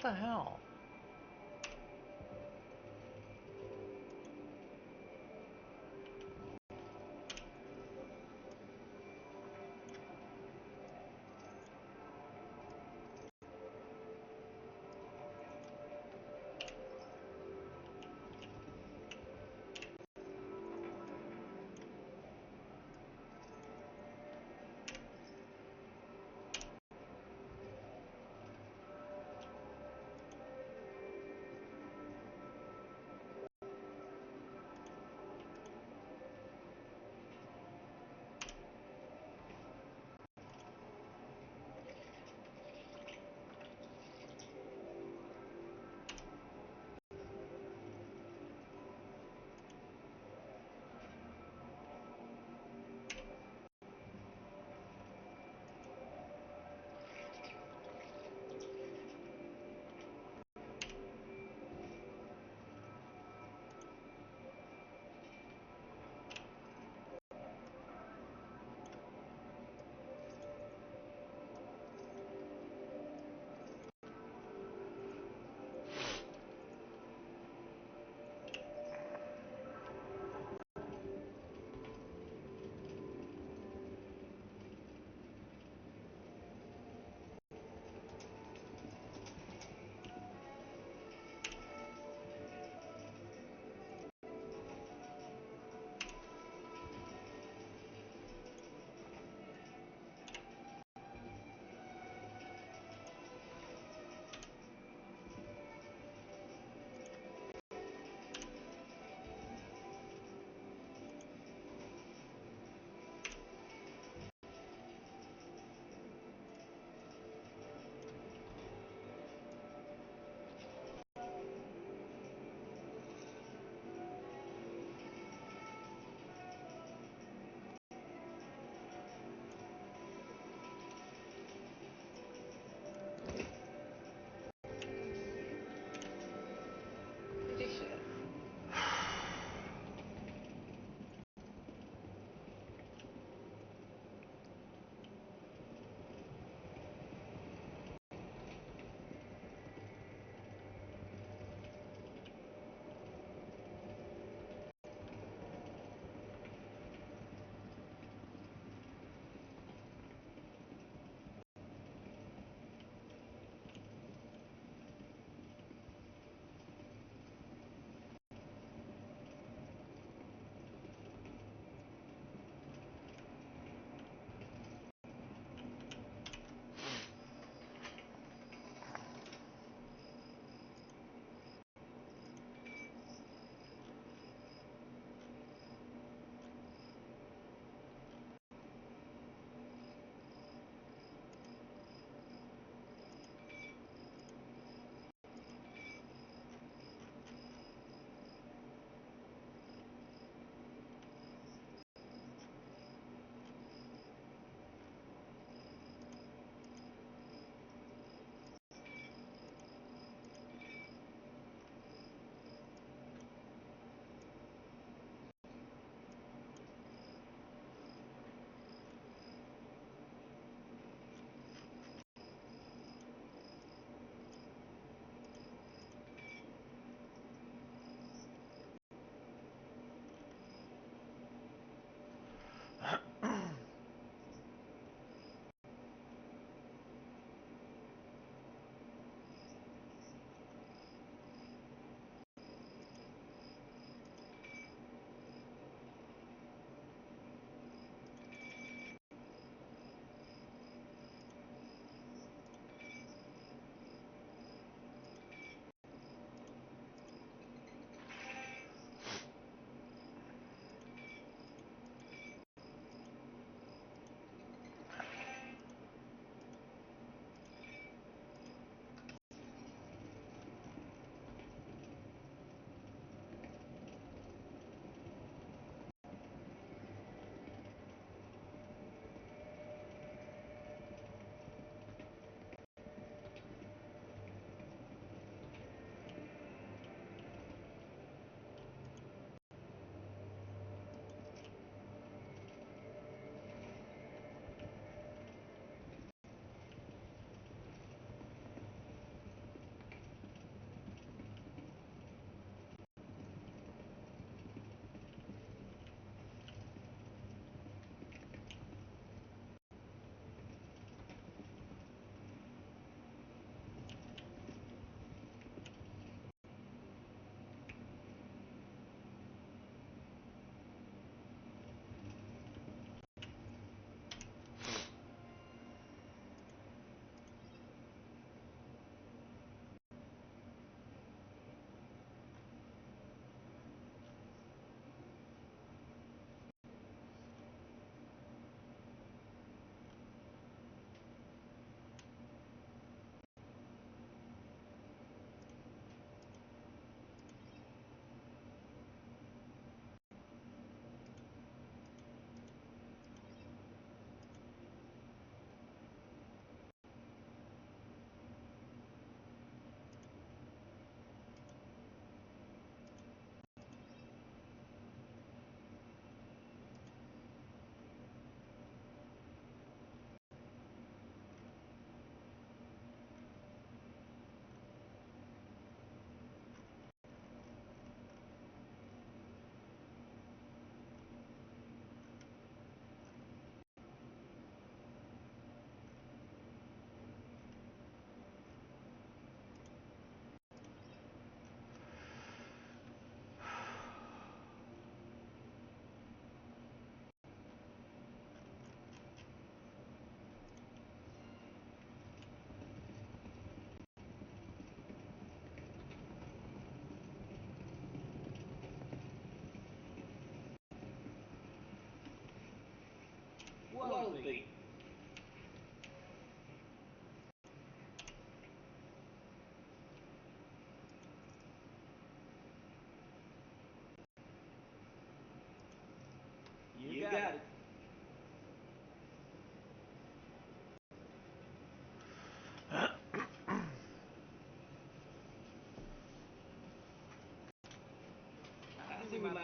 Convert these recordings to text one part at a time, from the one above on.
the hell?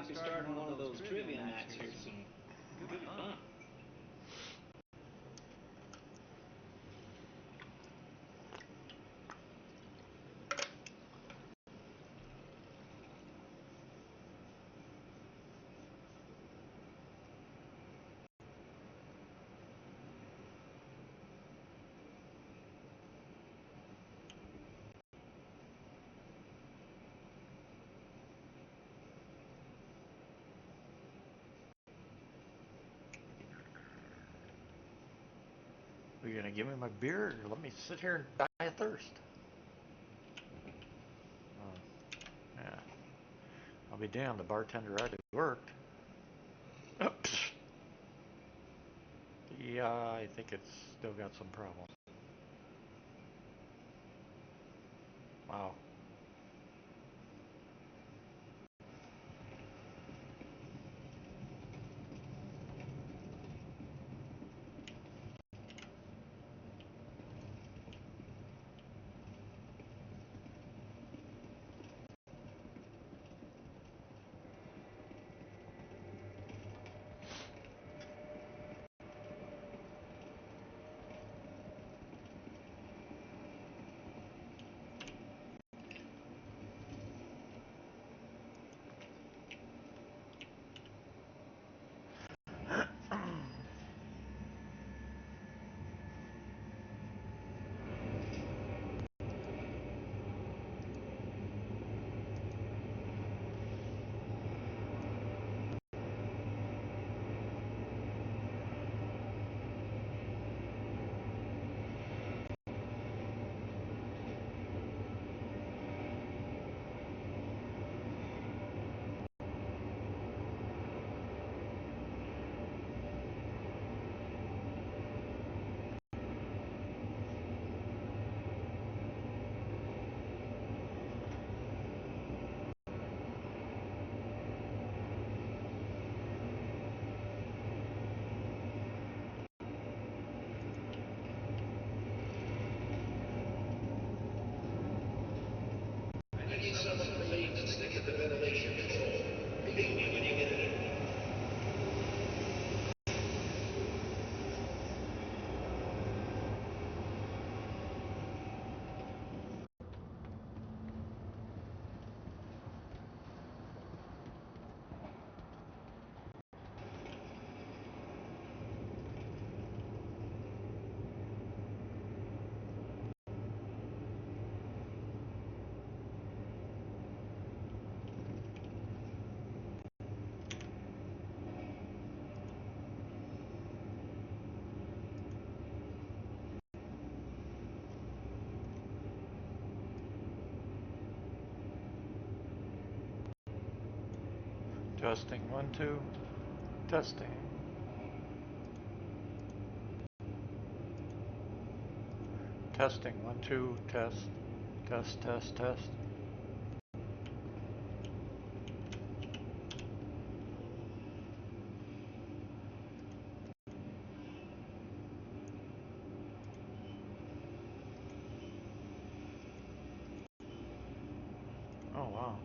be starting one of those trivia nights here soon. Good fun. Are you gonna give me my beer, or let me sit here and die of thirst? Yeah. I'll be damned. The bartender already worked. Yeah, I think it's still got some problems. Wow. I need someone for maintenance to get the ventilation control. Ping me when you get it. Testing 1, 2. Testing. Testing 1, 2. Test. Test, test, test. Oh, wow.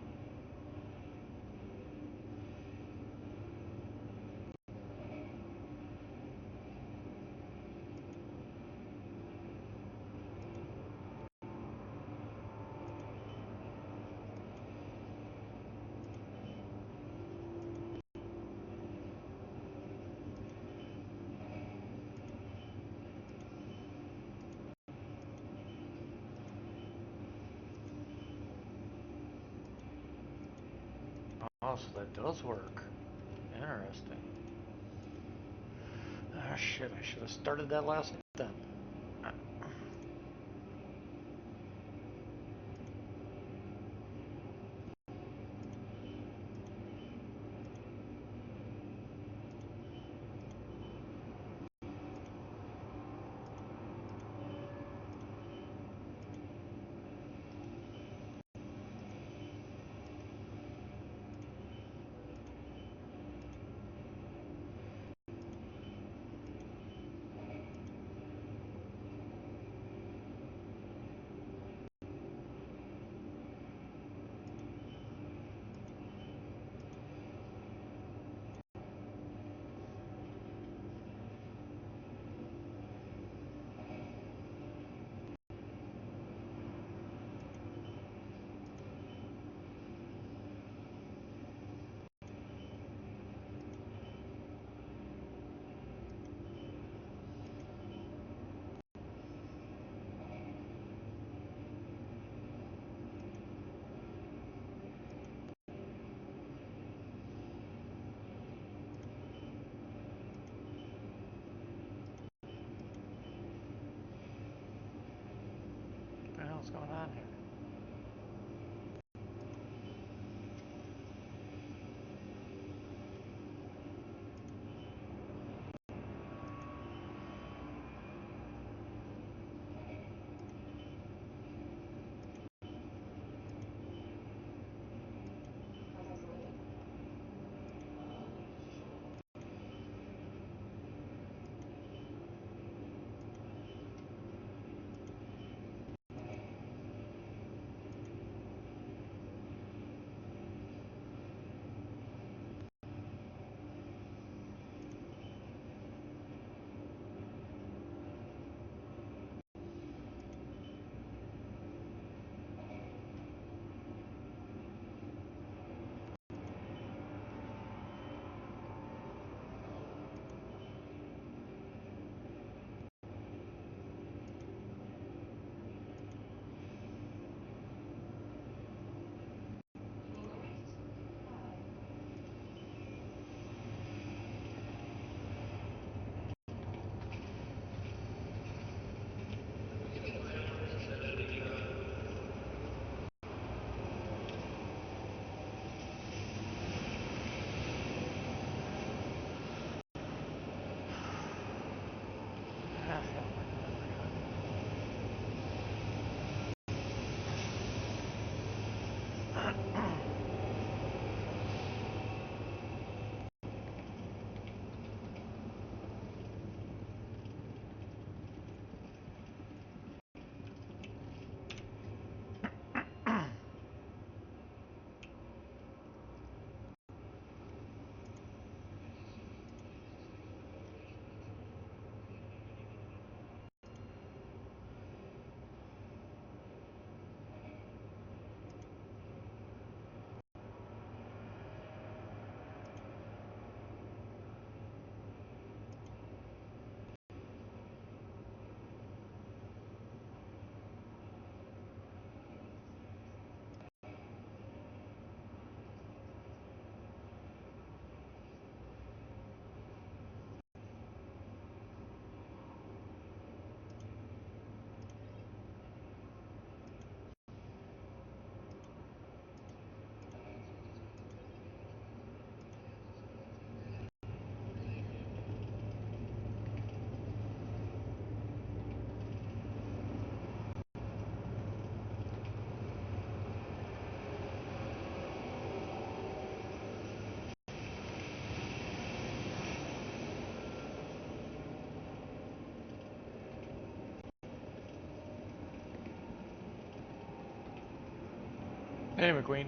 Oh, so that does work. Interesting. Ah, shit, I should have started that last then. Hey, McQueen.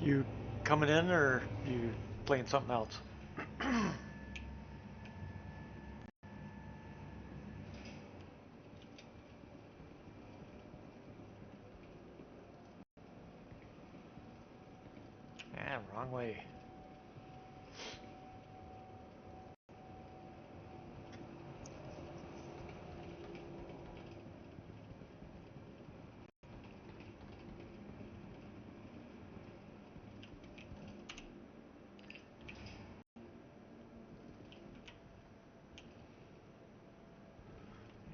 You coming in or you playing something else? Yeah, wrong way.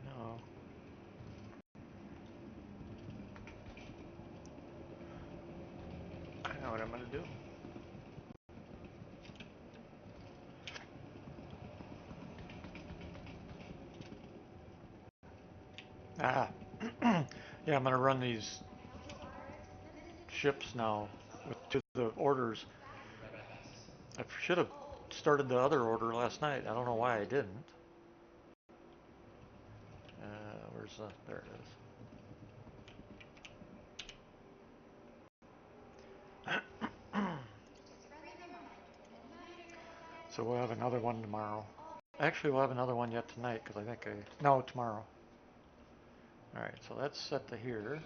No. I know what I'm gonna do. Ah. Yeah, I'm gonna run these ships now to the orders. I should have started the other order last night. I don't know why I didn't. Where's the? There it is. So we'll have another one tomorrow. Actually, we'll have another one yet tonight because I think no, tomorrow. All right, so that's set to here.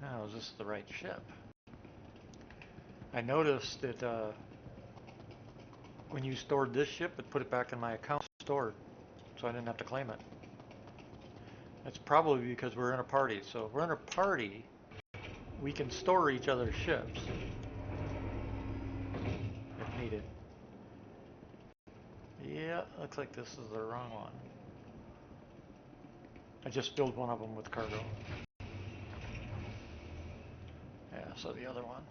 Oh, is this the right ship? I noticed that when you stored this ship, it put it back in my account stored, so I didn't have to claim it. That's probably because we're in a party. So if we're in a party, we can store each other's ships if needed. Yeah, looks like this is the wrong one. I just filled one of them with cargo. Yeah, so the other one.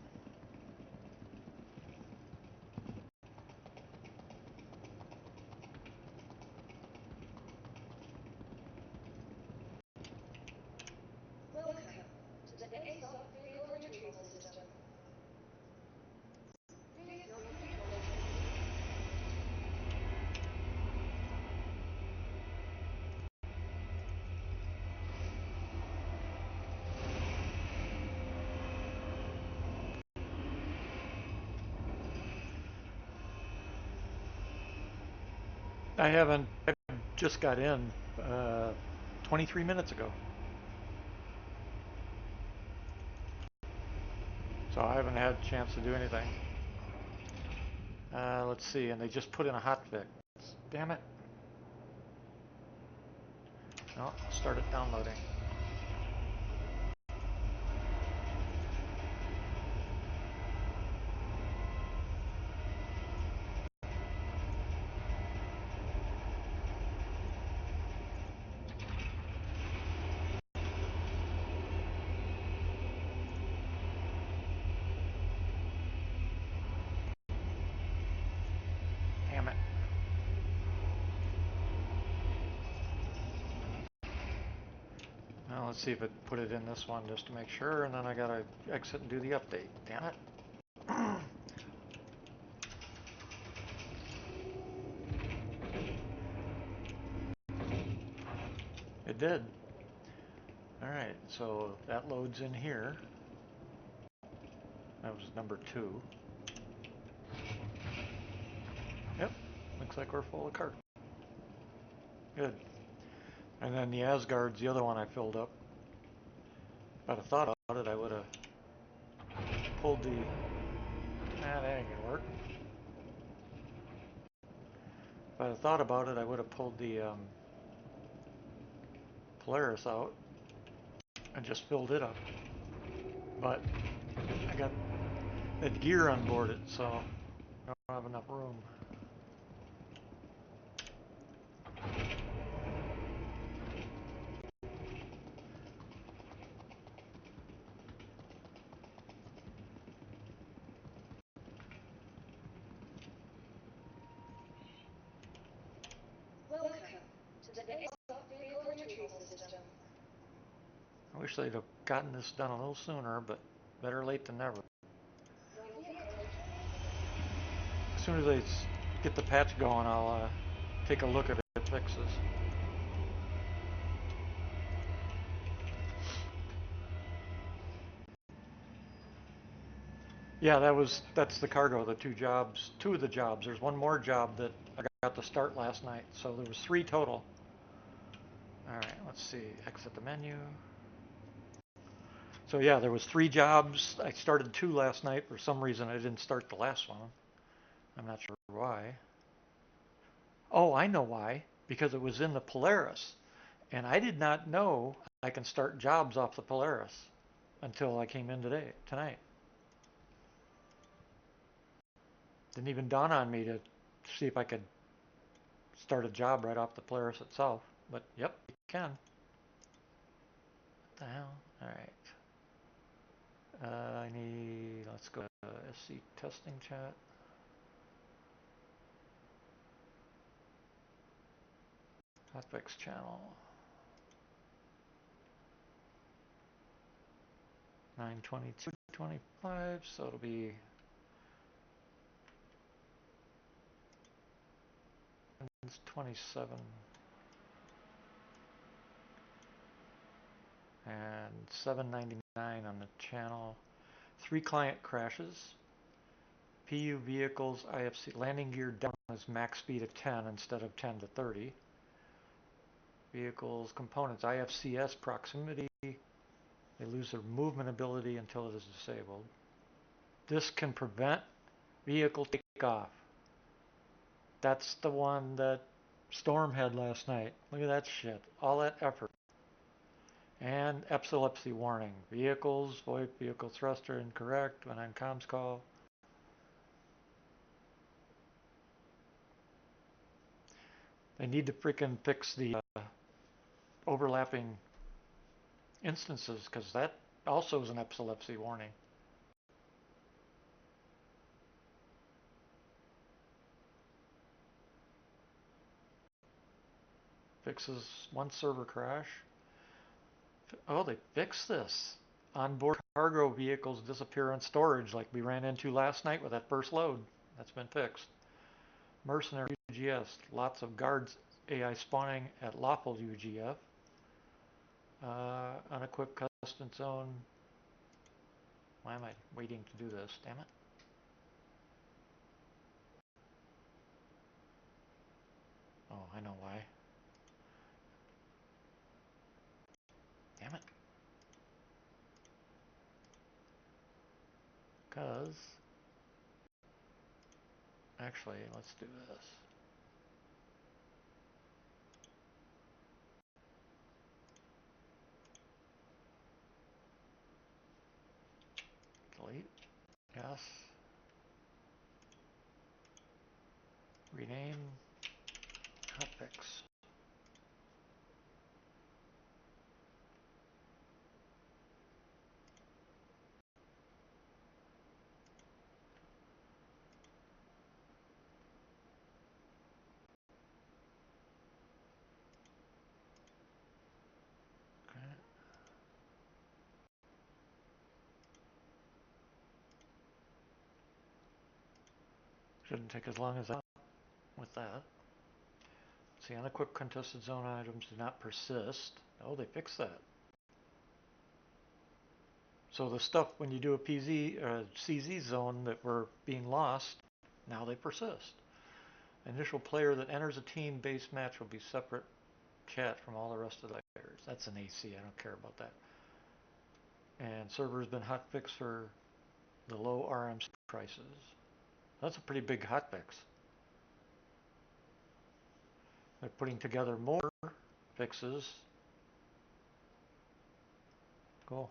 I haven't. I just got in 23 minutes ago. So I haven't had a chance to do anything. Let's see, and they just put in a hotfix. Damn it. No, started downloading. Damn it. Now let's see if it put it in this one just to make sure, and then I gotta exit and do the update. Damn it. It did. Alright, so that loads in here. That was number 2. Yep, looks like we're full of cargo. Good. And then the Asgard's the other one I filled up. If I'd have thought about it, I would have pulled the... that ain't gonna work. If I'd have thought about it, I would have pulled the Polaris out and just filled it up. But I got that gear on board it, so I don't have enough room. I wish they'd have gotten this done a little sooner, but better late than never. As soon as they get the patch going, I'll take a look at it, fixes. Yeah, that's the cargo, the two of the jobs. There's one more job that I got to start last night, so there was 3 total. All right, let's see, exit the menu. So yeah, there was 3 jobs. I started 2 last night. For some reason, I didn't start the last one. I'm not sure why. Oh, I know why. Because it was in the Polaris. And I did not know I can start jobs off the Polaris until I came in tonight. Didn't even dawn on me to see if I could start a job right off the Polaris itself. But yep, you can. What the hell? All right. Let's go to SC testing chat. Hotfix channel. 922.25, so it'll be 27 and 799 on the channel. 3 client crashes. PU vehicles IFC landing gear down is max speed of 10 instead of 10 to 30. Vehicles components IFCS proximity. They lose their movement ability until it is disabled. This can prevent vehicle takeoff. That's the one that Storm had last night. Look at that shit. All that effort. And epilepsy warning. Vehicles, VoIP vehicle thruster incorrect when on comms call. They need to freaking fix the overlapping instances, because that also is an epilepsy warning. Fixes one server crash. Oh, they fixed this. Onboard cargo vehicles disappear on storage like we ran into last night with that first load. That's been fixed. Mercenary UGS. Lots of guards AI spawning at lawful UGF. Unequipped custom zone. Why am I waiting to do this? Damn it. Oh, I know why. Damn it. Because... Actually, let's do this. Delete. Yes. Rename. Hotfix. Okay. Shouldn't take as long as that with that. See, unequipped contested zone items do not persist. Oh, they fixed that. So the stuff when you do a CZ zone that were being lost, now they persist. Initial player that enters a team-based match will be separate chat from all the rest of the players. That's an AC. I don't care about that. And server has been hotfixed for The low RMC prices. That's a pretty big hotfix. They're putting together more fixes. Cool.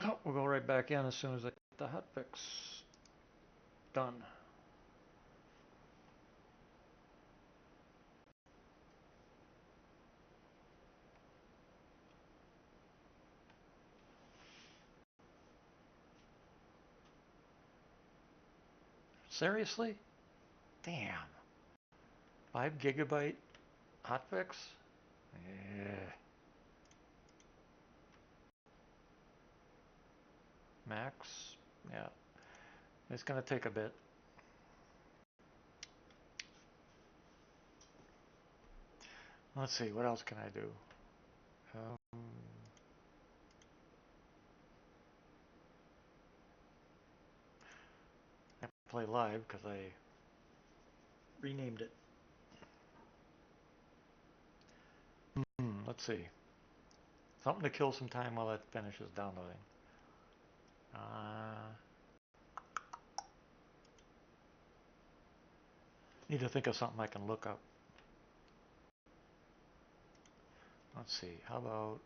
Oh, we'll go right back in as soon as I get the hotfix done. Seriously? Damn. 5 gigabyte hotfix? Yeah. Max? Yeah. It's gonna take a bit. Let's see, what else can I do? I play live because I renamed it. Let's see. Something to kill some time while that finishes downloading. Need to think of something I can look up. Let's see. How about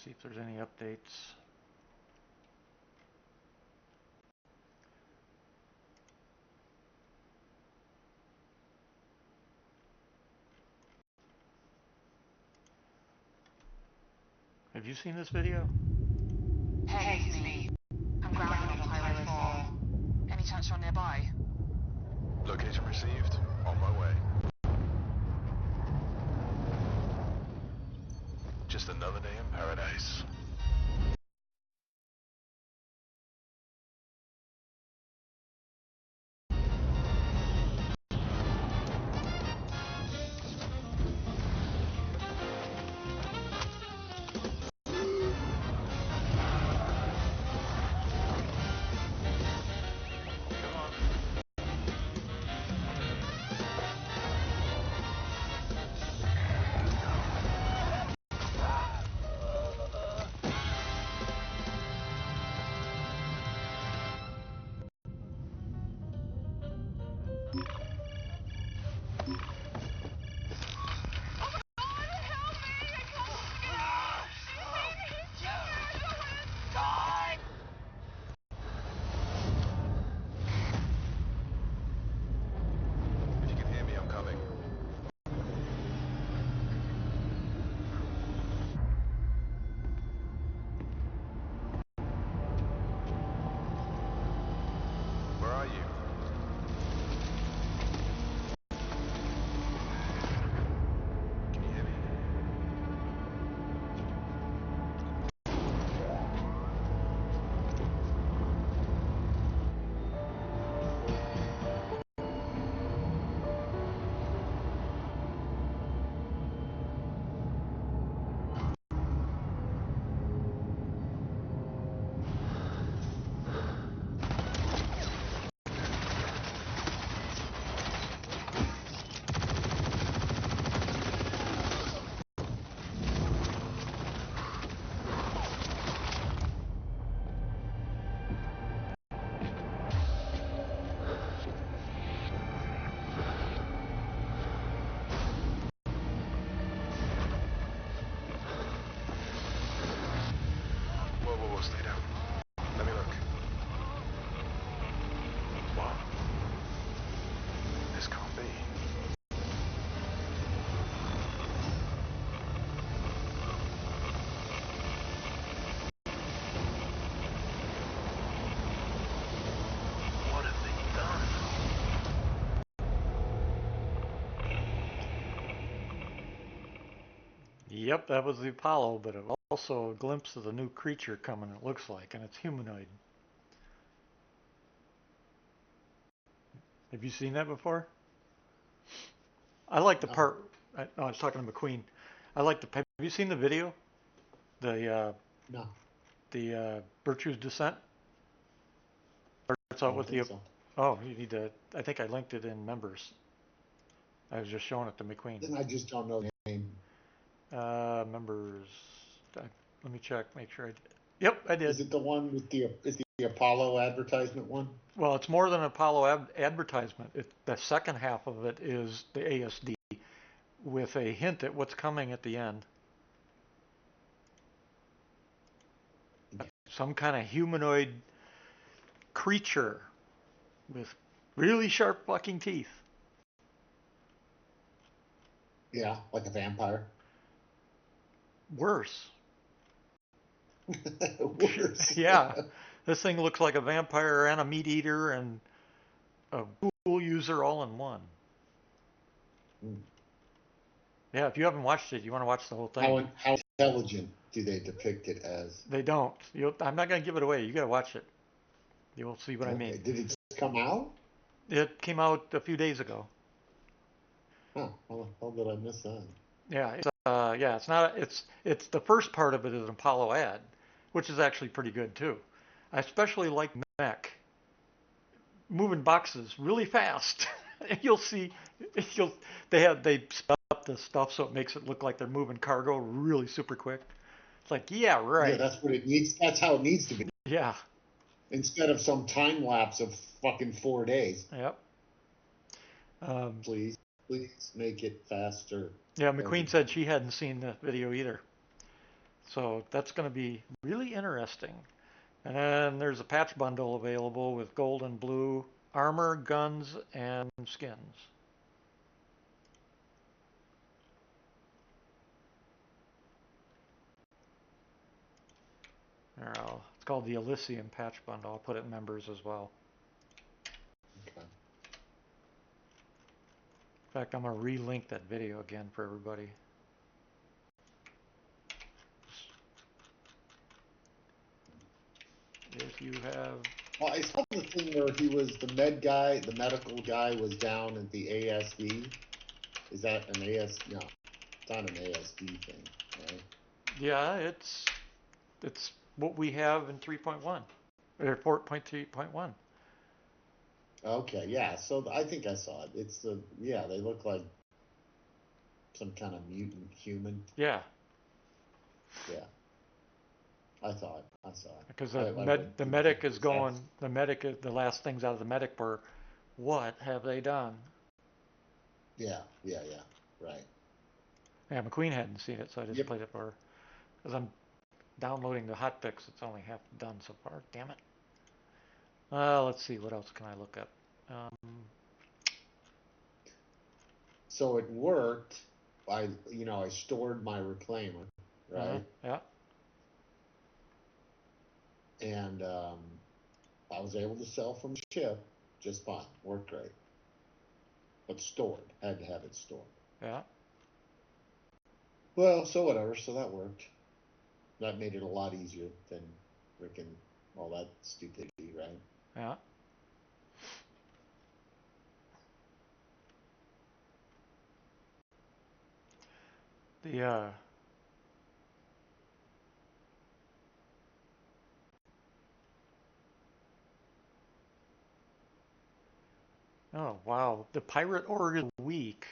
see if there's any updates. Have you seen this video? Hey, it's me. I'm grounded on Highway 4. Any chance you're nearby? Location received. On my way. Just another day in paradise. Stay down. Let me look. What? This can't be. What have they done? Yep, that was the Apollo, but also a glimpse of the new creature coming, it looks like, and it's humanoid. Have you seen that before? I like the part. I was talking to McQueen. I like the. Have you seen the video? No. The Virtue's Descent. Starts out with the Oh, you need to. I think I linked it in members. I was just showing it to McQueen. Then I just don't know the name. Members. Let me check. Make sure I did. Yep, I did. Is it the one with the Apollo advertisement one? Well, it's more than an Apollo advertisement. The second half of it is the ASD with a hint at what's coming at the end. Some kind of humanoid creature with really sharp fucking teeth. Yeah, like a vampire. Worse. Worse. Yeah. This thing looks like a vampire and a meat eater and a ghoul user all in one. Mm. Yeah, if you haven't watched it, you want to watch the whole thing. How intelligent do they depict it as? They don't. I'm not going to give it away. You got to watch it. You'll see what I mean. Did it just come out? It came out a few days ago. Huh. How did I miss that? Yeah, it's not. It's the first part of it is an Apollo ad, which is actually pretty good too. I especially like mech moving boxes really fast. You'll see, they sped up the stuff so it makes it look like they're moving cargo really super quick. It's like, yeah, right. Yeah, that's what it needs. That's how it needs to be. Yeah. Instead of some time lapse of fucking 4 days. Yep. Please make it faster. Yeah, McQueen said she hadn't seen the video either. So that's going to be really interesting. And then there's a patch bundle available with gold and blue armor, guns, and skins. It's called the Elysium patch bundle. I'll put it in members as well. Okay. In fact, I'm going to relink that video again for everybody. If you have... Well, I saw the thing where he was the medical guy was down at the ASD. Is that an AS? No, it's not an ASD thing, right? Yeah, it's what we have in 3.1 or 4.3.1. Okay, yeah. So I think I saw it. They look like some kind of mutant human. Yeah. Yeah. I saw it. Because the medic is going. The last things out of the medic were, what have they done? Yeah. Right. Yeah, McQueen hadn't seen it, so I just played it for her. Because I'm downloading the hotfix. It's only half done so far. Damn it. Let's see. What else can I look up? So it worked. I stored my reclaimer, right? Yeah. And I was able to sell from the ship just fine. Worked great. But stored. Had to have it stored. Yeah. Well, so whatever. So that worked. That made it a lot easier than freaking all that stupidity, right? Yeah. Oh, wow. The Pirate Org of the Week.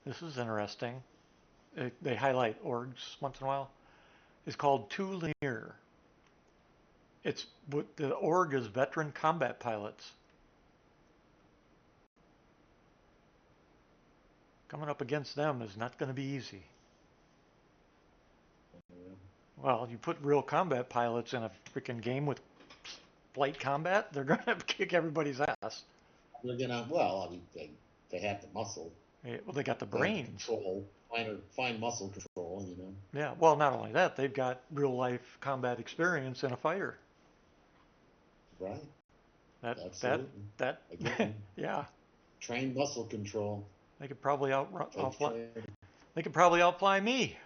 This is interesting. They highlight orgs once in a while. It's called Too Linear. The org is veteran combat pilots. Coming up against them is not going to be easy. Well, you put real combat pilots in a freaking game with flight combat, they're going to kick everybody's ass. They're gonna. Well, I mean, they have the muscle. Well, they got the brains. Control, fine muscle control. Yeah. Well, not only that, they've got real life combat experience in a fighter. Right. Absolutely. Again, yeah. Trained muscle control. They could probably They could probably outfly me.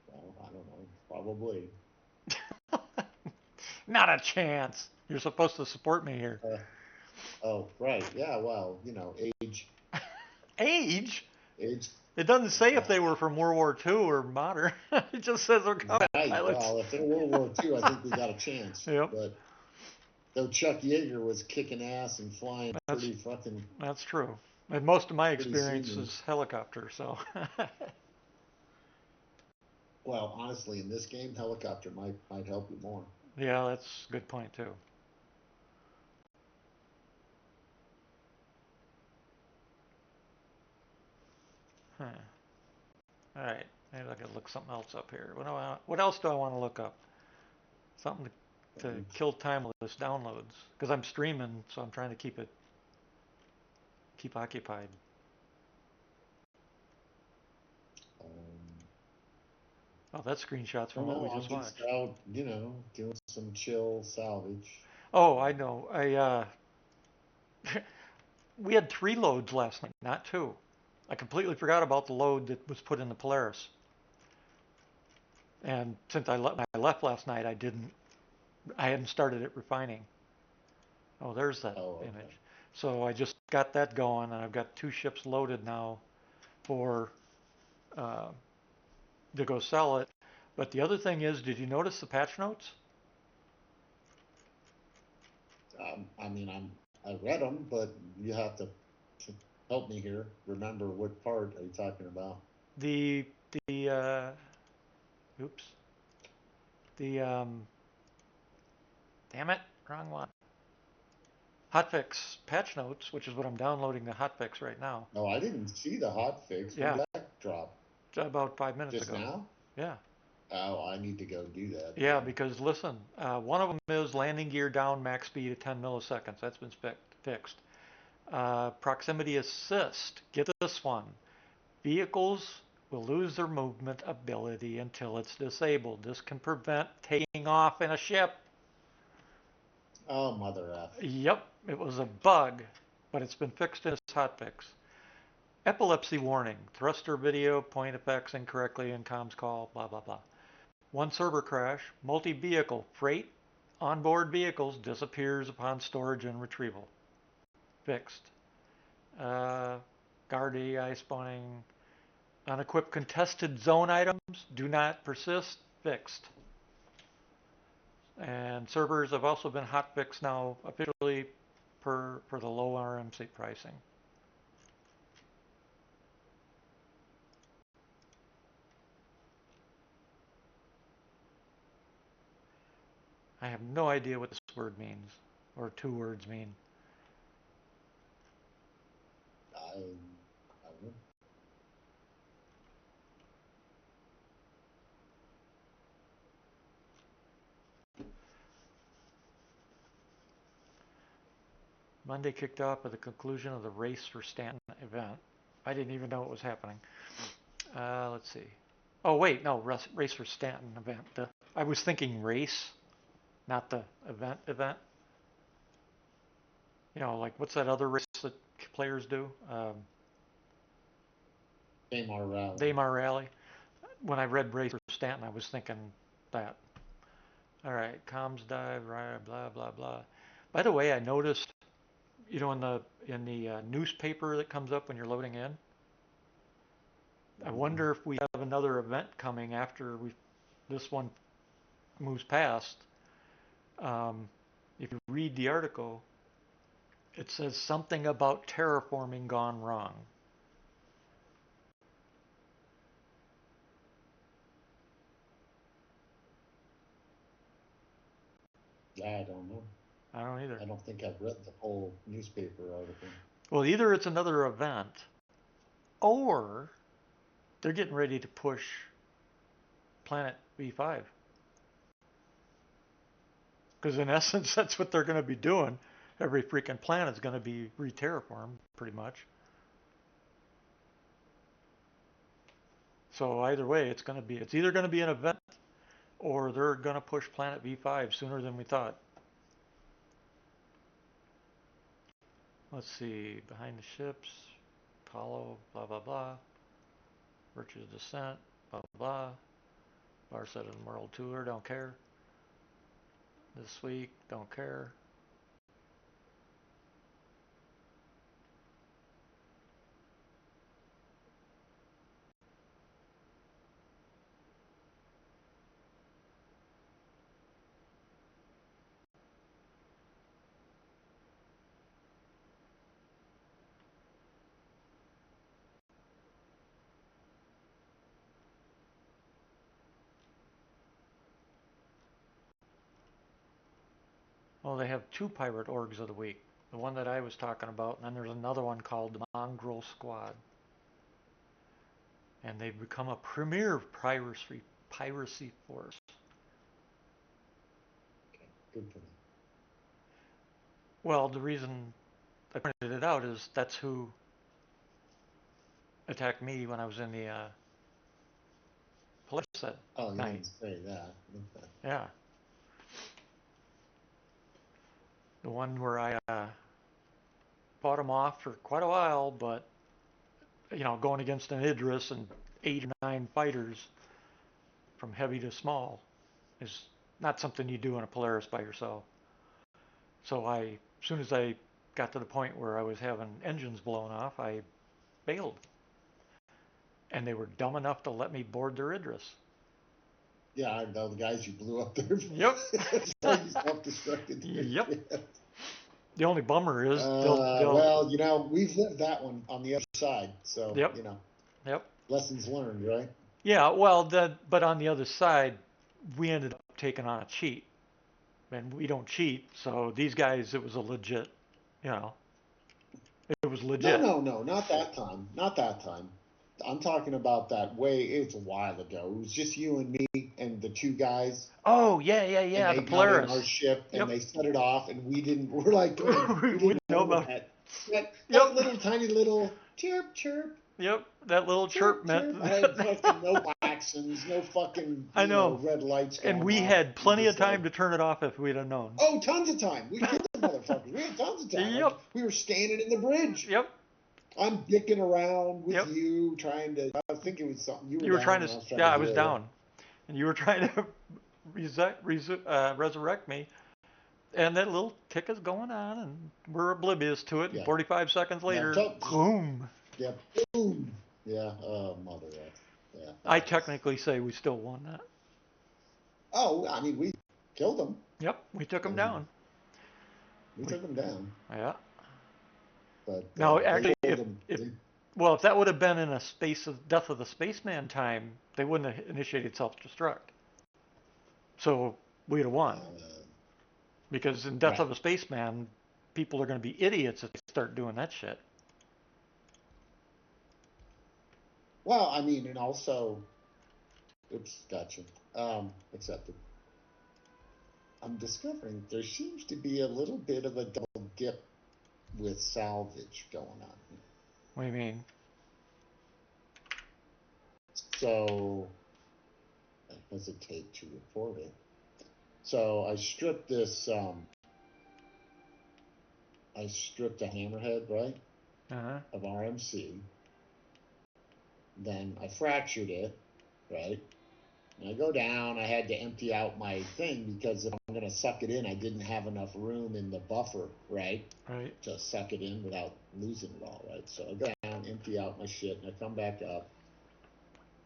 Well, I don't know. Probably. Not a chance. You're supposed to support me here. Oh, right. Yeah. Well, age. Age? Age. It doesn't say if they were from World War II or modern. It just says they're combat pilots. Well, if they're World War II, I think we got a chance. Yep. But Though Chuck Yeager was kicking ass and flying That's pretty fucking that's true. And most of my pretty experience smooth. is helicopter, so Well, honestly, in this game, helicopter might help you more. yeah, that's a good point too. Huh. All right, maybe I could look something else up here. What else do I want to look up? Something to kill time with this downloads because I'm streaming, so I'm trying to keep occupied. Um, Oh, that screenshot's I from don't what we know. I'm just just watched. out, doing some chill salvage. Oh, I know. We had 3 loads last night, not 2. I completely forgot about the load that was put in the Polaris. And since when I left last night, I hadn't started it refining. Oh, there's that Oh, okay. image. So I just got that going, and I've got 2 ships loaded now for uh, to go sell it. But the other thing is, did you notice the patch notes? I mean, I read them, but you have to help me here. Remember what part are you talking about? The the oops the damn it, wrong one. Hotfix patch notes, which is what I'm downloading the hotfix right now. No, I didn't see the hot fix. When Yeah, did that drop? about 5 minutes Just ago. now? Yeah. Oh, I need to go do that Yeah, then. because listen, one of them is landing gear down max speed at 10 milliseconds. That's been fixed. Proximity assist. Get this one. Vehicles will lose their movement ability until it's disabled. This can prevent taking off in a ship. Oh, mother F. Yep, it was a bug, but it's been fixed in its hotfix. Epilepsy warning. Thruster video, point effects incorrectly in comms call, blah, blah, blah. One server crash. Multi-vehicle. Freight onboard vehicles disappears upon storage and retrieval. Fixed. Guard AI spawning. Unequipped contested zone items do not persist. Fixed. And servers have also been hotfixed now officially for the low RMC pricing. I have no idea what this word means, or 2 words mean. I don't know. Monday kicked off with the conclusion of the Race for Stanton event. I didn't even know it was happening. Let's see. Oh, wait, no, Race for Stanton event. I was thinking race, not the event. Like what's that other race that players do? Daymar Rally. Daymar Rally. When I read Race for Stanton, I was thinking that. All right, comms dive, blah, blah, blah. By the way, I noticed, in the newspaper that comes up when you're loading in, I wonder if we have another event coming after this one moves past. If you read the article, it says something about terraforming gone wrong. Yeah, I don't know. I don't either. I don't think I've read the whole newspaper article. Well, either it's another event, or they're getting ready to push Planet V5. Because in essence, that's what they're going to be doing. Every freaking planet's going to be re-terraformed, pretty much. So either way, it's either going to be an event, or they're going to push Planet V5 sooner than we thought. Let's see, behind the ships, Apollo, blah, blah, blah. Virtue's Descent, blah, blah, blah. Barset and World Tour, don't care. This week, don't care. Well, they have two pirate orgs of the week. The one that I was talking about, and then there's another one called the Mongrel Squad. And they've become a premier piracy force. Okay, good for them. Well, the reason I pointed it out is that's who attacked me when I was in the police set Oh, you night. didn't say that. Okay. Yeah. The one where I fought him off for quite a while, but, going against an Idris and 8 or 9 fighters from heavy to small is not something you do in a Polaris by yourself. So as soon as I got to the point where I was having engines blown off, I bailed. And they were dumb enough to let me board their Idris. Yeah, I know the guys you blew up there. Yep. So you self-destructed. Yep. The only bummer is well, we've lived that one on the other side, so Yep. Yep. Lessons learned, right? Yeah, well, but on the other side, we ended up taking on a cheat, and we don't cheat. So these guys, it was a legit, it was legit. No, not that time. Not that time. I'm talking about that it's a while ago. It was just you and me and the two guys. Oh yeah, And the they got Polaris. in our ship and Yep. they set it off, and we didn't. We're like, we We didn't know about that Yep. little tiny little chirp chirp. Yep, that little chirp meant. I had fucking no claxons, no fucking I know. red lights going And we off. had plenty of time like, to turn it off if we'd have known. Oh, tons of time. We killed the motherfuckers. We had tons of time. Yep. Like, we were standing in the bridge. Yep. I'm dicking around with Yep. you, trying to. I think it was something you were. You were down trying and to. I was trying Yeah, to I was do it. down, and you were trying to resurrect me. And that little tick is going on, and we're oblivious to it. Yeah. And 45 seconds later, boom. Yeah, boom. Yeah, mother. Yeah. I technically say we still won that. Oh, I mean, we killed them. Yep, we took them down. We took them down. Yeah. But no, actually, if that would have been in a Death of the Spaceman time, they wouldn't have initiated self-destruct. So we'd have won. Because in Death of a Spaceman, people are going to be idiots if they start doing that shit. Well, I mean, and also, gotcha. Accepted. I'm discovering there seems to be a little bit of a double dip with salvage going on here. What do you mean? So, I hesitate to report it. So I stripped this, I stripped a hammerhead, right? Uh-huh. Of RMC. Then I fractured it, right? And I go down, I had to empty out my thing because if I'm going to suck it in, I didn't have enough room in the buffer, right? Right. To suck it in without losing it all, right? So I go down, empty out my shit, and I come back up.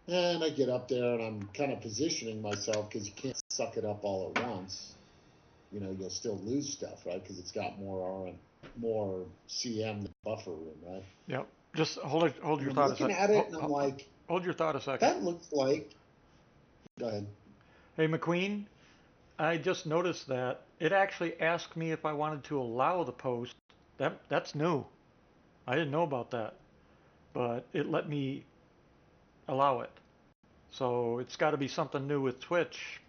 And I get up there, and I'm kind of positioning myself because you can't suck it up all at once. You'll still lose stuff, right? Because it's got more CM than buffer room, right? Yep. Just hold your thought a second. Looking at it, and I'm like, hold your thought a second. That looks like. Go ahead. Hey, McQueen, I just noticed that it actually asked me if I wanted to allow the post. That's new. I didn't know about that, but it let me allow it. So it's got to be something new with Twitch.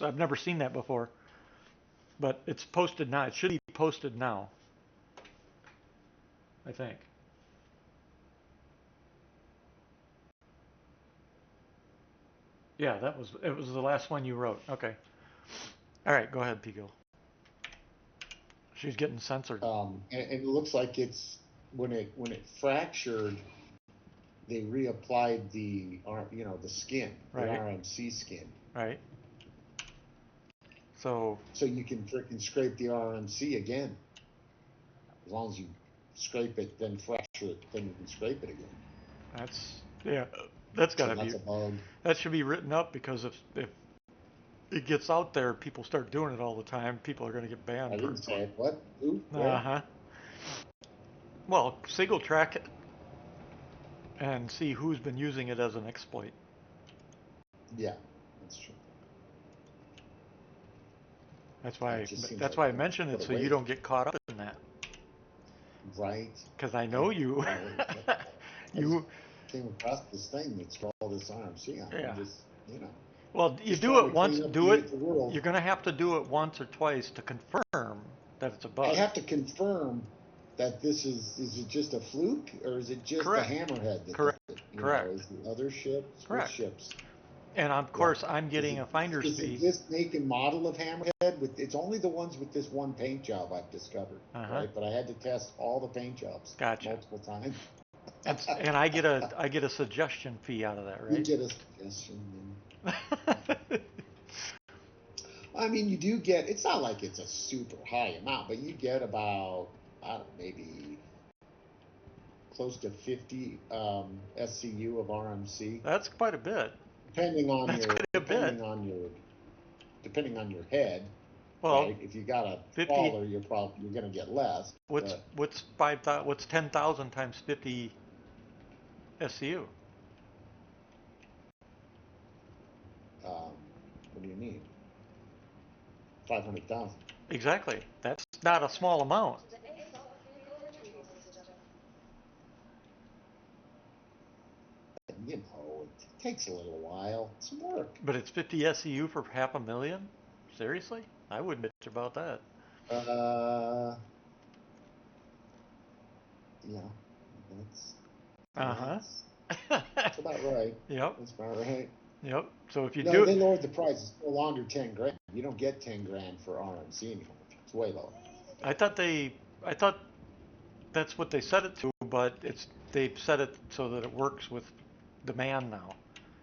I've never seen that before. But it's posted now. It should be posted now, I think. Yeah, it was the last one you wrote. Okay. All right, go ahead, Pico. She's getting censored. And it looks like it's when it fractured, they reapplied the skin, right. The RMC skin. Right. So you can freaking scrape the RMC again. As long as you scrape it, then fracture it, then you can scrape it again. That's gotta That's a bug. That should be written up because if it gets out there, people start doing it all the time. People are going to get banned. I didn't say it. What? Who? Uh-huh. Well, single track it and see who's been using it as an exploit. Yeah, that's true. That's It why. just seems That's like why I too much mentioned to it put so you away. don't get caught up in that. Right. Because I know you. I just You. came across this thing that's got all this RMC on it. Yeah. I'm just, Well, you just do trying it to once. clean up, Do it. create the world. You're gonna have to do it once or twice to confirm that it's a I bug. have to confirm that this is it just a fluke or is it just Correct. the hammerhead that Correct. does it? Correct. Is the other ships? Which Correct. ships? And of Yeah. course, I'm getting a finder's Is it fee. this make and model of hammerhead? It's only the ones with this one paint job I've discovered, right? But I had to test all the paint jobs Gotcha. multiple times. And I get a suggestion fee out of that, You right? get a suggestion. I mean, you do get. It's not like it's a super high amount, but you get about I don't know, maybe close to 50 SCU of RMC, That's quite a bit. depending on That's your quite a bit. depending on your head, Well, right? If you got a 50. trawler, you're going to get less. What's 5,000? What's 10,000 times 50 SCU? What do you mean? 500,000. Exactly. That's not a small amount. It takes a little while. It's work. But it's 50 SCU for 500,000? Seriously? I wouldn't bitch about that. Yeah, that's about right. Yep. That's about right. Yep. So if you No, do they lowered the price. It's no longer 10 grand. You don't get 10 grand for RMC anymore. It's way lower. I thought that's what they set it to, but they've set it so that it works with demand now.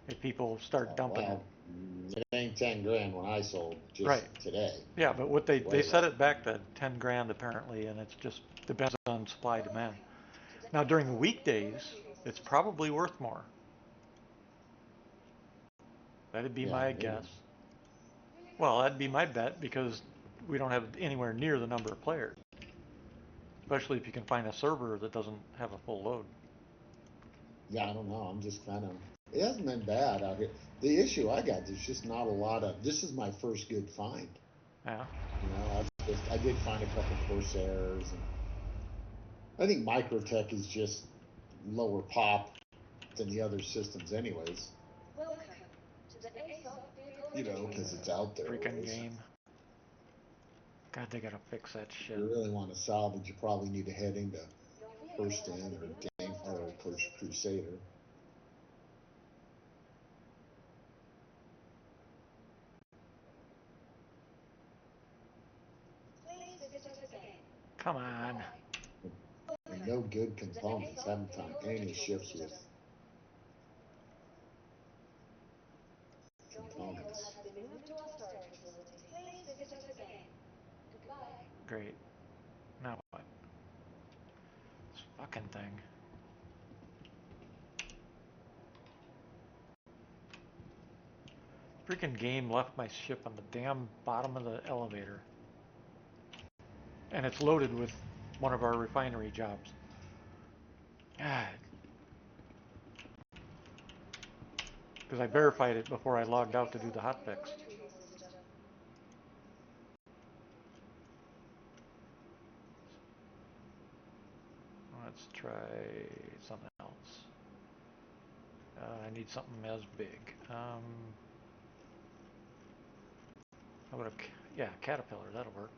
If people start dumping Well, it ain't 10 grand when I sold just right. today. Yeah, but what they Way set less. it back to 10 grand apparently, and it's just depends on supply demand. Now during the weekdays, it's probably worth more. That'd be my maybe. guess. Well, that'd be my bet because we don't have anywhere near the number of players. Especially if you can find a server that doesn't have a full load. Yeah, I don't know. I'm just kind of. It hasn't been bad out here. The issue I got, there's just not a lot of. This is my first good find. Yeah. I did find a couple Corsairs, and I think Microtech is just lower pop than the other systems, anyways. Because it's out there. Freaking Always. game. God, they gotta fix that shit. If you really want to salvage, you probably need to head into First In or Crusader. Come on. And no good components. Haven't found any ships with components. Great. Now what? This fucking thing. Freaking game left my ship on the damn bottom of the elevator. And it's loaded with one of our refinery jobs. God. Because I verified it before I logged out to do the hotfix. Let's try something else. I need something as big. How about yeah, Caterpillar, that'll work.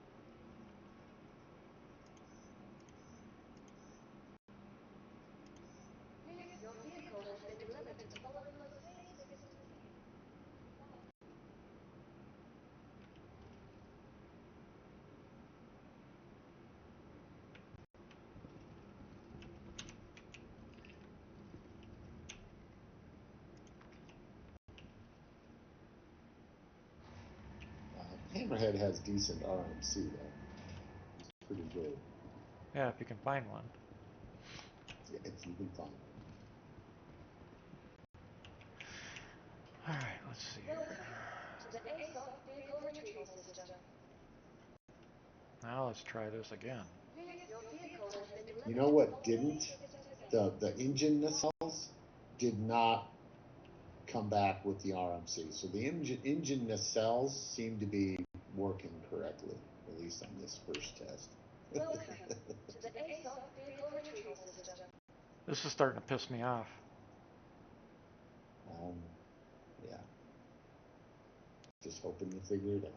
Hammerhead has decent RMC though. It's pretty good. Yeah, if you can find one. Yeah, if you can find one. Alright, let's see here. Now let's try this again. You know what didn't? The engine nacelles did not come back with the RMC. So the engine nacelles seem to be working correctly, at least on this first test. Welcome to the ASOP Vehicle Retrieval System. This is starting to piss me off. Yeah. Just hoping you figure it out.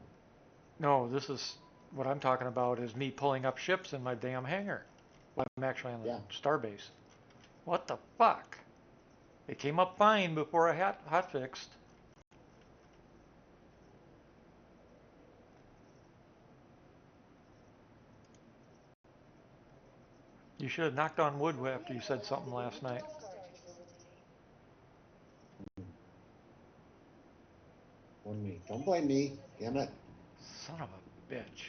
No, this is what I'm talking about is me pulling up ships in my damn hangar. When I'm actually on the starbase. What the fuck? It came up fine before I hot fixed. You should have knocked on wood after you said something last night. Blame me. Don't blame me. Damn it. Son of a bitch.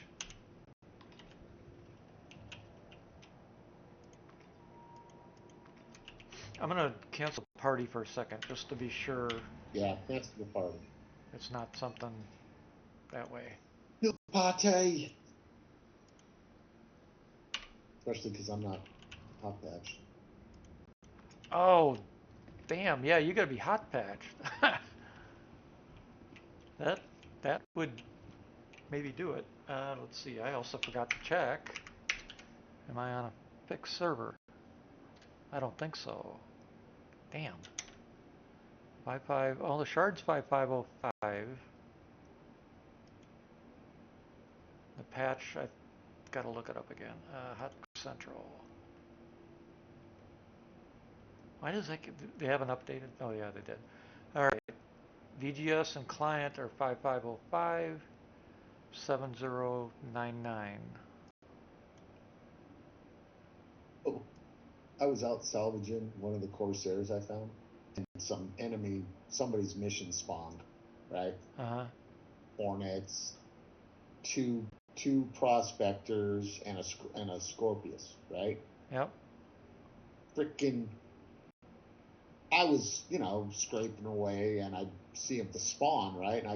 I'm gonna cancel the party for a second just to be sure. Yeah, cancel the party. It's not something that way. No party. Especially because I'm not hot patched. Oh, damn! Yeah, you gotta be hot patched. that would maybe do it. Let's see. I also forgot to check. Am I on a fixed server? I don't think so. Damn. 55. Oh, the shard's 5505. The patch, I've got to look it up again. Hot Central. Why does that? They haven't updated? Oh yeah, they did. All right. VGS and client are 5505 7099. Oh, I was out salvaging one of the Corsairs I found, and somebody's mission spawned, right? Hornets, two prospectors, and a Scorpius, right? Yep. Freaking. I was, scraping away, and I see him to spawn, right? And I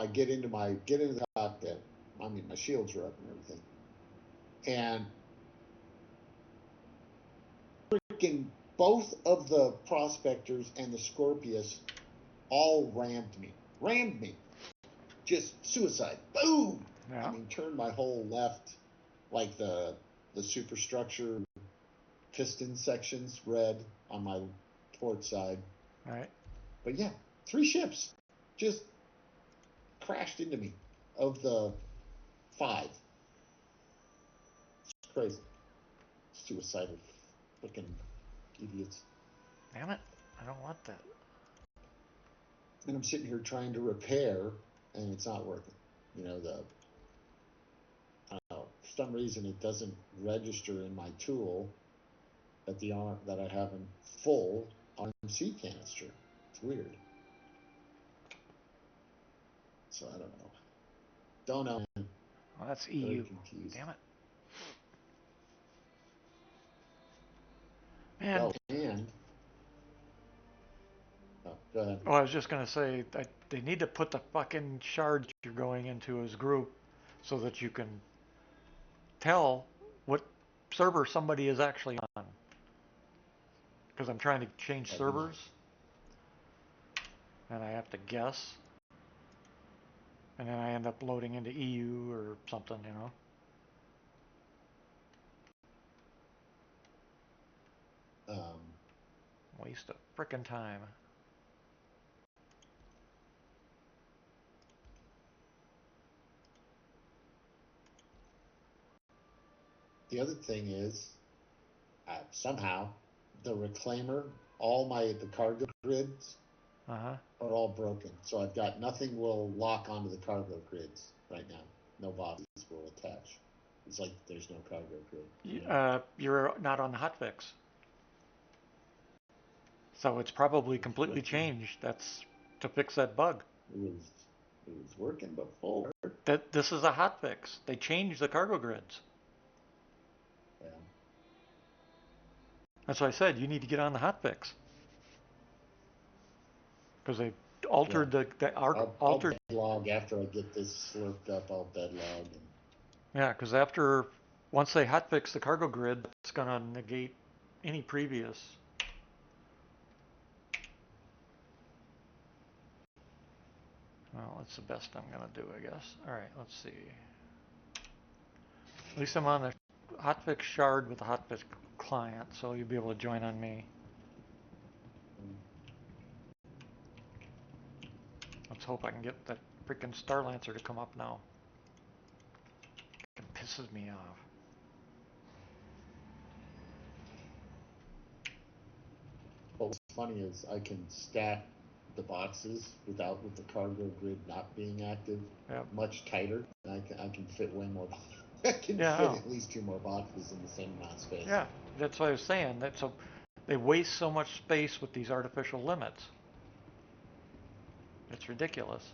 get into the cockpit. I mean, my shields are up and everything, and freaking both of the prospectors and the Scorpius all rammed me, just suicide, boom. Yeah. I mean, turned my whole left, like the superstructure piston sections red on my port side. Right. But yeah, 3 ships just crashed into me of the 5. It's crazy. Suicidal freaking idiots. Damn it. I don't want that. And I'm sitting here trying to repair, and it's not working. I don't know, for some reason it doesn't register in my tool that I have in full RMC canister. It's weird. So I don't know. Don't know. Well, that's Very EU. confused. Damn it. Man. Oh, and go ahead. Oh, I was just gonna say they need to put the fucking shards you're going into as group so that you can tell what server somebody is actually on. Because I'm trying to change servers, and I have to guess, and then I end up loading into EU or something, Waste of frickin' time. The other thing is, somehow, the reclaimer, the cargo grids are all broken. So I've got nothing will lock onto the cargo grids right now. No bodies will attach. It's like there's no cargo grid. You're not on the hotfix. So it's probably completely changed. That's to fix that bug. It was working before. This is a hotfix. They changed the cargo grids. Yeah. That's why I said you need to get on the hotfix. Because they altered I'll bedlog after I get this slurped up. I'll bedlog. Yeah, because once they hotfix the cargo grid, it's gonna negate any previous. Well, that's the best I'm gonna do, I guess. Alright, let's see. At least I'm on the hotfix shard with the hotfix client, so you'll be able to join on me. Let's hope I can get that freaking Starlancer to come up now. It pisses me off. But what's funny is I can stack the boxes with the cargo grid not being active much tighter. And I can fit way more. I can fit at least 2 more boxes in the same amount of space. Yeah, that's what I was saying. They waste so much space with these artificial limits. It's ridiculous.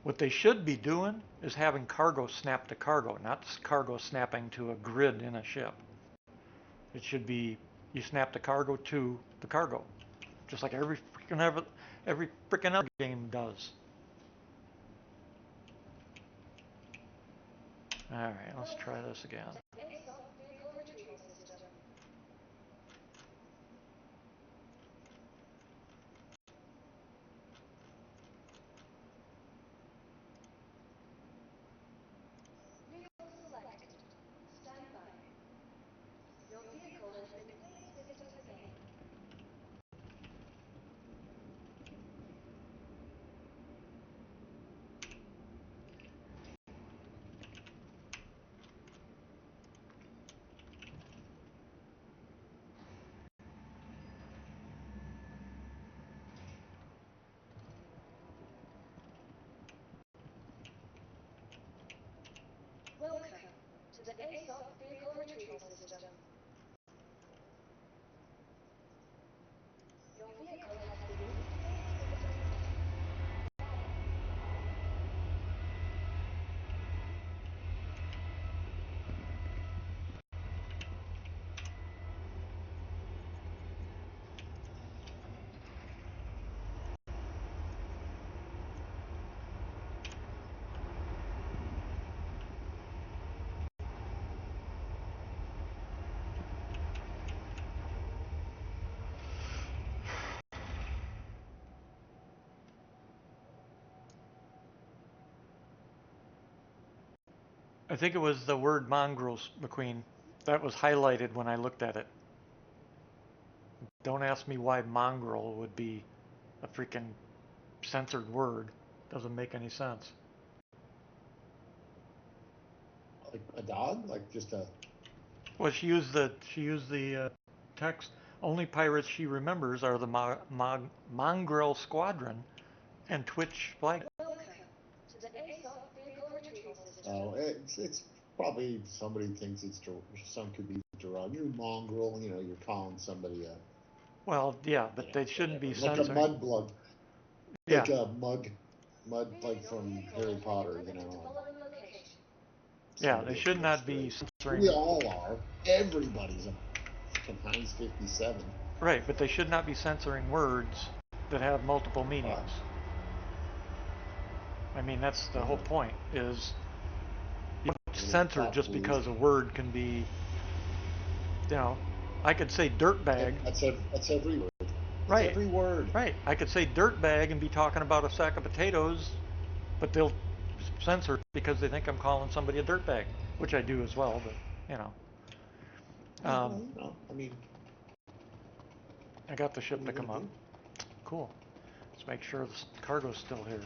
What they should be doing is having cargo snap to cargo, not cargo snapping to a grid in a ship. It should be you snap the cargo to the cargo, just like every freaking other game does. All right, let's try this again. Welcome to the ASOP Vehicle Retrieval System. Your vehicle has been I think it was the word mongrels, McQueen. That was highlighted when I looked at it. Don't ask me why mongrel would be a freaking censored word. Doesn't make any sense. Like a dog? Like just a... Well, she used the text. Only pirates she remembers are the Mongrel Squadron and Twitch flag. Welcome to the ASOP Vehicle Retrieval System. Oh, it's probably somebody thinks some could be derogatory. You're mongrel, you're calling somebody a... Well, yeah, but they shouldn't be like censoring. a mudblood. Yeah. Like a mud like from Harry Potter, Yeah, they should not be censoring. We all are. Everybody's a fucking Heinz 57. Right, but they should not be censoring words that have multiple meanings. I mean, that's the whole point, is you don't censor just because a word can be, I could say dirtbag. That's every word. Right. Every word. Right. I could say dirtbag and be talking about a sack of potatoes, but they'll censor because they think I'm calling somebody a dirtbag, which I do as well, but, I mean... I got the ship to come up. Cool. Let's make sure the cargo's still here.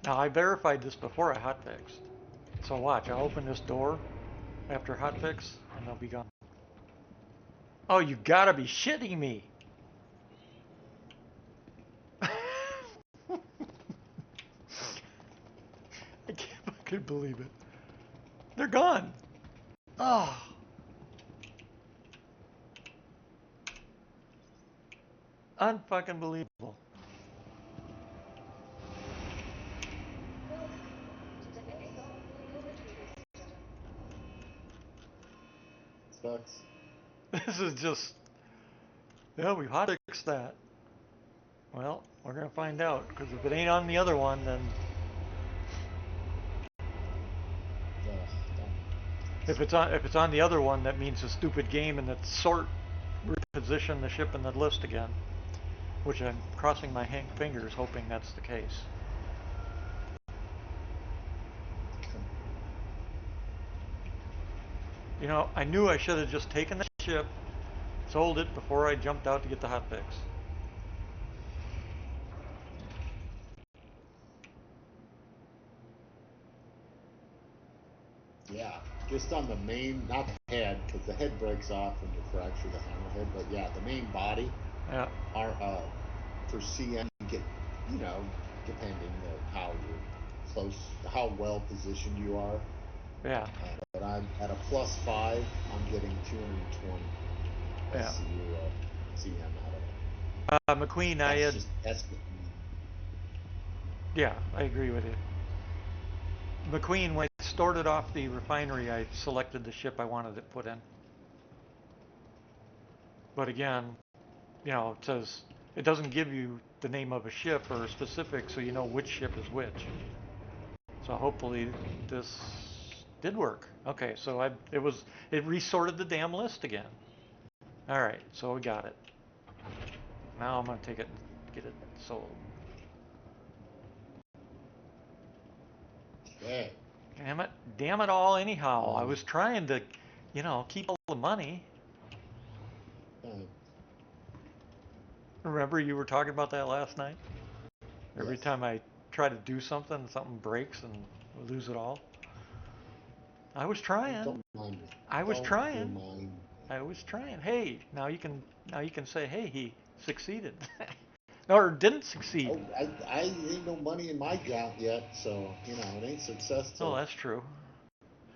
Now, I verified this before I hotfixed. So watch, I'll open this door after hotfix, and they'll be gone. Oh, you gotta be shitting me! I can't fucking believe it. They're gone! Oh. Unfucking believable. Sucks. This is just... Yeah, we hotfixed that. Well, we're gonna find out, because if it ain't on the other one, then... If it's on the other one, that means a stupid game, and it's reposition the ship in the list again. which I'm crossing my fingers hoping that's the case. You know, I knew I should have just taken the ship, sold it before I jumped out to get the hotfix. Yeah, just on the main, not the head, because the head breaks off when you fracture the hammerhead, but yeah, the main body, Yeah. are, for CM, you get, you know, depending on how you're close, how well positioned you are. Yeah. But I'm at a +5, I'm getting 220 Yeah. CM out of it. McQueen, That's yeah, I agree with you. McQueen, when I started off the refinery, I selected the ship I wanted to put in. But again, you know, it says, it doesn't give you the name of a ship or a specific, so you know which ship is which. So hopefully this did work. Okay, so it resorted the damn list again. All right, so we got it. Now I'm gonna take it and get it sold. okay. Damn it all anyhow. I was trying to, you know, keep all the money. Remember you were talking about that last night? Every Yes. time I try to do something, something breaks and we lose it all. I was trying. Don't mind me. I was Don't trying. remind me. I was trying. Hey, now you can say, hey, he succeeded. Or didn't succeed. Oh, I ain't no money in my account yet, so, you know, it ain't success Oh, till that's true.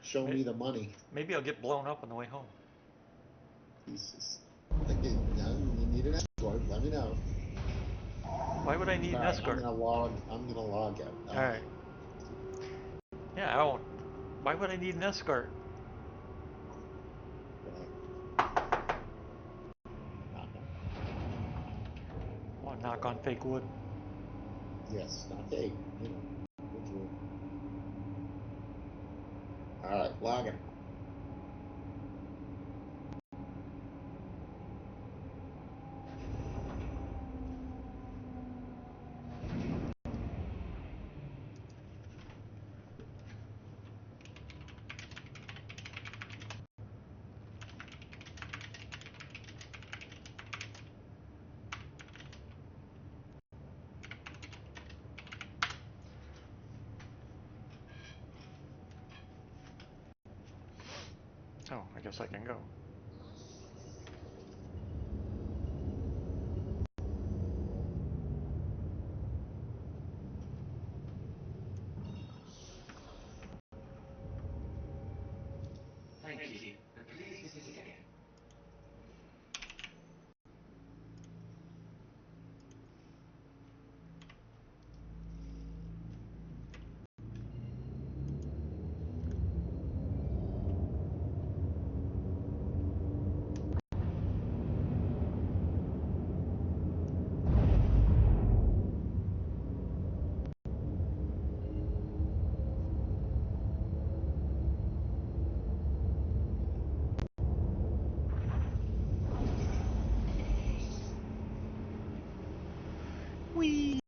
show me the money. Maybe I'll get blown up on the way home. Jesus. You need an escort, let me know. Why would I need an escort? I'm gonna log out. All right. Yeah, I won't. Why would I need an escort? Oh, knock on fake wood. Yes, not fake. You know, wood. All right, logging. Oh, I guess I can go. Thank you. Please visit again. Whee!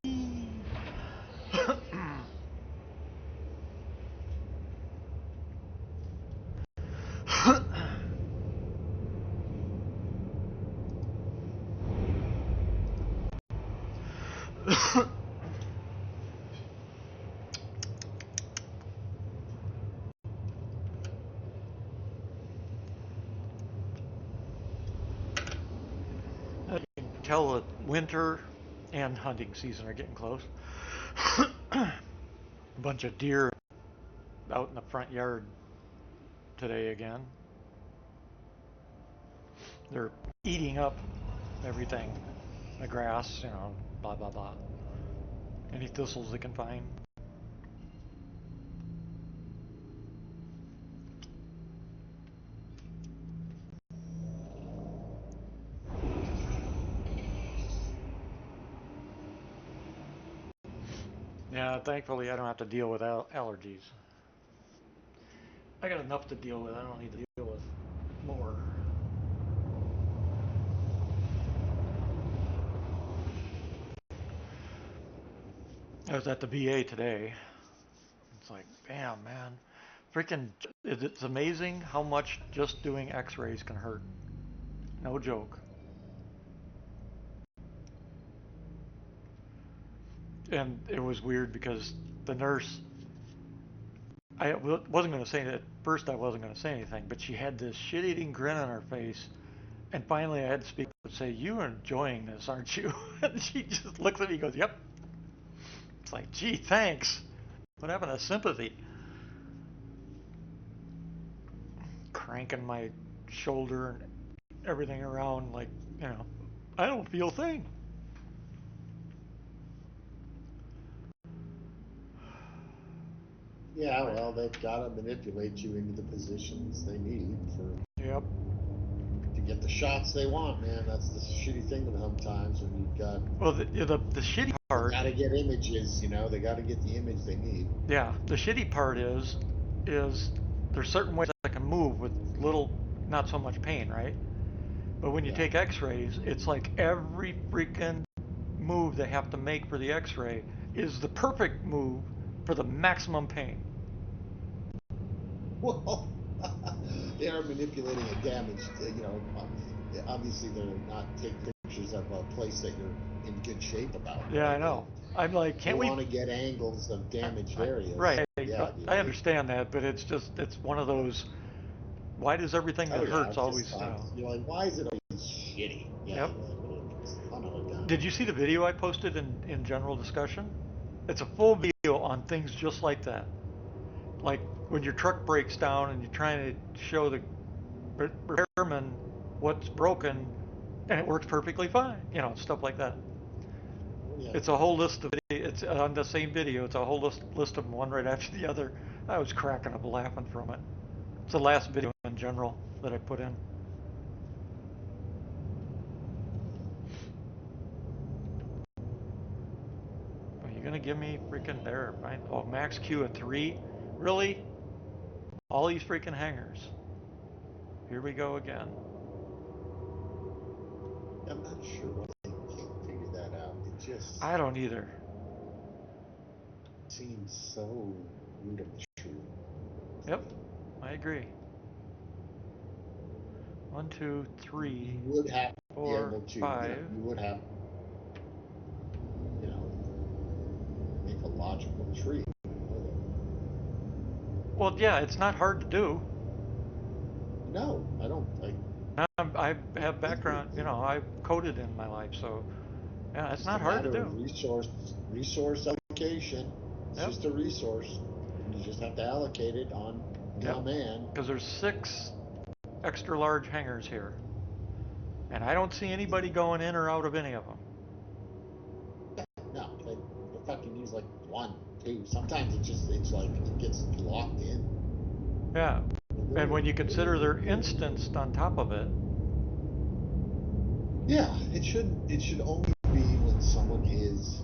You can tell that winter and hunting season are getting close. A bunch of deer out in the front yard today again. They're eating up everything, the grass, you know, blah, blah, blah. Any thistles they can find. Yeah, thankfully I don't have to deal with allergies. I got enough to deal with. I don't need to deal with more. I was at the VA today. It's like, bam, man. Freaking, it's amazing how much just doing x-rays can hurt. No joke. And it was weird because the nurse, I wasn't going to say that. At first I wasn't going to say anything, but she had this shit-eating grin on her face. And finally I had to speak up and say, "You're enjoying this, aren't you?" And she just looks at me and goes, "Yep." It's like, gee, thanks. What happened to sympathy? Cranking my shoulder and everything around like, I don't feel a thing. Yeah, well, they've got to manipulate you into the positions they need Yep. to get the shots they want, man. That's the shitty thing with sometimes when you've got. Well, the shitty They part. got to get images, They got to get the image they need. Yeah, the shitty part is there's certain ways I can move with little, not so much pain, right? But when you Yeah. take X-rays, it's like every freaking move they have to make for the X-ray is the perfect move for the maximum pain. Well, they are manipulating a damage. Obviously they're not taking pictures of a place that you're in good shape about. Yeah, Right? I know. I'm like, They can't we? want to get angles of damaged areas. Right. Yeah, dude. I understand that, but it's one of those. Why does everything that Oh yeah, hurts it always, just sucks. You're like, why is it always shitty? Yeah, Yep. you're like, it's son of a gun. Did you see the video I posted in general discussion? It's a full video on things just like that. Like when your truck breaks down and you're trying to show the repairman what's broken and it works perfectly fine, stuff like that. Yeah. It's a whole list of it's on the same video. It's a whole list of them, one right after the other. I was cracking up laughing from it. It's the last video in general that I put in. Are you gonna give me freaking there? Right? Oh, max Q at 3? Really? All these freaking hangers. Here we go again. I'm not sure why they can't figure that out. It just I don't either. seems so rudimentary. Yep, I agree. 1, 2, 3, You would have to be 4, able to, 5. you would have, make a logical tree. Well, yeah, it's not hard to do. No, I don't. I have background, I've coded in my life, so yeah, it's It's not a hard to matter do. of resource allocation. It's Yep. just a resource, and you just have to allocate it on man. Because there's 6 extra large hangars here, and I don't see anybody going in or out of any of them. No, they fucking use like 1, 2. Sometimes it's like it gets locked in. Yeah, and when you consider they're instanced on top of it. Yeah, it should only be when someone is,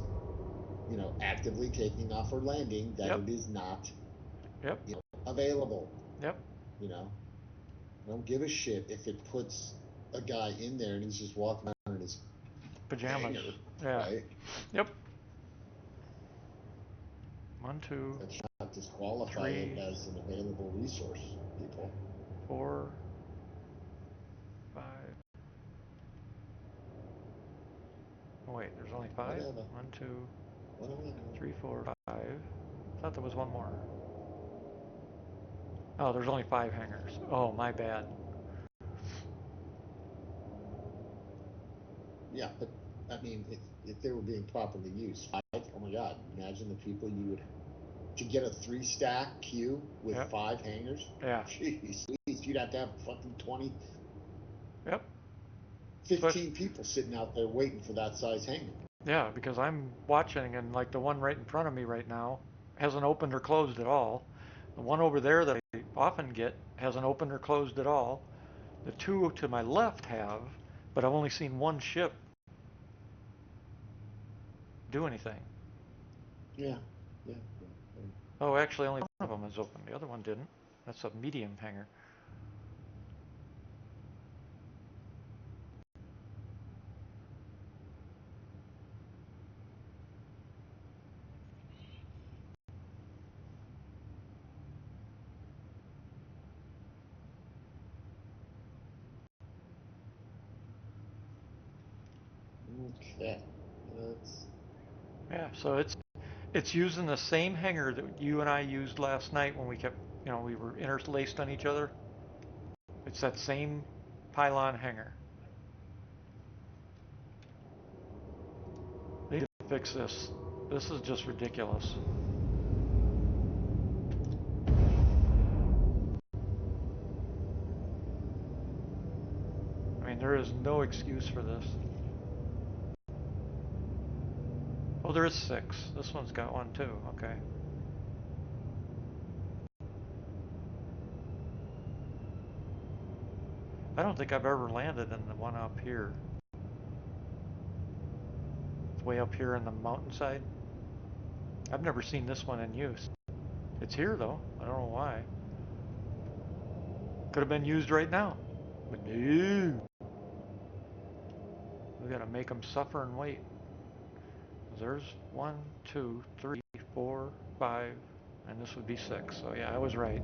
actively taking off or landing that Yep. it is not, Yep. available. Yep. I don't give a shit if it puts a guy in there and he's just walking around in his Pajamas. hanger, Yeah. right? Yep. 1, 2. That should not disqualify 3, it as an available resource, people. 4, 5. Oh wait, there's only 5? Whatever. 1, 2, Whatever. 3, 4, 5. I thought there was one more. Oh, there's only 5 hangars. Oh, my bad. Yeah, but I mean, if they were being properly used, 5. Oh my God! Imagine the people you would to get a 3-stack queue with Yep. 5 hangars. Yeah. Jeez, you'd have to have fucking 20, Yep. 15 people sitting out there waiting for that size hanger. Yeah, because I'm watching and like the one right in front of me right now hasn't opened or closed at all. The one over there that I often get hasn't opened or closed at all. The 2 to my left have, but I've only seen one ship do anything. Yeah. Oh, actually, only one of them is open. The other one didn't. That's a medium hanger. Okay. Let's... Yeah, so it's using the same hanger that you and I used last night when we kept, we were interlaced on each other. It's that same pylon hanger. They need to fix this. This is just ridiculous. I mean, there is no excuse for this. Oh, there is 6. This one's got one too. Okay. I don't think I've ever landed in the one up here. It's way up here in the mountainside. I've never seen this one in use. It's here though. I don't know why. Could have been used right now. But no. We gotta make them suffer and wait. There's 1, 2, 3, 4, 5, and this would be 6. So yeah, I was right.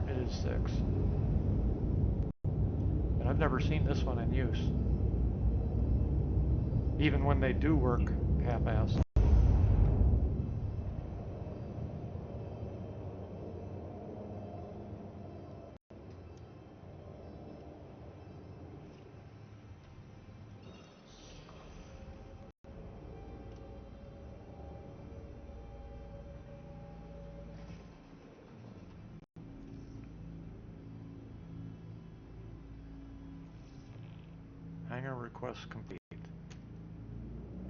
It is 6. But I've never seen this one in use. Even when they do work half-assed. Hangar request complete.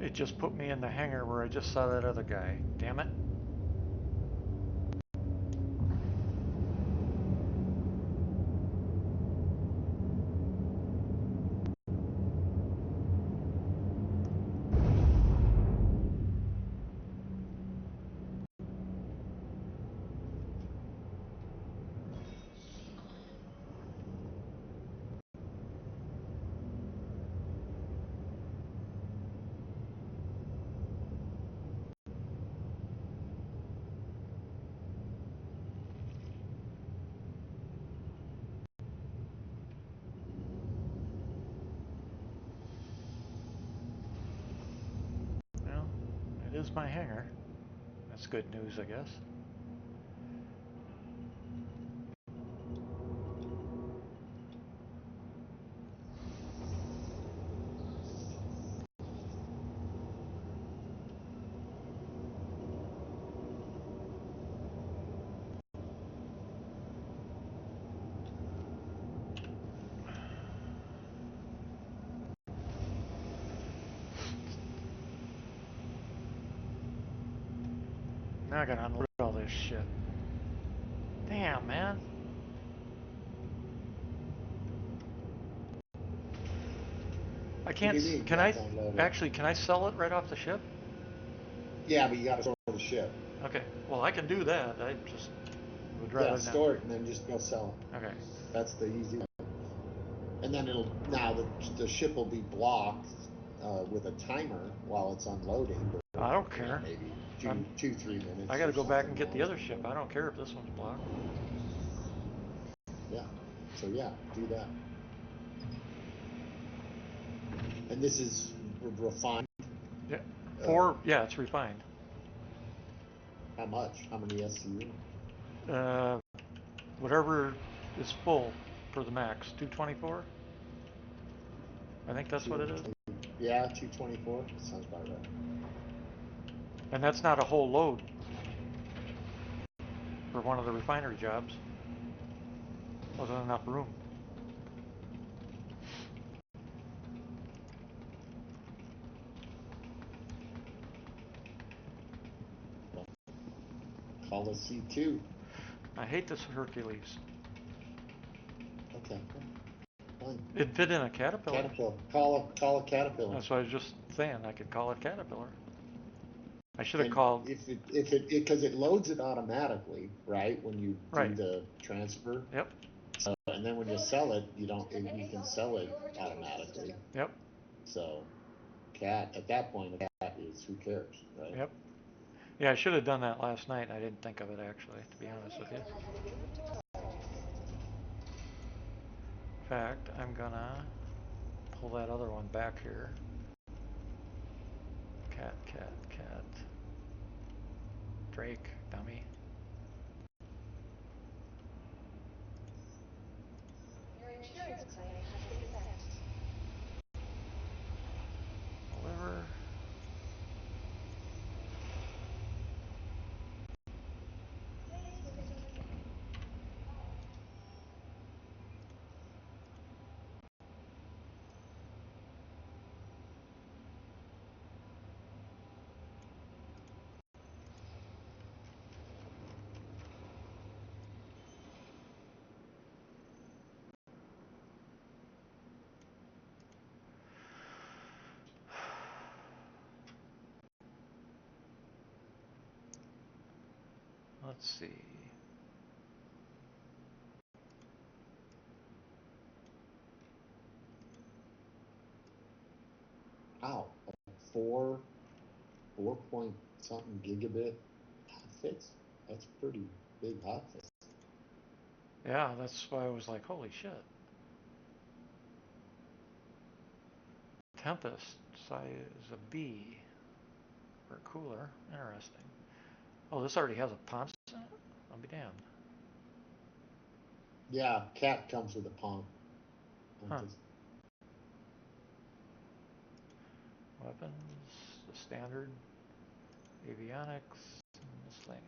It just put me in the hangar where I just saw that other guy. Damn it. Well, it is my hangar. That's good news, I guess. Now I gotta unload all this shit. Damn, man. I can't. Can I actually? Can I sell it right off the ship? Yeah, but you gotta store the ship. Okay. Well, I can do that. I just would rather not. Store it and then just go sell it. Okay. That's the easy way. And then the ship will be blocked with a timer while it's unloading. I don't care. Maybe 3 minutes. I gotta go back and get the other ship. I don't care if this one's blocked. Yeah. So yeah, do that. And this is refined. Yeah. Yeah, it's refined. How much? How many SCU? Whatever is full for the max. 224? I think that's what it is. Yeah, 224. Sounds about right. And that's not a whole load for one of the refinery jobs. Wasn't enough room. Call a C2. I hate this Hercules. Okay. Fine. It'd fit in a Caterpillar. Call a Caterpillar. That's what I was just saying. I could call it Caterpillar. I should have called. Because it loads it automatically, right? When you do the transfer. Yep. And then when you sell it, you can sell it automatically. Yep. So, at that point, cat is who cares, right? Yep. Yeah, I should have done that last night. I didn't think of it actually, to be honest with you. In fact, I'm gonna pull that other one back here. Cat. Drake, dummy. Your insurance claim has been met. Deliver. Please visit Let's see. Ow. 4 point something gigabit hotfix. That's pretty big hotfix. Yeah, that's why I was like, holy shit. Tempest size a B for cooler. Interesting. Oh, this already has a ponce in it? I'll be damned. Yeah, cat comes with a pump. Huh. Weapons, the standard, avionics, miscellaneous.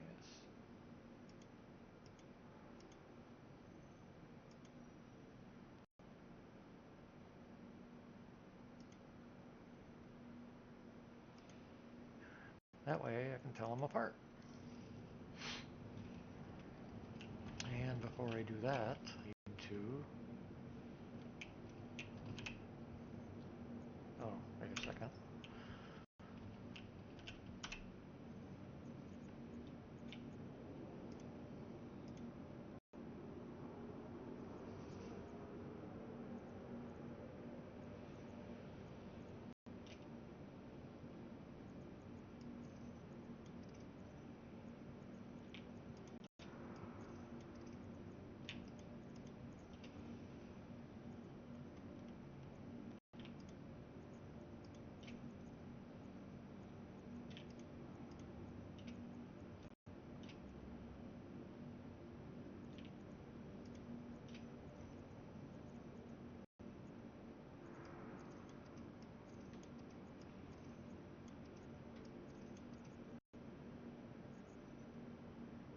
That way I can tell them apart. And before I do that, I need to... Oh, wait a second.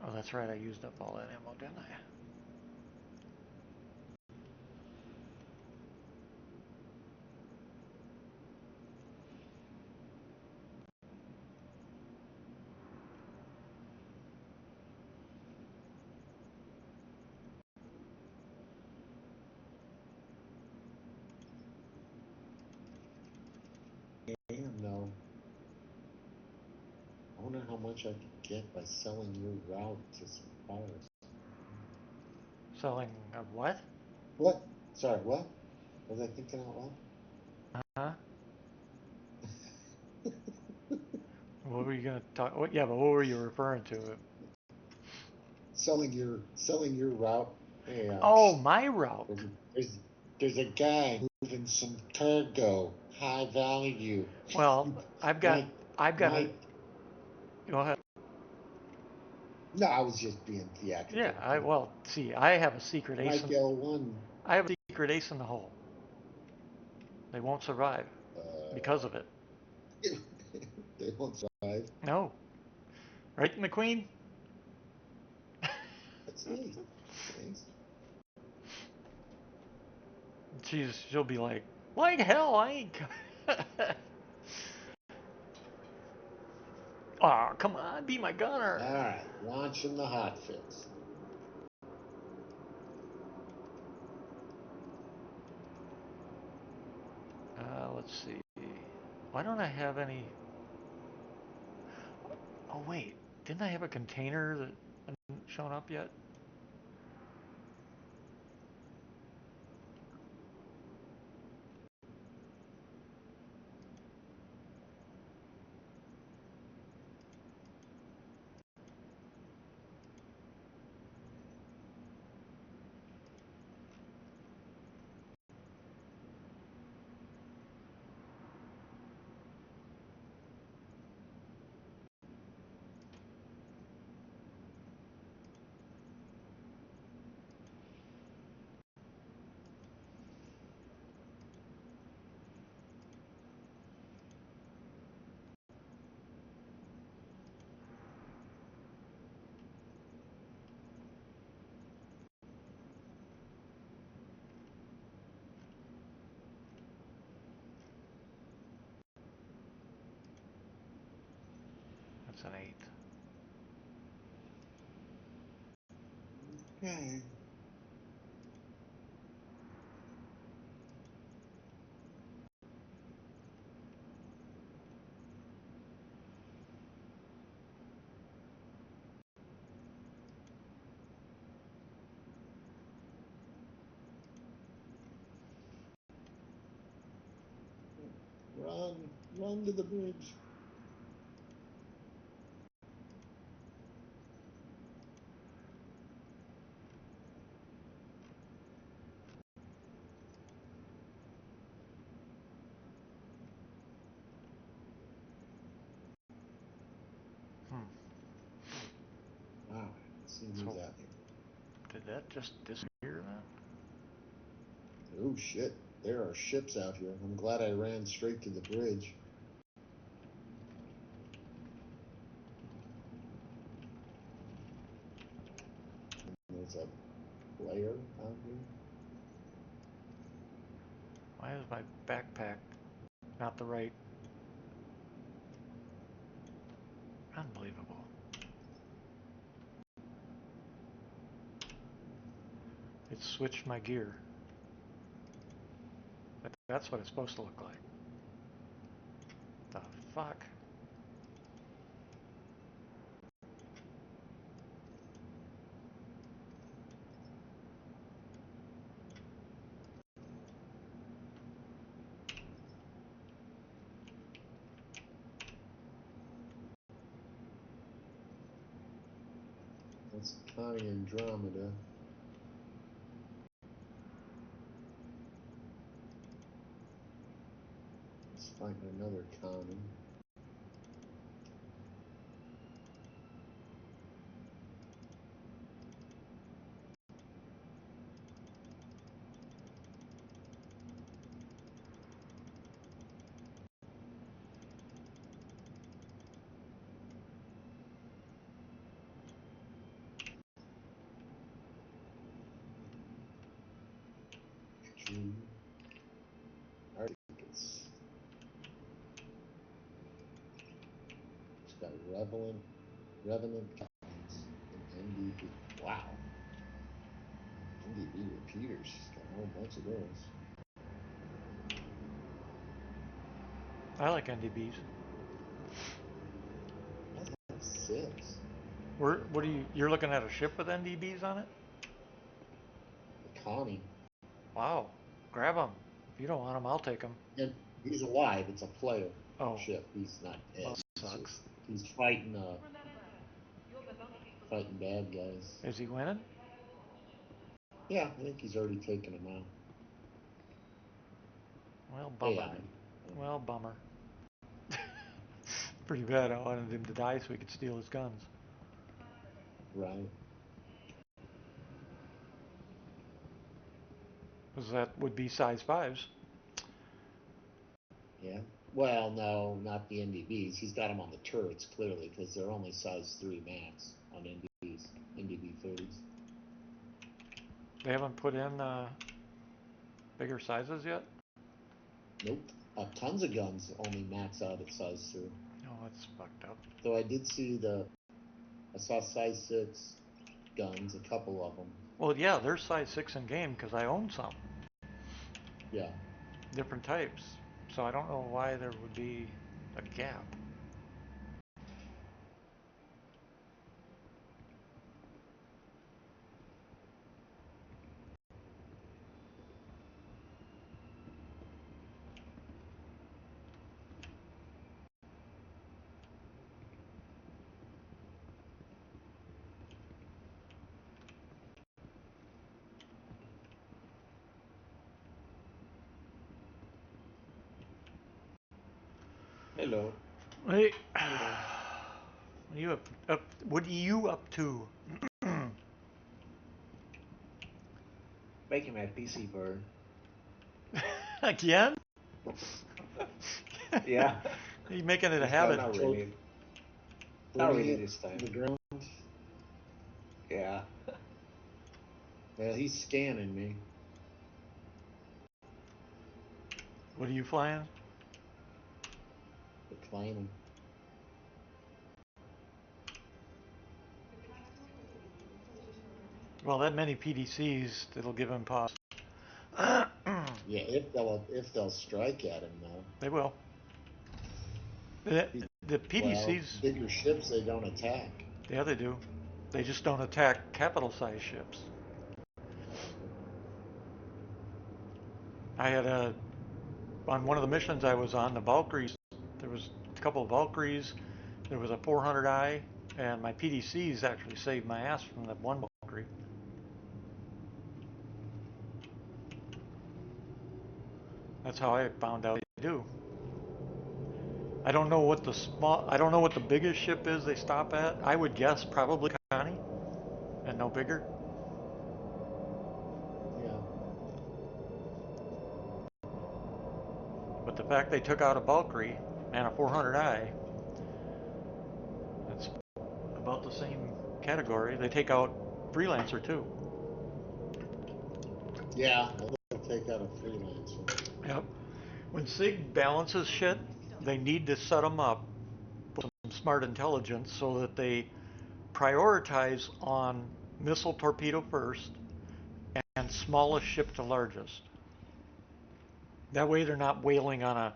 Oh, that's right, I used up all that ammo, didn't I? Damn, no. I wonder how much I could get by selling your route to some pirates. Selling of what? What? Sorry, what? Was I thinking out loud? Huh? What were you gonna talk? What? Yeah, but what were you referring to? Selling your route. Hey, Oh, my route. there's, there's a guy moving some cargo, high value. Well, I've got a. Mike. Go ahead. No, I was just being theatrical. Yeah, well, see, I have a secret ace. Mike L1. I have a secret ace in the hole. They won't survive because of it. They won't survive. No. Right, McQueen? That's nice. Nice. She'll be like hell, I ain't. Oh, come on, be my gunner. All right, launching the hotfix. Let's see. Why don't I have any? Oh wait, didn't I have a container that hasn't shown up yet? It's an 8. Okay. Run to the bridge. Wow, let's see who's out here. Did that just disappear then? Oh shit, there are ships out here. I'm glad I ran straight to the bridge. There's a player out here. Why is my backpack not the right? Unbelievable. It switched my gear. That's what it's supposed to look like. The fuck? That's Connie Andromeda. Let's find another Connie. Arctics. It's got Revenant and NDB. Wow. NDB repeaters. She's got a whole bunch of those. I like NDBs. That's 6. What are you're looking at a ship with NDBs on it? The Connie. Wow. Grab them. If you don't want them, I'll take them. And he's alive. It's a player ship. Oh. He's not dead. Well, sucks. He's fighting fighting bad guys. Is he winning? Yeah, I think he's already taken him out. Well, bummer. AI. Well, bummer. Pretty bad. I wanted him to die so we could steal his guns. Right. Because that would be size 5s. Yeah. Well, no, not the NDBs. He's got them on the turrets, clearly, because they're only size 3 max on NDBs. NDB 30s. They haven't put in bigger sizes yet? Nope. Tons of guns only max out at size 3. Oh, that's fucked up. So I did see I saw size 6 guns, a couple of them. Well, yeah, there's size 6 in game because I own some. Yeah. Different types. So I don't know why there would be a gap. Hello. Hey, what are you up? What are you up to? Making my PC burn. Again? Yeah. Are you making it a This habit? time not really. Not Putting really it this time. on the ground. Yeah. Well, he's scanning me. What are you flying? Declining. Well, that many PDCs, it'll give him pause. Yeah, if they'll strike at him though. They will. The Well, PDCs, bigger ships they don't attack. yeah, they do. They just don't attack capital-sized ships. I had on one of the missions I was on, the Valkyries, there was a couple of Valkyries, there was a 400i, and my PDCs actually saved my ass from that one Valkyrie. That's how I found out they do. I don't know what I don't know what the biggest ship is they stop at. I would guess probably Connie, and no bigger. Yeah. But the fact they took out a Valkyrie and a 400i, it's about the same category. They take out Freelancer too. Yeah, they'll take out a freelancer. Yep. When SIG balances shit, they need to set them up with some smart intelligence so that they prioritize on missile torpedo first and smallest ship to largest. That way they're not whaling on a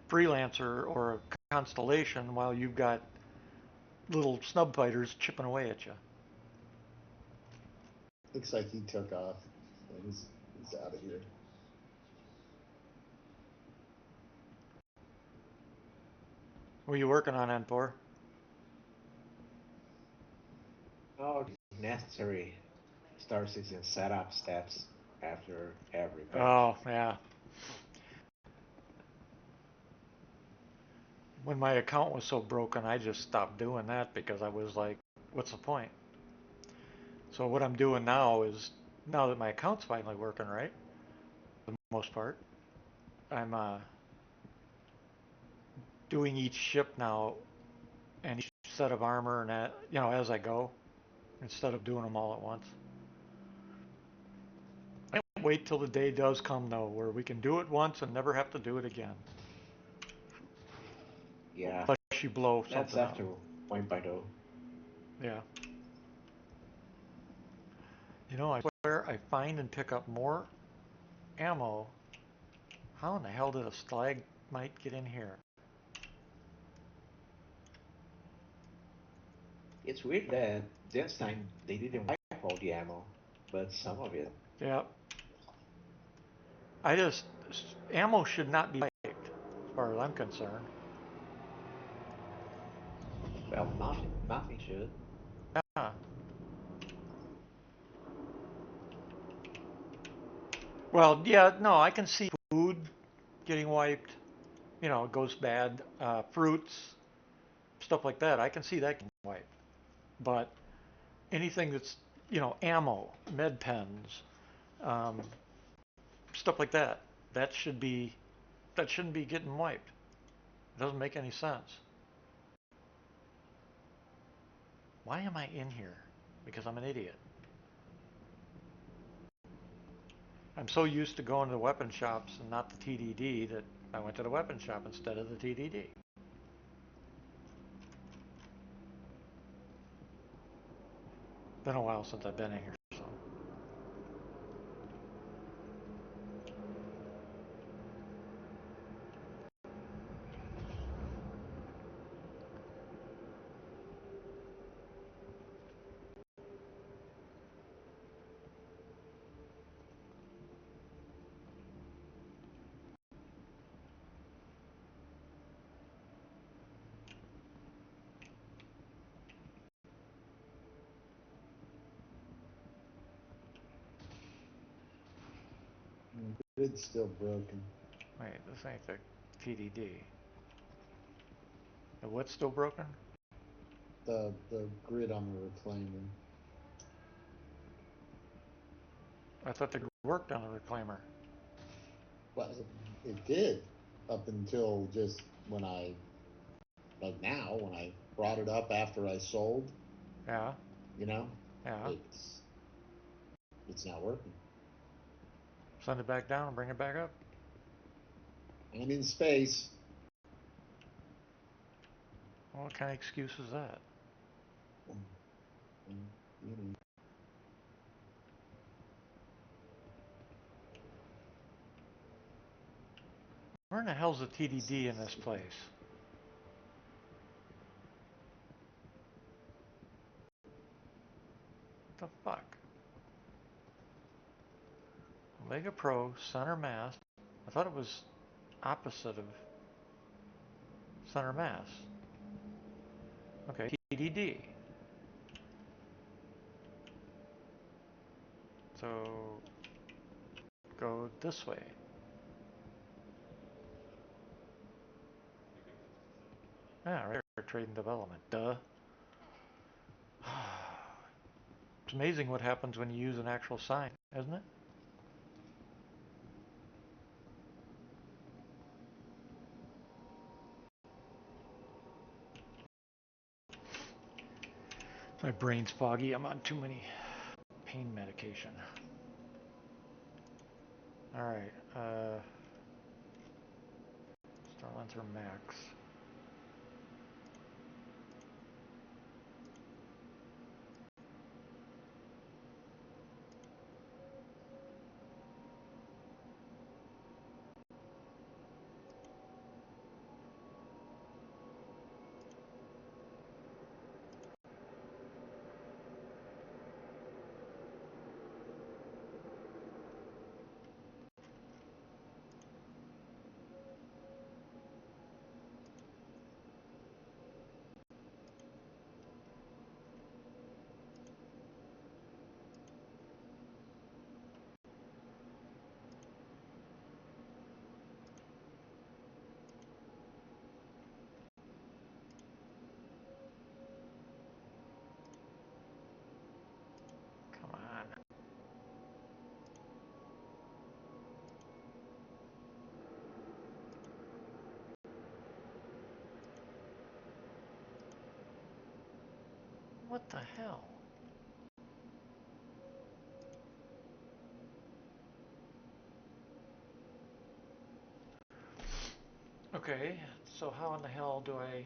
Freelancer or a Constellation while you've got little snub fighters chipping away at you. Looks like he took off. He's out of here. What are you working on, N4? Oh, necessary Star Citizen setup steps after every patch. Oh, yeah. When my account was so broken, I just stopped doing that because I was like, what's the point? So what I'm doing now is, now that my account's finally working right, for the most part, I'm doing each ship now and each set of armor and that, as I go, instead of doing them all at once. I can't wait till the day does come though, where we can do it once and never have to do it again. Yeah, Unless you blow that's something after up. 1.0. Yeah. I swear I find and pick up more ammo. How in the hell did a stalagmite get in here? It's weird that this time they didn't wipe all the ammo, but some of it. Yeah. Ammo should not be wiped, as far as I'm concerned. Well, nothing should. Yeah. Well, yeah, no, I can see food getting wiped. It goes bad. Fruits, stuff like that. I can see that getting wiped. But anything that's, ammo, med pens, um, stuff like that, that should be that shouldn't be getting wiped. It doesn't make any sense. Why am I in here? Because I'm an idiot. I'm so used to going to the weapon shops and not the TDD that I went to the weapon shop instead of the TDD. Been a while since I've been in here, so. Grid's still broken. Wait, this ain't the TDD. The what's still broken? The grid on the reclaimer. I thought they worked on the reclaimer. Well, it did up until just when I brought it up after I sold. Yeah. Yeah. It's not working. Send it back down and bring it back up. I'm in space. Well, what kind of excuse is that? Where in the hell's the TDD in this place? What the fuck? Omega Pro, center mass. I thought it was opposite of center mass. Okay, TDD. So go this way. Ah, right here, trade and development. Duh. It's amazing what happens when you use an actual sign, isn't it? My brain's foggy. I'm on too many pain medication. Alright, Starlancer Max. Come on. What the hell? Okay, so how in the hell do I...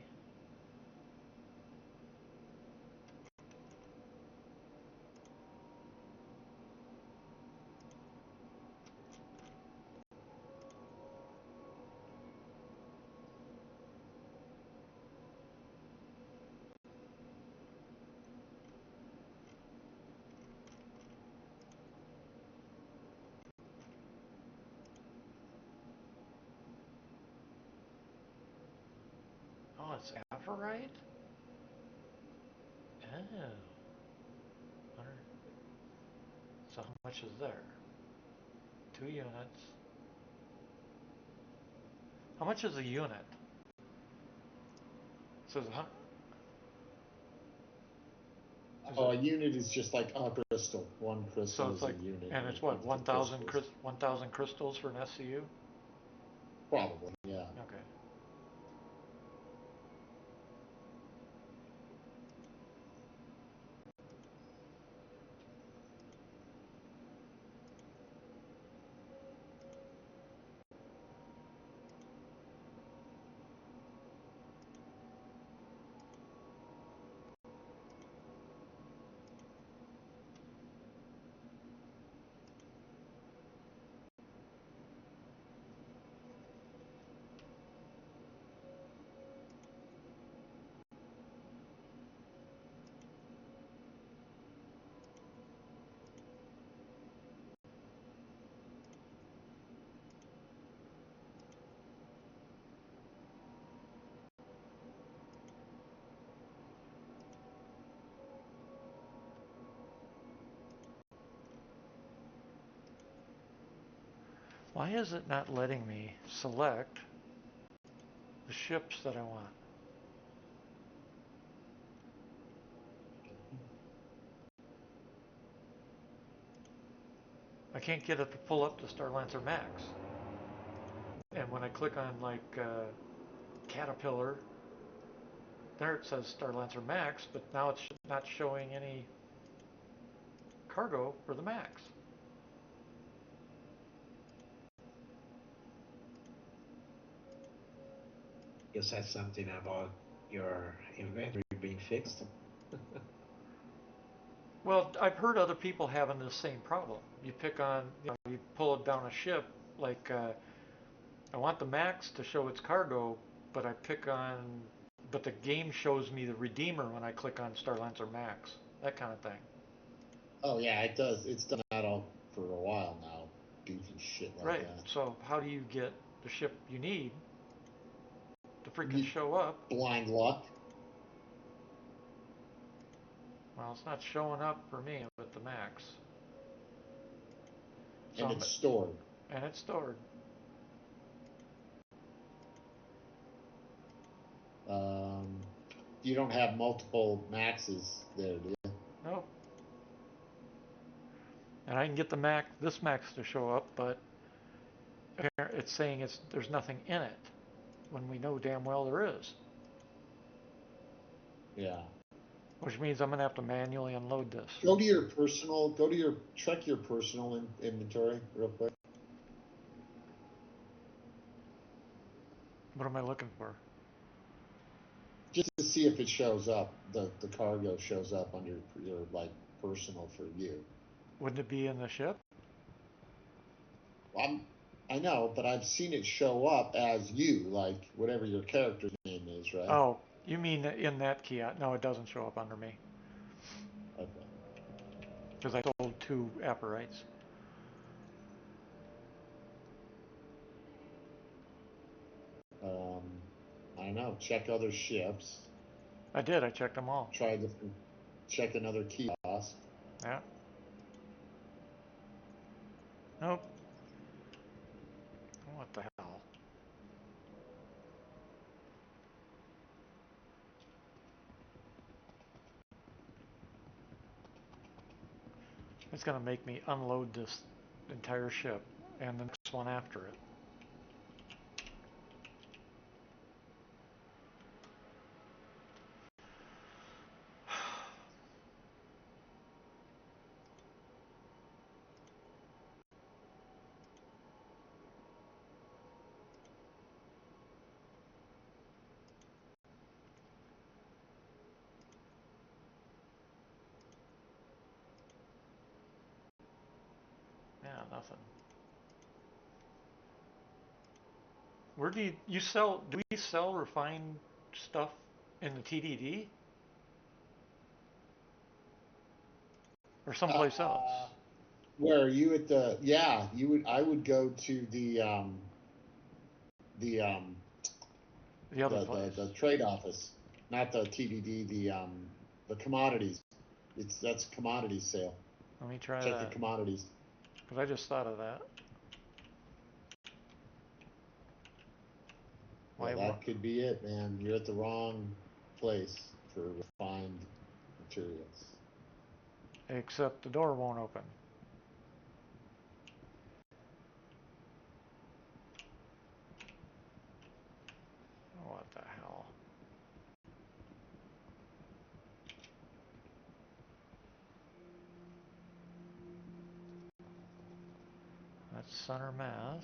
Oh, it's Aphorite? Oh. So how much is there? 2 units. How much is a unit? It says Oh, a unit is just like a crystal. One so crystal it's is like, a unit. and it's of what, the 1,000 crystals. 1,000 crystals for an SCU? Probably, yeah. Okay. Why is it not letting me select the ships that I want? I can't get it to pull up to Starlancer Max. And when I click on like Caterpillar, there it says Starlancer Max, but now it's not showing any cargo for the Max. You said something about your inventory being fixed. Well, I've heard other people having the same problem. You pick on, you know, you pull it down a ship, like I want the max to show its cargo, but but the game shows me the Redeemer when I click on Starlancer Max. That kind of thing. Oh yeah, it does. It's done that all for a while now. Goofy shit like Right. that. So how do you get the ship you need to freaking You show up? blind luck. Well, it's not showing up for me with the max. So And it's stored. And it's stored. You don't have multiple maxes there, do you? Nope. And I can get this max to show up, but it's saying there's nothing in it when we know damn well there is. Yeah. Which means I'm gonna have to manually unload this. Go to check your personal inventory real quick. What am I looking for? Just to see if it shows up, the cargo shows up under your like personal for you. Wouldn't it be in the ship? I know, but I've seen it show up as you, like whatever your character's name is, right? Oh, you mean in that kiosk? No, it doesn't show up under me. Okay. Because I sold 2 apparites. I don't know. Check other ships. I did. I checked them all. Check another kiosk. Yeah. Nope. What the hell? It's gonna make me unload this entire ship and the next one after it. Yeah, nothing. Where do you sell? Do we sell refined stuff in the TDD or someplace else? Where are you at the? Yeah, you would. I would go to the The other place. the trade office, not the TDD. The commodities. That's commodities sale. Let me try Check the that. commodities. Because I just thought of that. Yeah, that could be it, man. You're at the wrong place for refined materials. Except the door won't open. What the hell? That's center mass.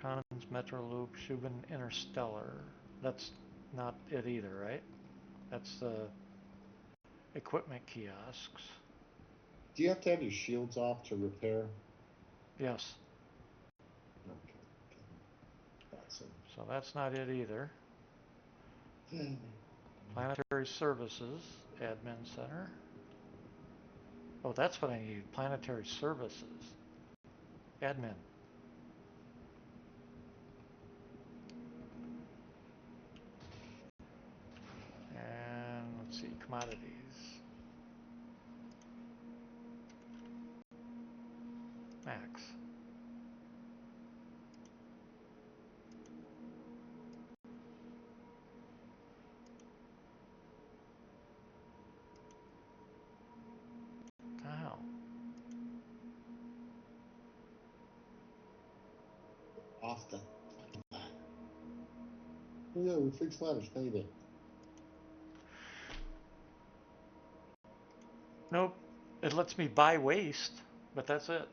Conans, Metro Loop, Shubin, Interstellar. That's not it either, right? That's the equipment kiosks. Do you have to have your shields off to repair? Yes. Okay. Awesome. So that's not it either. Planetary Services, Admin Center. Oh, that's what I need. Planetary Services. Admin. And let's see, commodities. Max. Oh. Off the ladder. Oh yeah, we fixed ladders. How you doing? Nope. It lets me buy waste, but that's it.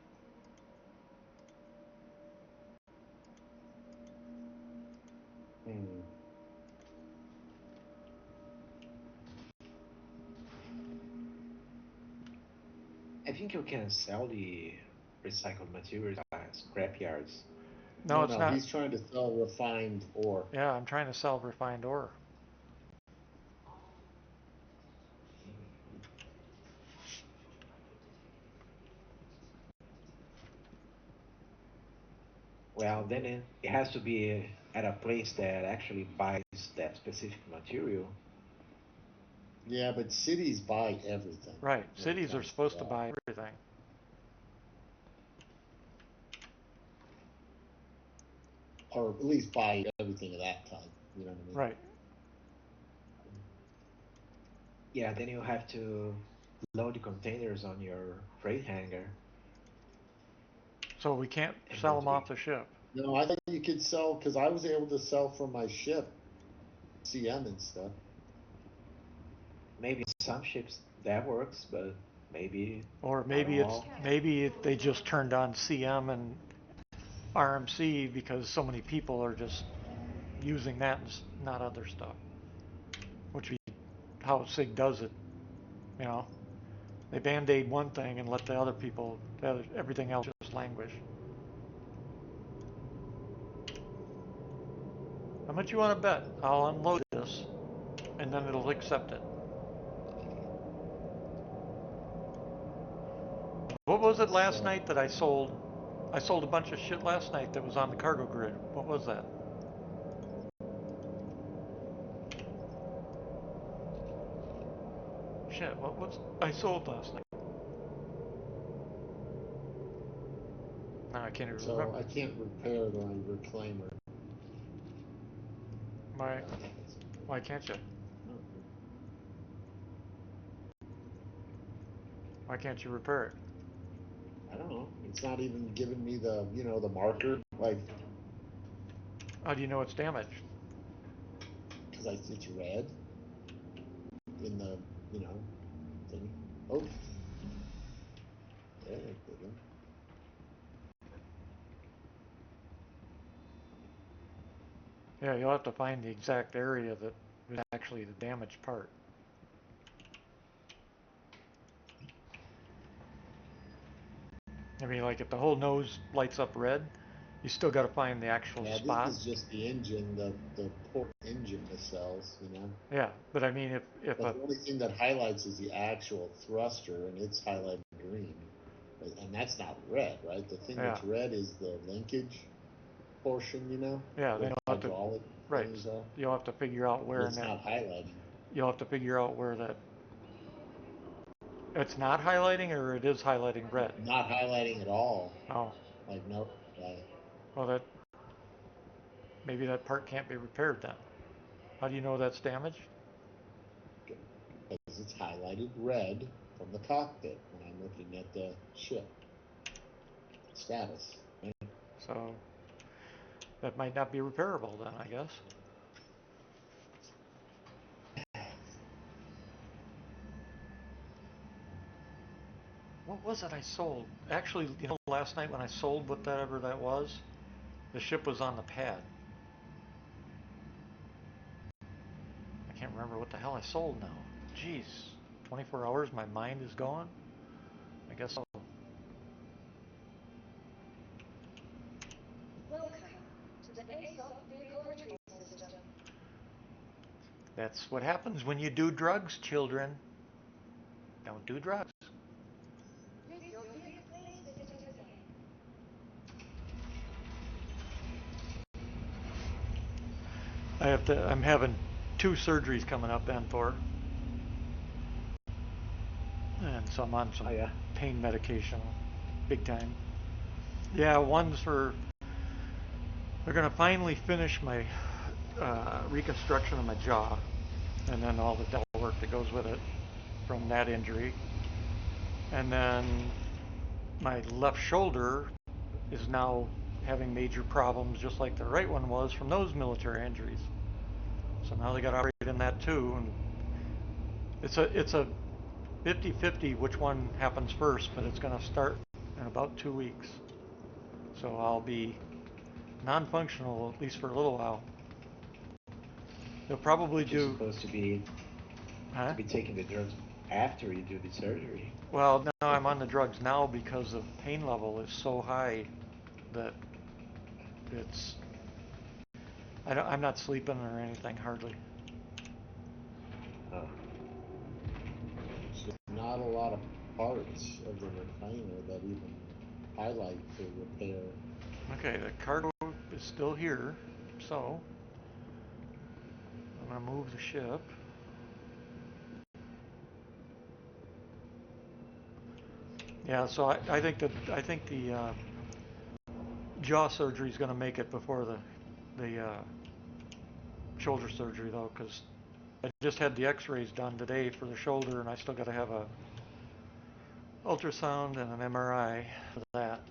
I think you can sell the recycled materials scrap yards. No, No, it's no, not. he's trying to sell refined ore. Yeah, I'm trying to sell refined ore. Well, then it has to be at a place that actually buys that specific material. Yeah, but cities buy everything Right. when it Cities are comes to supposed to that. buy everything. Or at least buy everything of that type. You know what I mean? Right. Yeah, then you have to load the containers on your freight hangar So we can't and sell go them to the off the ship. No, I thought you could sell because I was able to sell from my ship, CM and stuff. maybe some ships that works, but maybe Or not all. maybe they just turned on CM and RMC because so many people are just using that and not other stuff. Which be how SIG does it, you know. They band-aid one thing and let the other people, everything else just languish. How much you want to bet? I'll unload this and then it'll accept it. What was it last night that I sold? I sold a bunch of shit last night that was on the cargo grid. What was that? Shit, what was I sold last night? No, I can't even So remember. I can't repair the reclaimer. Why? Why can't you? Why can't you repair it? I don't know. It's not even giving me the, the marker, like, How do you know it's damaged? because it's red in the, thing. Oh, there we go. Yeah, you'll have to find the exact area that is actually the damaged part. I mean, like if the whole nose lights up red, you still got to find the actual Yeah, spot. this is just the engine, the port engine nacelles. Yeah, but I mean, if But the only thing that highlights is the actual thruster, and it's highlighted green. And that's not red, right? The thing yeah, that's red is the linkage portion, yeah, where then the you'll have to hydraulic right. things are. You'll have to figure out But where in it's that. not highlighting. You'll have to figure out where that. It's not highlighting, or it is highlighting red. Not highlighting at all. Oh, Like, no. well, that maybe that part can't be repaired then. How do you know that's damaged? Because it's highlighted red from the cockpit when I'm looking at the ship status. Right? So that might not be repairable then, I guess. What was it I sold? Actually, last night when I sold whatever that was, the ship was on the pad. I can't remember what the hell I sold now. Jeez, 24 hours, my mind is gone? I guess so. Welcome to the ASOP Vehicle Retrieval System. That's what happens when you do drugs, children. Don't do drugs. Your vehicle is visitor zone. I'm having 2 surgeries coming up, Enthor. And so I'm on some Oh yeah. pain medication, big time. Yeah, one's for, they're going to finally finish my reconstruction of my jaw, and then all the dental work that goes with it from that injury. And then my left shoulder is now having major problems, just like the right one was from those military injuries. So now they got to operate in that too, and it's a 50-50 which one happens first, but it's going to start in about 2 weeks. So I'll be non-functional at least for a little while. They'll probably But you're do. supposed to be Huh? taking the drugs after you do the surgery. Well, now I'm on the drugs now because the pain level is so high that it's I'm not sleeping or anything hardly. Oh, There's not a lot of parts of the refiner that even highlight for repair. Okay, the cargo is still here, so I'm gonna move the ship. Yeah, so I think the jaw surgery is gonna make it before the shoulder surgery though, because I just had the X-rays done today for the shoulder, and I still got to have a ultrasound and an MRI for that.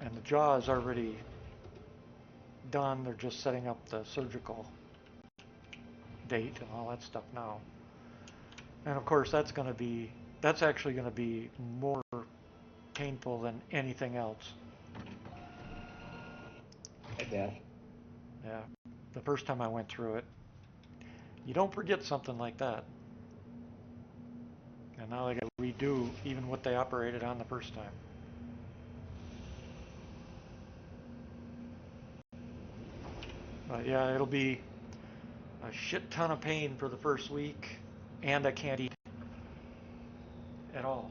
And the jaw is already done. They're just setting up the surgical date and all that stuff now. And of course, that's actually going to be more painful than anything else. and that. Yeah, the first time I went through it, you don't forget something like that. And now they got to redo even what they operated on the first time. But yeah, it'll be a shit ton of pain for the first week, and I can't eat at all.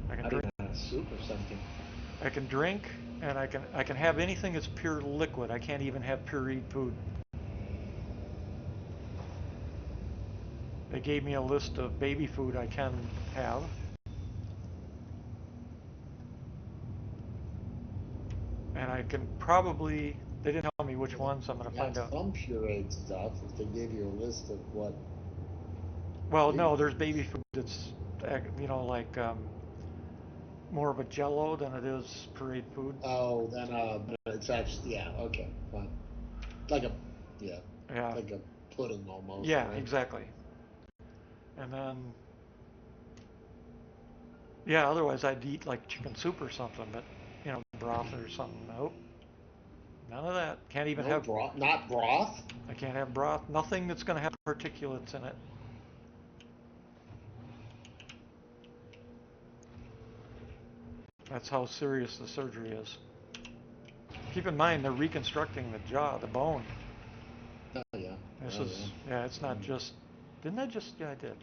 I can Not drink, even a soup or something. I can drink, and I can have anything that's pure liquid. I can't even have pureed food. They gave me a list of baby food I can have. And I can probably, they didn't tell me which ones, I'm going to You got find out. some pureed stuff if they gave you a list of what. Well, no, there's baby food that's, like more of a jello than it is pureed food. Oh, then it's actually, yeah, okay, fine. Like a, yeah, Yeah, like a pudding almost, yeah, right? exactly. And then, yeah, otherwise I'd eat like chicken soup or something, but, broth or something. Nope, none of that. Can't even No have, broth, not broth? I can't have broth. Nothing that's going to have particulates in it. That's how serious the surgery is. Keep in mind, they're reconstructing the jaw, the bone. Oh, yeah. This Oh, is, yeah. yeah, it's not just, didn't I just, yeah, I did.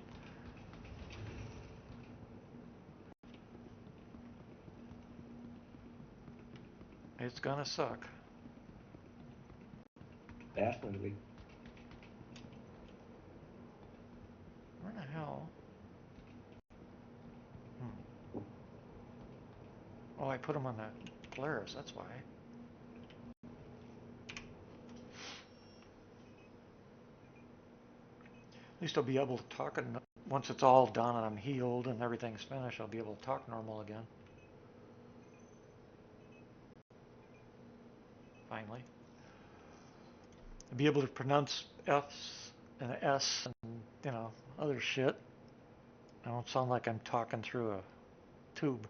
It's gonna suck. Definitely. Where the hell? Oh, I put them on the Polaris, that's why. At least I'll be able to talk, and once it's all done and I'm healed and everything's finished, I'll be able to talk normal again. Finally. I'll be able to pronounce F's and S and, other shit. I don't sound like I'm talking through a tube.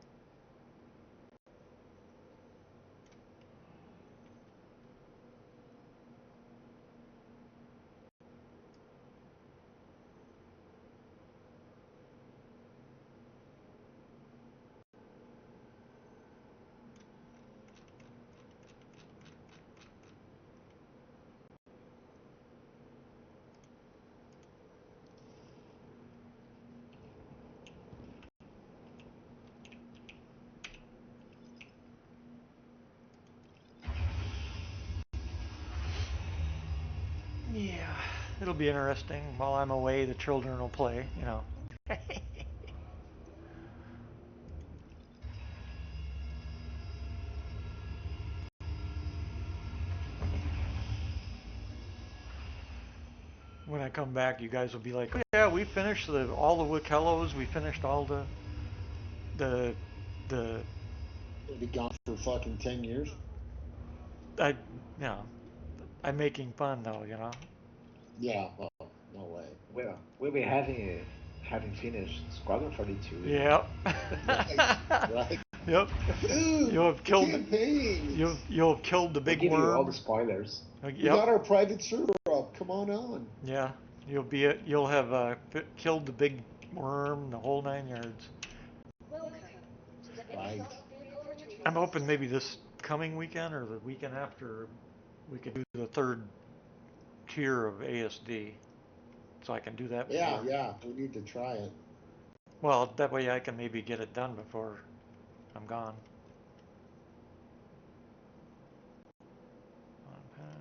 Yeah, it'll be interesting. While I'm away, the children will play, When I come back, you guys will be like, "Oh, yeah, we finished all the Wikellos. We finished all the the It'll be gone for fucking 10 years? I you know I'm making fun though, Yeah, well, no way. We'll be having finished Squadron 42. Yep. Right, right. Yep. Dude, You'll have the killed campaigns. you'll have killed the We'll big give you all the worm. spoilers. We Yep. got our private server up. come on on. Yeah, you'll have killed the big worm, the whole 9 yards. Welcome to the Right. ASOP vehicle retrieval I'm hoping system. maybe this coming weekend or the weekend after we could do the third tier of ASD, so I can do that Yeah, before. yeah, we need to try it. Well, that way I can maybe get it done before I'm gone. Alright.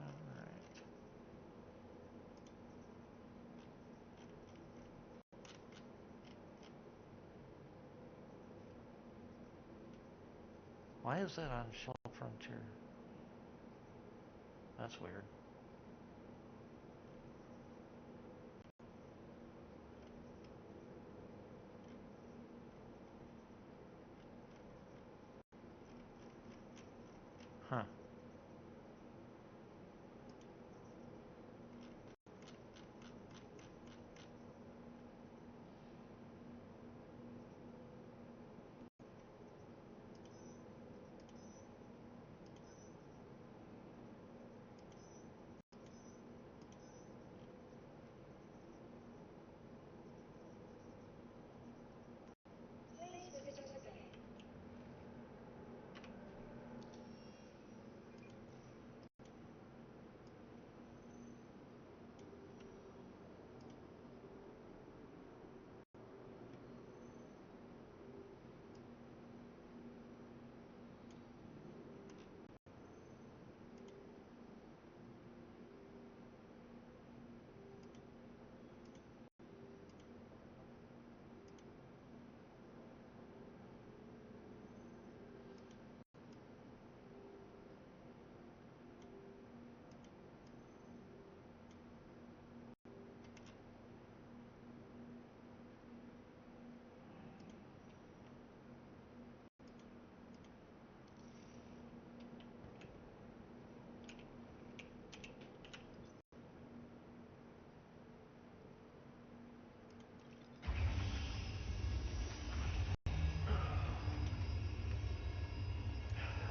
Why is that on Shell Frontier? That's weird. Huh. Please visit us again.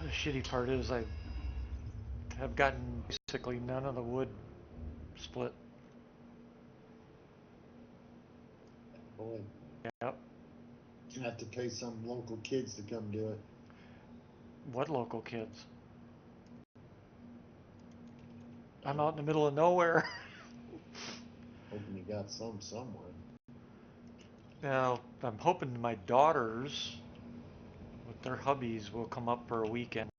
The shitty part is I have gotten basically none of the wood split. Boy, Yep. you have to pay some local kids to come do it. What local kids? I'm Oh, out in the middle of nowhere. hoping you got some somewhere. Now, I'm hoping my daughters with their hubbies will come up for a weekend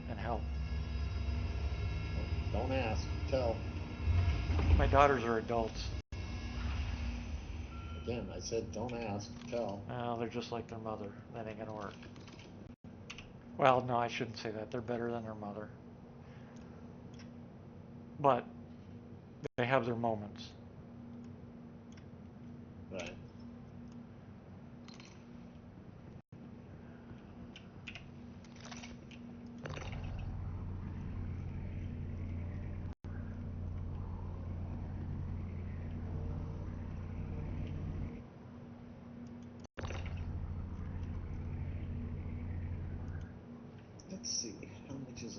and help. Don't ask, tell. My daughters are adults. Again, I said don't ask, tell. Well, they're just like their mother. That ain't gonna work. Well, no, I shouldn't say that. They're better than their mother. But they have their moments. Right. Let's see, how much is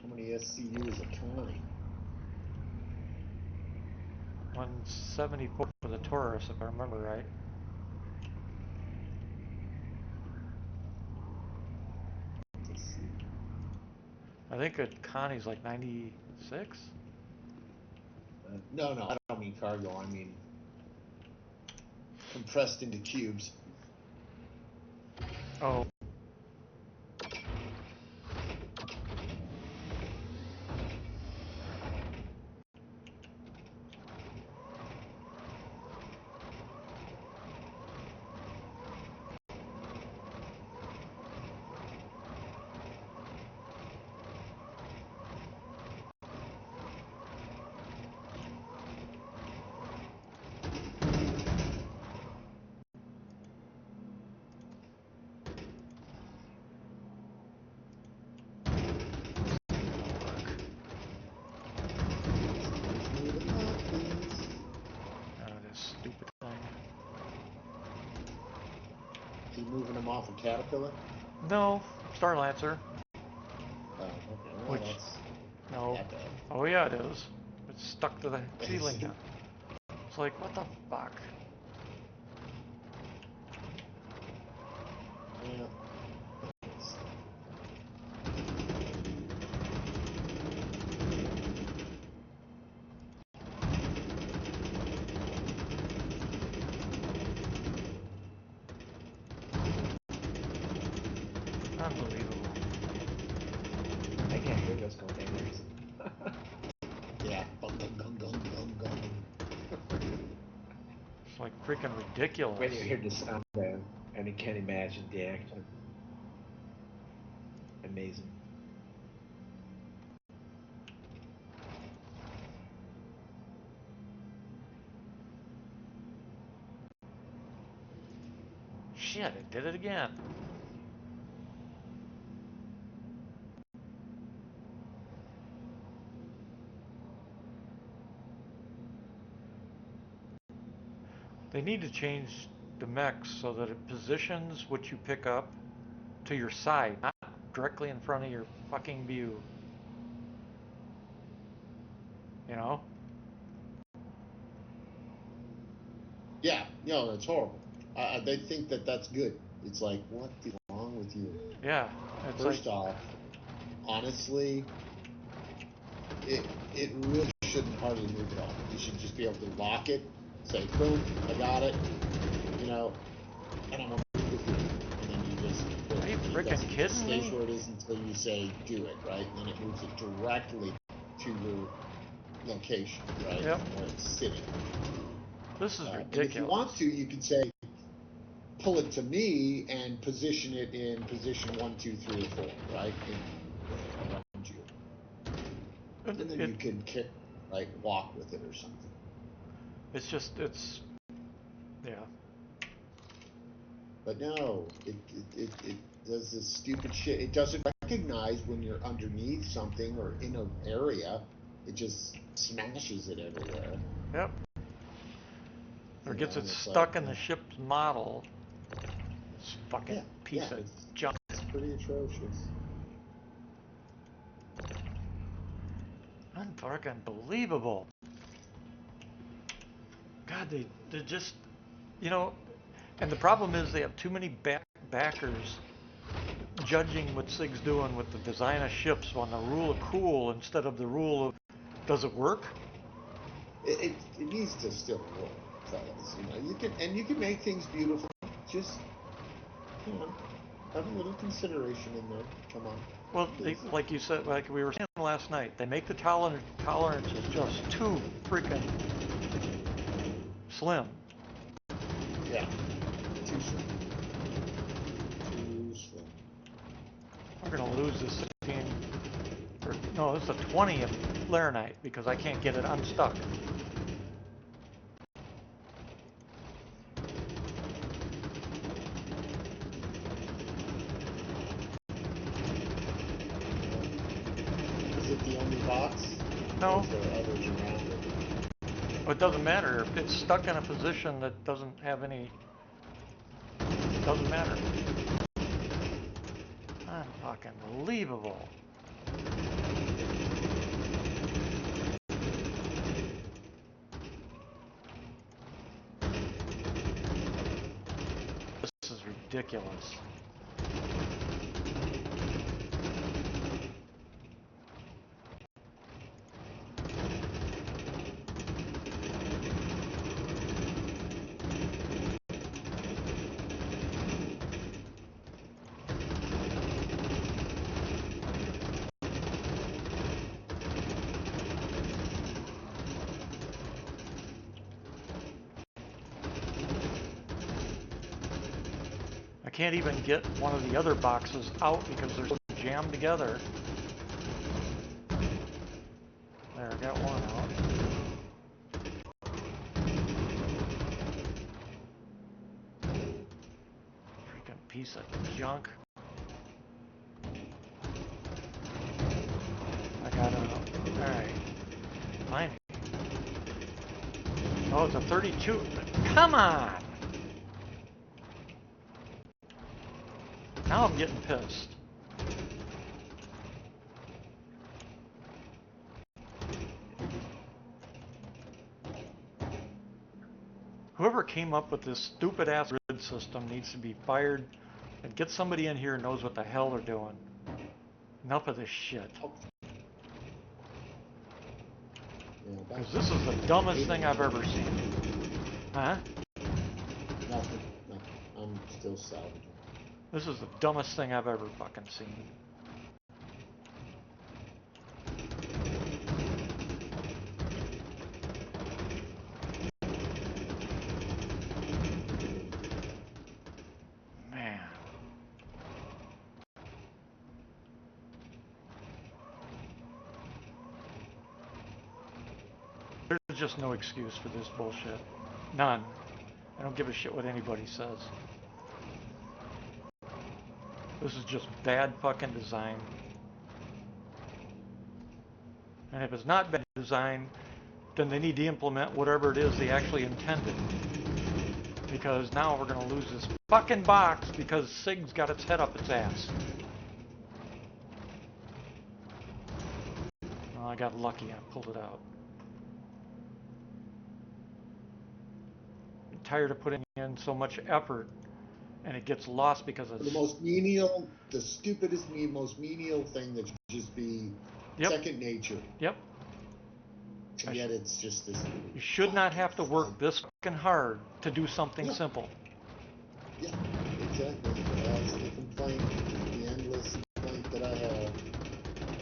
how many SCU is a Connie? 174 for the Taurus, if I remember right. Let's see. I think a Connie's like 96. No, I don't mean cargo, I mean compressed into cubes. Oh, this stupid thing. Keep moving them off a Caterpillar? No, Star Lancer. Oh, okay. Well, Which, that's no. that bad. Oh yeah, it is. It's stuck to the ceiling now. It's like, what the fuck? Yeah. Unbelievable. I can't hear those containers. Yeah. Gung, gung, gung, gung, gung, gung. It's like freaking ridiculous. When you hear the sound, and you can imagine the action. Amazing. Shit, it did it again. They need to change the mech so that it positions what you pick up to your side, not directly in front of your fucking view. You know? Yeah, no, it's horrible. They think that that's good. It's like, what is wrong with you? Yeah, it's First like, off, honestly, it really shouldn't hardly move at all. You should just be able to lock it, say, boom, I got it, you know, and I'm gonna move it here. And then you just are you it freaking doesn't- it kidding stays me? where it is until you say do it, right? And then it moves it directly to your location, right? Yep. Where it's sitting. This is And if ridiculous. you want to, you could say, pull it to me and position it in position 1, 2, 3, or 4, right? Around you. And then you can kick, like walk with it or something. It's just, it's, yeah. But no, it does this stupid shit. It doesn't recognize when you're underneath something or in an area. It just smashes it everywhere. Yep. Or You gets know, it and it's stuck like, in the ship's model. This fucking piece of junk. It's pretty atrocious. Unfucking believable. God, they just, you know, and the problem is they have too many backers judging what SIG's doing with the design of ships on the rule of cool instead of the rule of does it work? It needs to still work, fellas. You know, you can make things beautiful. Just, you know, have a little consideration in there. Come on. Well, like you said, like we were saying last night, they make the tolerances just too freaking slim. Yeah. Too slim. Too slim. We're gonna lose this 16, or no, this is a 20 of Laranite because I can't get it unstuck. Is it the only box? No. Or is there others around it? Well, it doesn't matter if it's stuck in a position that doesn't have any. It doesn't matter. Unfucking believable. This is ridiculous. I can't even get one of the other boxes out because they're so jammed together. There, I got one out. Freaking piece of junk. I got it out. Alright. Finally. Oh, it's a 32. Come on! Now I'm getting pissed. whoever came up with this stupid ass grid system needs to be fired and get somebody in here who knows what the hell they're doing. Enough of this shit. Because this is the dumbest thing I've ever seen. Huh? Nothing. I'm still salvaging. This is the dumbest thing I've ever fucking seen. Man. There's just no excuse for this bullshit. None. I don't give a shit what anybody says. This is just bad fucking design. And if it's not bad design, then they need to implement whatever it is they actually intended. Because now we're going to lose this fucking box because SIG's got its head up its ass. Well, I got lucky. I pulled it out. I'm tired of putting in so much effort and it gets lost because it's... The most menial, the stupidest, most menial thing that should just be second nature. Yep. And yet it's just this... You should not have to work this fucking hard to do something simple. Yeah, exactly. That's the complaint, the endless complaint that I have.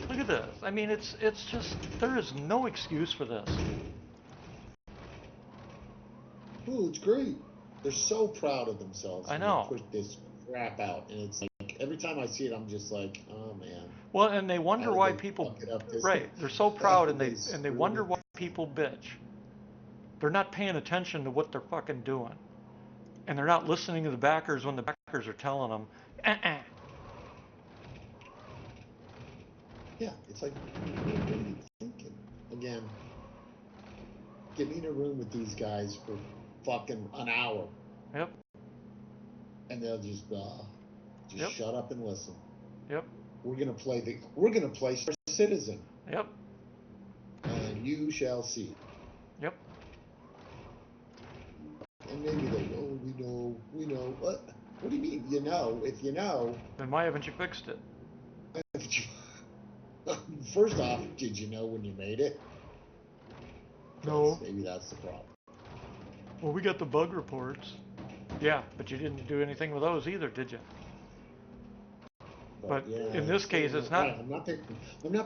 Look at this. I mean, it's just, there is no excuse for this. Ooh, it's great. They're so proud of themselves. I know. They push this crap out, and it's like every time I see it, I'm just like, oh man. Well, and they wonder why people, right? They're so proud, and they wonder why people bitch. They're not paying attention to what they're fucking doing, and they're not listening to the backers when the backers are telling them, Yeah, it's like, what are you thinking? Again, get me in a room with these guys for fucking an hour. Yep. And they'll just shut up and listen. Yep. We're gonna play Star Citizen. Yep. And you shall see. Yep. And maybe they go, we know. What do you mean? You know? If you know, then why haven't you fixed it? First off, did you know when you made it? No. Maybe that's the problem. Well, we got the bug reports. Yeah, but you didn't do anything with those either, did you? But yeah, in this case, it's not. I'm not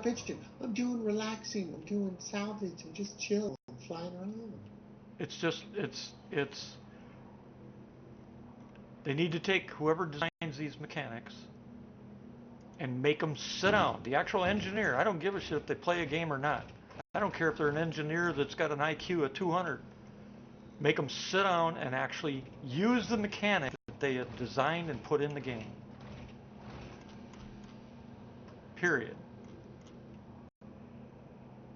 pitching. I'm doing relaxing. I'm doing salvage. I'm just chilling. I'm flying around. It's just, it's. They need to take whoever designs these mechanics and make them sit down. The actual engineer. I don't give a shit if they play a game or not. I don't care if they're an engineer that's got an IQ of 200. Make them sit down and actually use the mechanic that they have designed and put in the game. Period.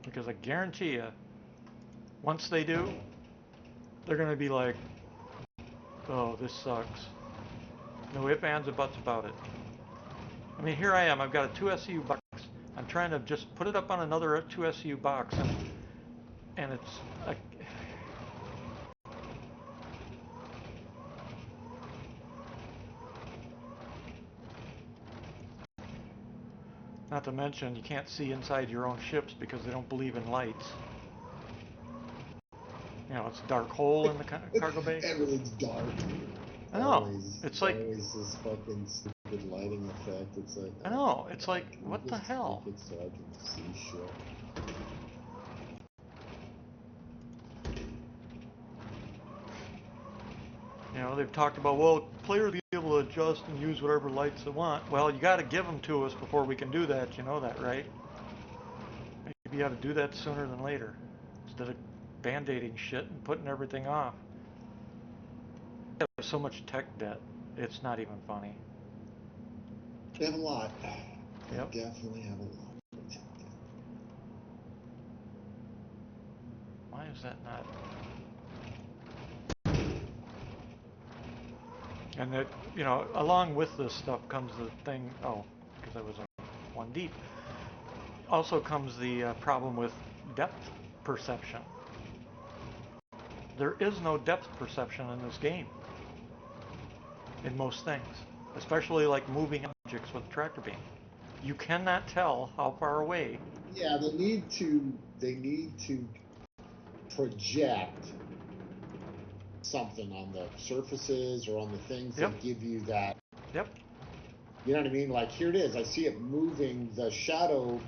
Because I guarantee you, once they do, they're going to be like, oh, this sucks. No ifs, ands, or buts about it. I mean, here I am. I've got a 2SU box. I'm trying to just put it up on another 2SU box, and it's like... Not to mention, you can't see inside your own ships because they don't believe in lights. You know, it's a dark hole in the cargo bay. Everything's dark. I know. It's like... always this fucking stupid lighting effect. It's like... I know. It's like, what the hell? Make it so I can see shit. You know, they've talked about, well, players will be able to adjust and use whatever lights they want. Well, you got to give them to us before we can do that. You know that, right? Maybe you ought to do that sooner than later, instead of band-aiding shit and putting everything off. We have so much tech debt, it's not even funny. They have a lot. Yep. They definitely have a lot. Why is that not? And that, you know, along with this stuff comes the thing, oh, because I was one deep. Also comes the problem with depth perception. there is no depth perception in this game. In most things, especially like moving objects with a tractor beam, you cannot tell how far away. Yeah, they need to project something on the surfaces or on the things Yep. that give you that. Yep. You know what I mean? Like here it is. I see it moving, the shadow,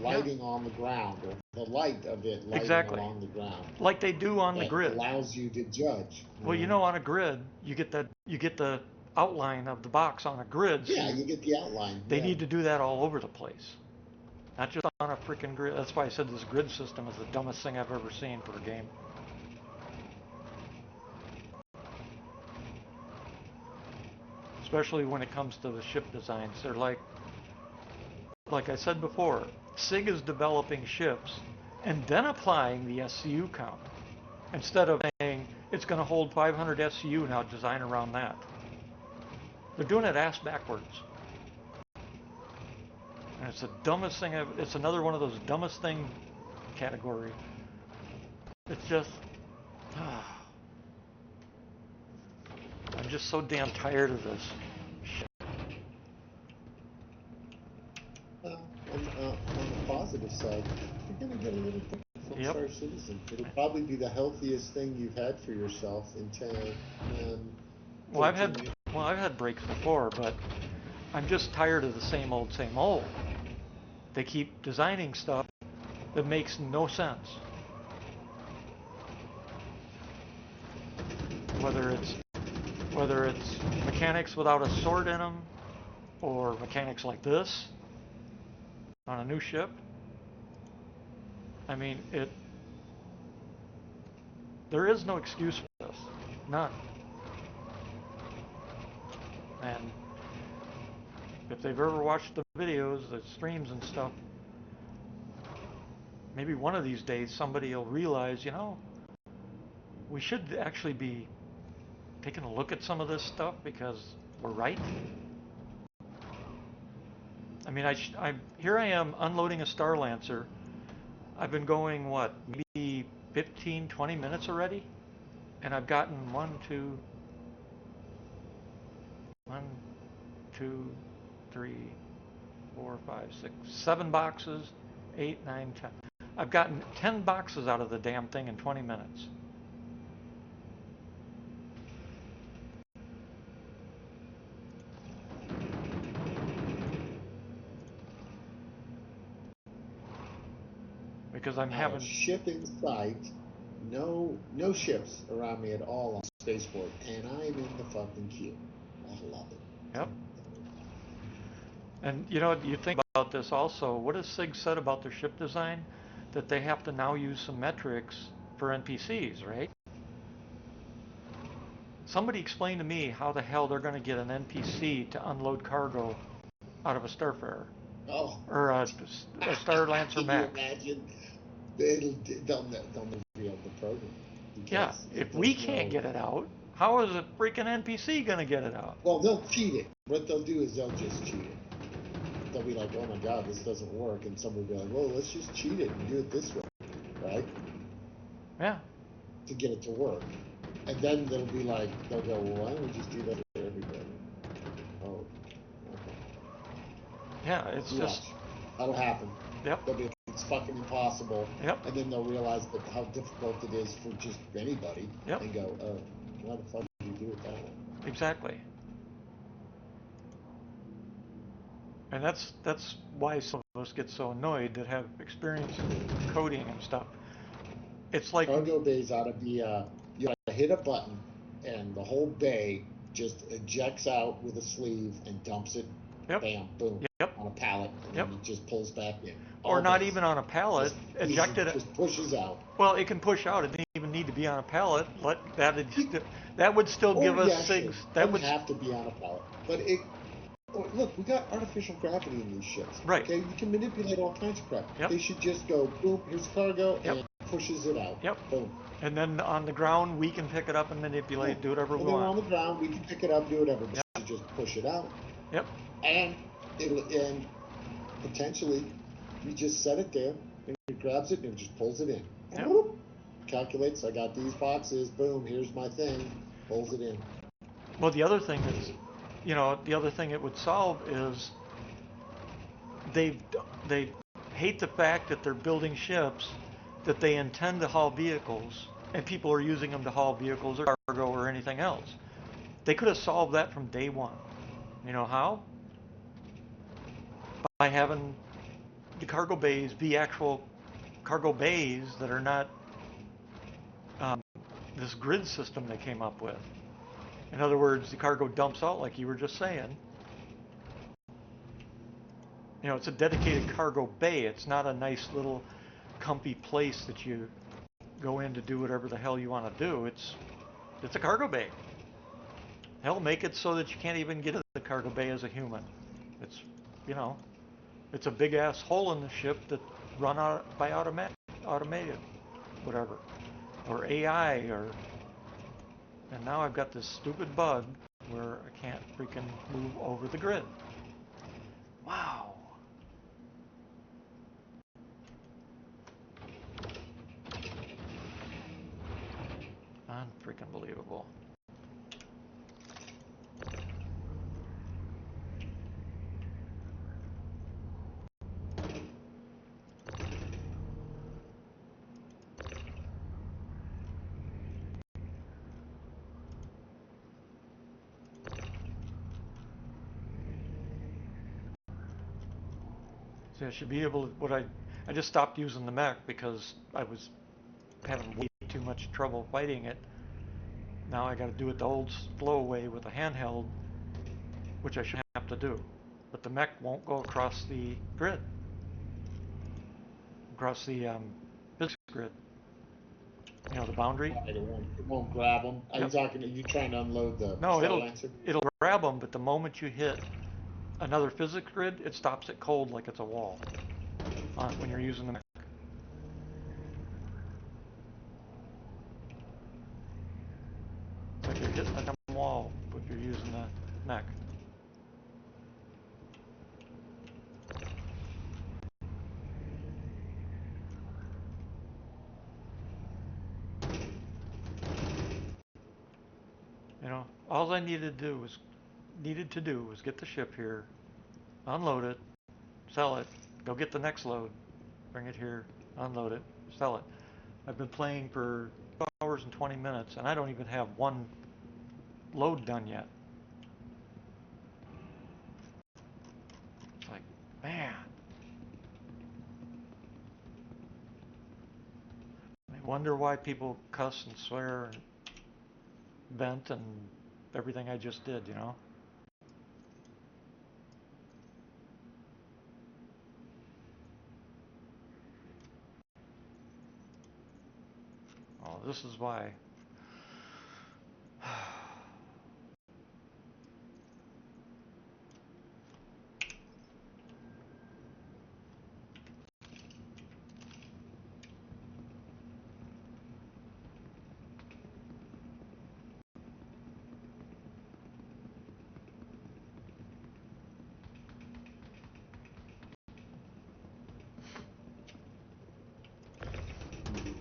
lighting on the ground, or the light of it lighting Exactly. along the ground. Like they do on the That grid. allows you to judge. Well, you know, on a grid, you get the outline of the box on a grid. Yeah, So you get the outline. they Yeah. need to do that all over the place, not just on a freaking grid. That's why I said this grid system is the dumbest thing I've ever seen for a game. Especially when it comes to the ship designs. They're like I said before, SIG is developing ships and then applying the SCU count instead of saying it's going to hold 500 SCU, now design around that. They're doing it ass backwards. And it's the dumbest thing it's another one of those dumbest thing category. It's just I'm just so damn tired of this shit. On the positive side, you're going to get a little bit from Yep. Star Citizen. It'll probably be the healthiest thing you've had for yourself in 10 and Well, I've had breaks before, but I'm just tired of the same old, same old. They keep designing stuff that makes no sense. Whether it's mechanics without a sword in them, or mechanics like this on a new ship. I mean, there is no excuse for this. None. And if they've ever watched the videos, the streams and stuff, maybe one of these days somebody will realize, we should actually be taking a look at some of this stuff because we're right. I mean, here I am unloading a Star Lancer. I've been going, maybe 15, 20 minutes already? And I've gotten 7 boxes, 8, 9, 10. I've gotten 10 boxes out of the damn thing in 20 minutes. Because I'm having a ship in sight, no ships around me at all on spaceport, and I'm in the fucking queue. I love it. Yep. And you think about this also. What has SIG said about their ship design? That they have to now use some metrics for NPCs, right? Somebody explain to me how the hell they're going to get an NPC to unload cargo out of a Starfarer. Oh. Or a Star Lancer Max. Can you imagine? They'll never be able to program. Yeah, if we can't get it out, how is a freaking NPC going to get it out? Well, they'll cheat it. What they'll do is they'll just cheat it. They'll be like, oh my god, this doesn't work. And somebody will be like, well, let's just cheat it and do it this way. Right? Yeah. To get it to work. And then they'll be like, they'll go, well, why don't we just do that for everybody? Oh, okay. Yeah, it's just... Watch. That'll happen. Yep. They'll be like, it's fucking impossible. Yep. And then they'll realize that how difficult it is for just anybody. Yep. And go, oh, why the fuck did you do it that way? Exactly. And that's why some of us get so annoyed that have experience in coding and stuff. It's like cargo bays ought to be you hit a button and the whole bay just ejects out with a sleeve and dumps it. Yep. Bam, boom. Yep. On a pallet, and Yep. then it just pulls back in. Or not even on a pallet. Ejected. Just pushes out. Well, it can push out. It didn't even need to be on a pallet. That would still give us SIGs. Sure. That would have to be on a pallet, but it. Look, we got artificial gravity in these ships. Right. Okay, you can manipulate all kinds of crap. Yep. They should just go boom. Here's cargo, Yep. and pushes it out. Yep. Boom. And then on the ground, we can pick it up and manipulate, do whatever we want. And then on the ground, we can pick it up, do whatever. But you just push it out. Yep. And potentially, you just set it there, and it grabs it, and it just pulls it in. Yep. calculates, I got these boxes, boom, here's my thing, pulls it in. Well, the other thing is, the other thing it would solve is they they hate the fact that they're building ships that they intend to haul vehicles, and people are using them to haul vehicles or cargo or anything else. They could have solved that from day one. You know how? By having the cargo bays be actual cargo bays that are not this grid system they came up with. In other words, the cargo dumps out like you were just saying. It's a dedicated cargo bay. It's not a nice little comfy place that you go in to do whatever the hell you want to do. It's a cargo bay. Hell, make it so that you can't even get into the cargo bay as a human. It's, it's a big ass hole in the ship that run out by automated, whatever, or AI, and now I've got this stupid bug where I can't freaking move over the grid. Wow. Unfreaking believable. See, I should be able to, I just stopped using the mech because I was having way too much trouble fighting it. Now I got to do it the old slow way with a handheld, which I shouldn't have to do. But the mech won't go across the grid, across the physics grid. The boundary. Right, it won't grab them. Are you Yep. talking? Are you trying to unload the No, Starlancer? it'll grab them, but the moment you hit another physics grid, it stops it cold like it's a wall when you're using the mech. It's like you're hitting a dumb wall if you're using the mech. All I needed to do was get the ship here, unload it, sell it, go get the next load, bring it here, unload it, sell it. I've been playing for 2 hours and 20 minutes, and I don't even have one load done yet. It's like, man. I wonder why people cuss and swear and vent and everything I just did, Oh, this is why.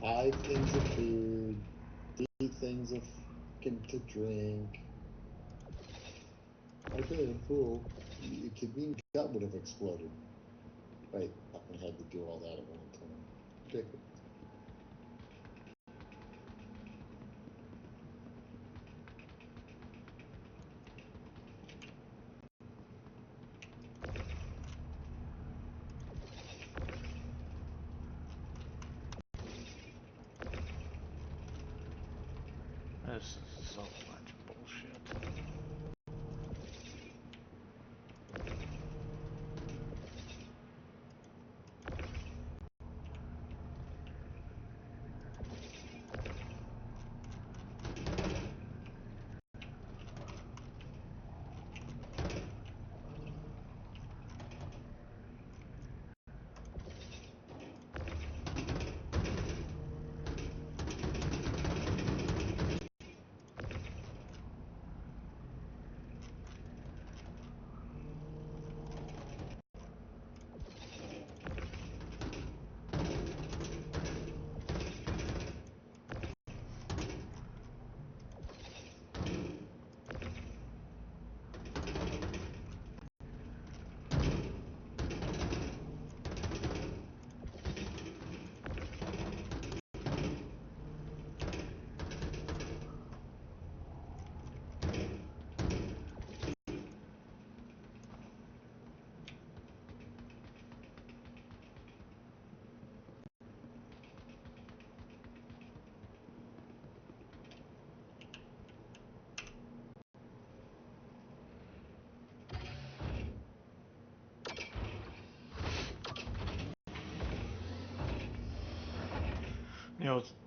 Buy things of food, eat things of to drink. Okay, I'm cool. Your convenient gut would have exploded. Right, I had to do all that at one time. Ridiculous. This is so much bullshit.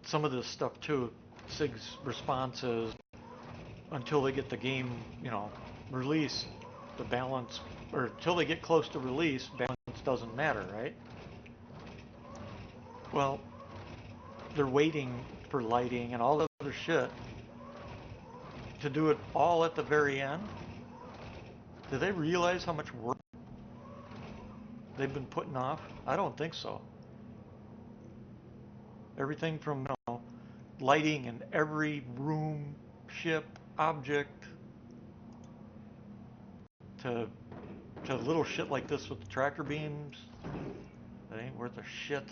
some of this stuff too, SIG's response is until they get the game, released, the balance, or until they get close to release, balance doesn't matter, right? Well, they're waiting for lighting and all the other shit to do it all at the very end. Do they realize how much work they've been putting off? I don't think so. Everything from lighting in every room, ship, object, to little shit like this with the tractor beams. That ain't worth a shit.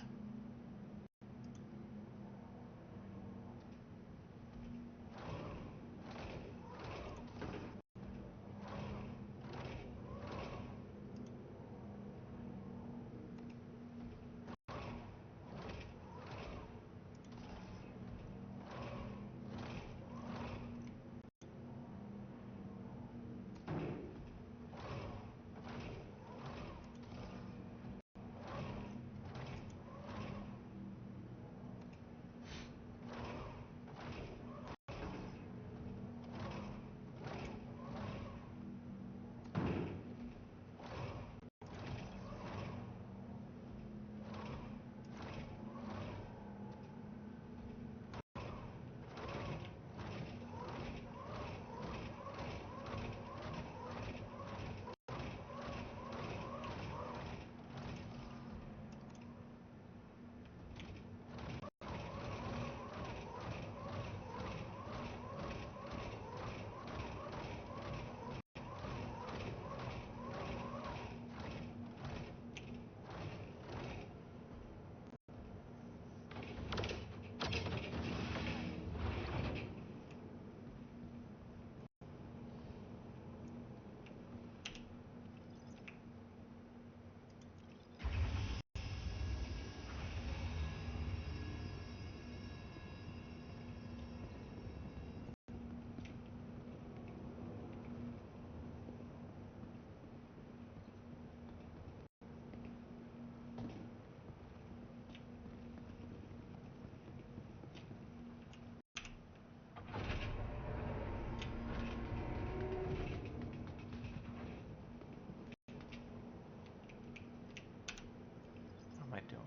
What am I doing?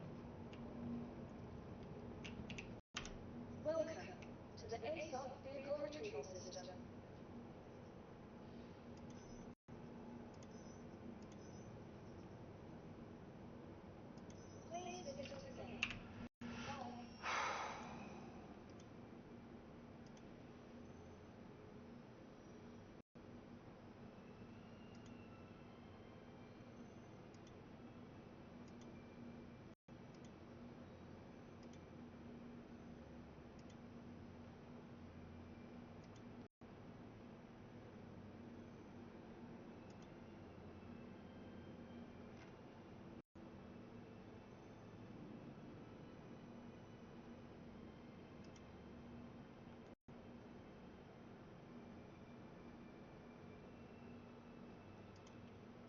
Welcome to the ASOC Vehicle Retrieval System. Please visit us again.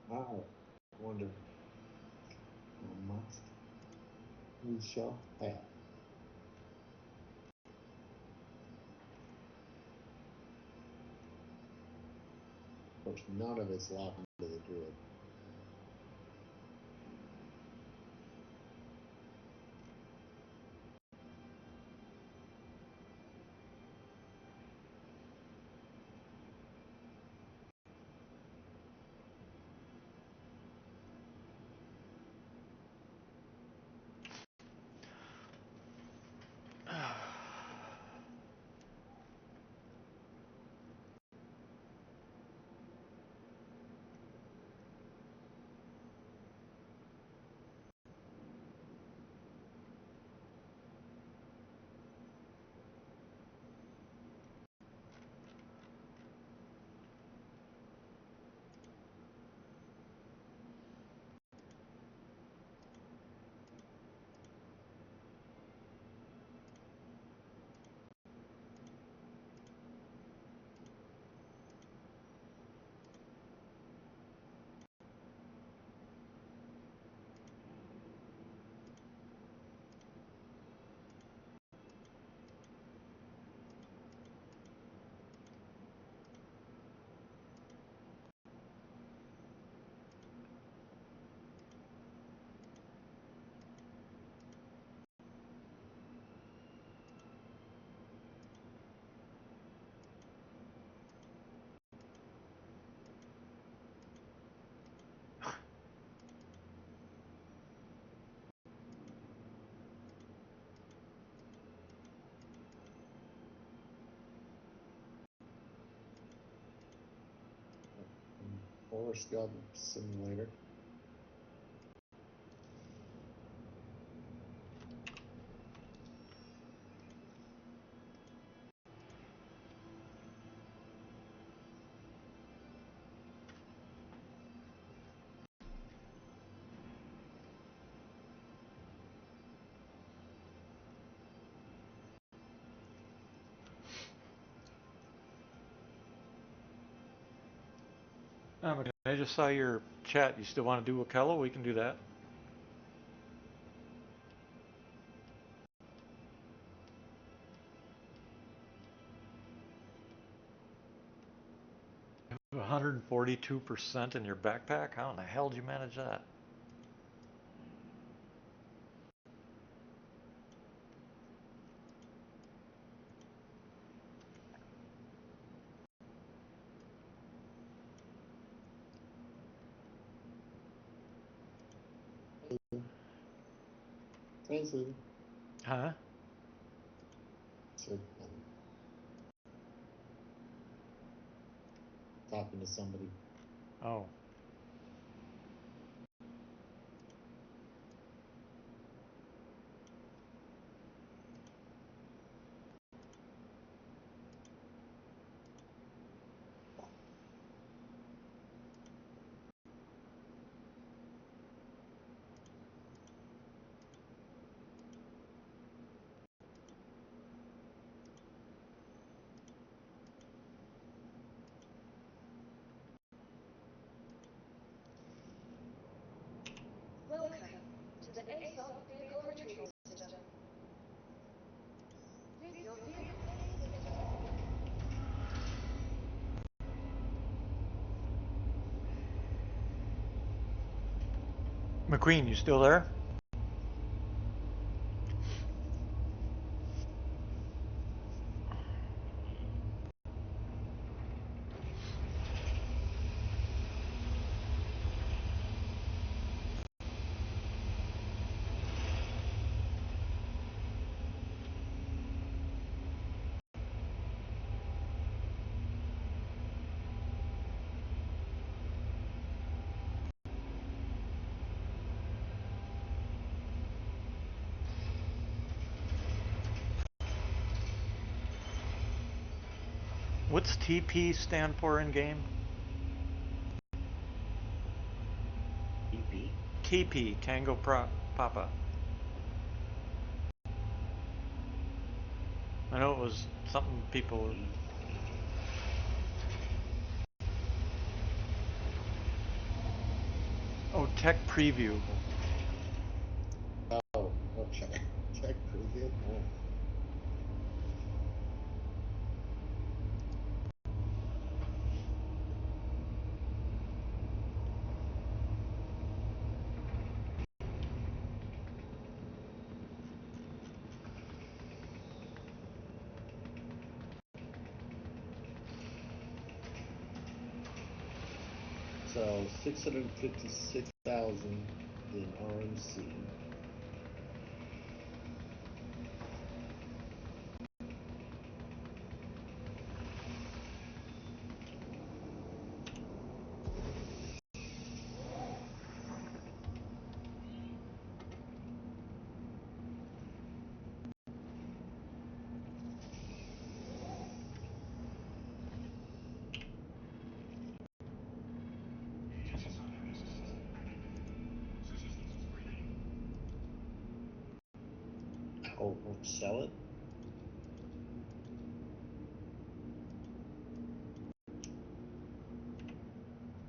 Bye. I wonder how much we shall have. Of course, none of it's locked into the grid. Forest Gump Simulator. I just saw your chat. You still want to do Okello? We can do that. You have 142% in your backpack? How in the hell did you manage that? Translated. Huh? So, talking to somebody. Oh. Welcome to the ASOC Vehicle Retrieval System. Your vehicle McQueen, you still there? What's TP stand for in game? EP. TP, Tango Papa. I know it was something people... Oh, tech preview. Oh, okay. Tech preview. Oh. So 656,000 in RMC. Oh, sell it?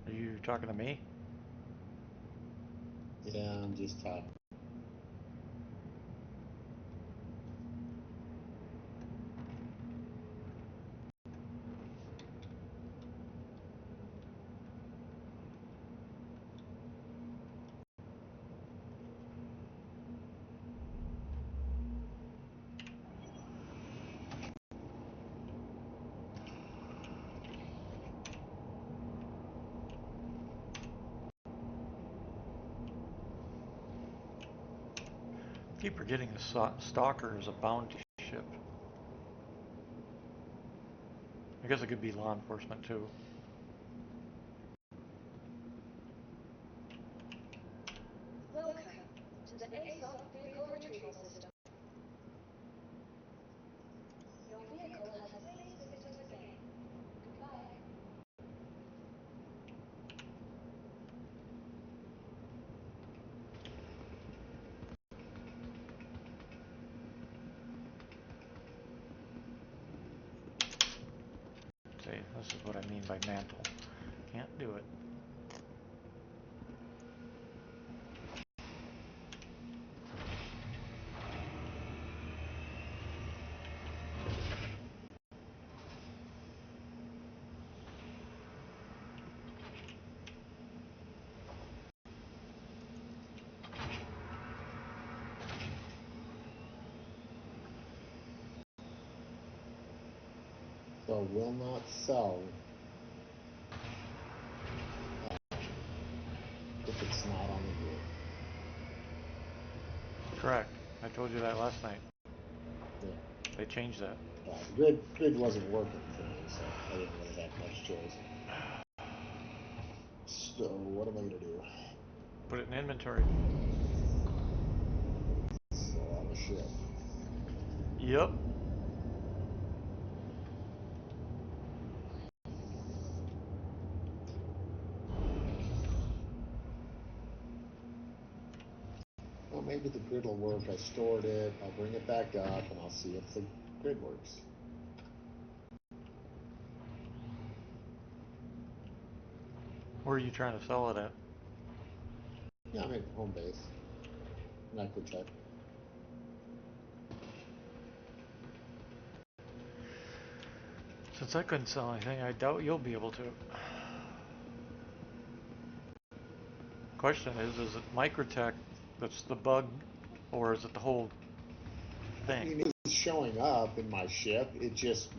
Are you talking to me? Yeah, I'm just talking. I keep forgetting the Stalker is a bounty ship. I guess it could be law enforcement too. Welcome to the ASOC vehicle retrieval system. Your vehicle has please visit us again. Goodbye. See, this is what I mean by mantle. Can't do it. So will not sell if it's not on the grid. Correct. I told you that last night. Yeah. They changed that. The grid wasn't working for me, so I didn't really have much choice. So what am I gonna do? Put it in inventory. Sell out a ship. Yep. Well, maybe the grid will work. I stored it. I'll bring it back up, and I'll see if the grid works. Where are you trying to sell it at? Yeah, I'm at home base. Not Equitech. Since I couldn't sell anything, I doubt you'll be able to. Question is it Microtech that's the bug, or is it the whole I thing? mean, it was showing up in my ship. It just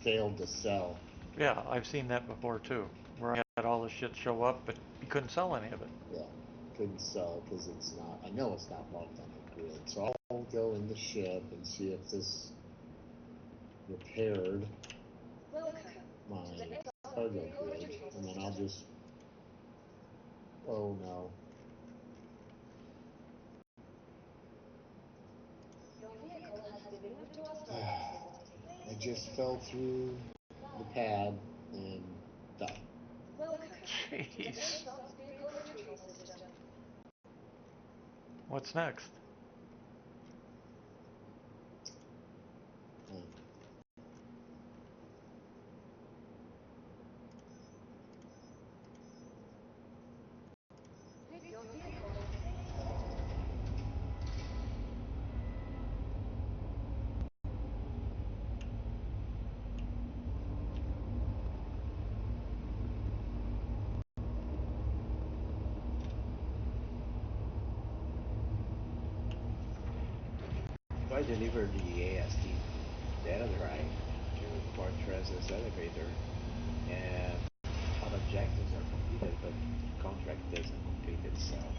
failed to sell. Yeah, I've seen that before too, where I had all the shit show up, but you couldn't sell any of it. Yeah, couldn't sell because it's not. I know it's not logged on the grid. So I'll go in the ship and see if this repaired Welcome my to the ASOC cargo vehicle grid, retrieval and then system. I'll just. Oh no. Your vehicle has been moved to our storage facility. I just fell through the pad and died. Welcome to the Jeez. ASOC vehicle retrieval system. What's next? Um, Your vehicle has please visited us again. So I delivered the ASD data drive to Fortress's elevator, and all objectives are completed, but the contract doesn't complete itself.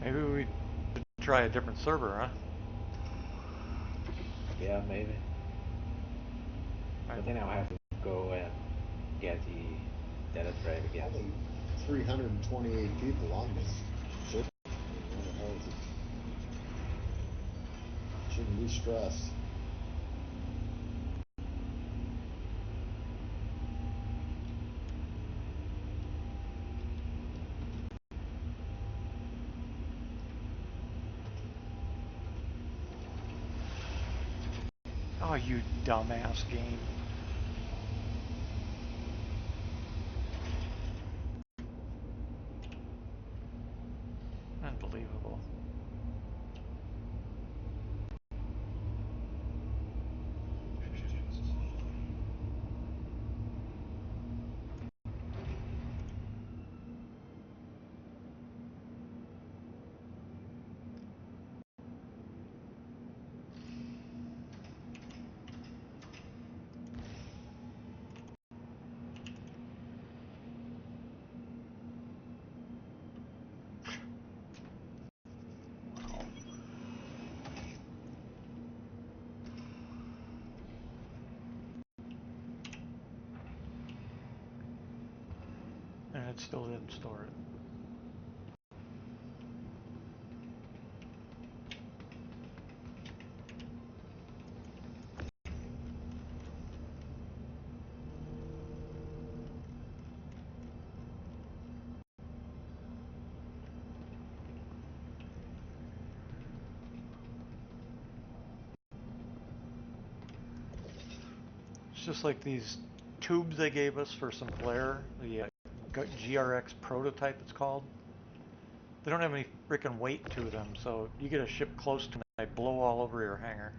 Maybe we should try a different server, huh? Yeah, maybe. But then I'll have to go and get the data drive again. only 328 people on this ship. I mean, what the hell is it? Shouldn't be stressed. Oh, you dumbass game. Unbelievable. And it still didn't store it. It's just like these tubes they gave us for some flare, the GRX prototype it's called. They don't have any freaking weight to them, so you get a ship close to them, they blow all over your hangar.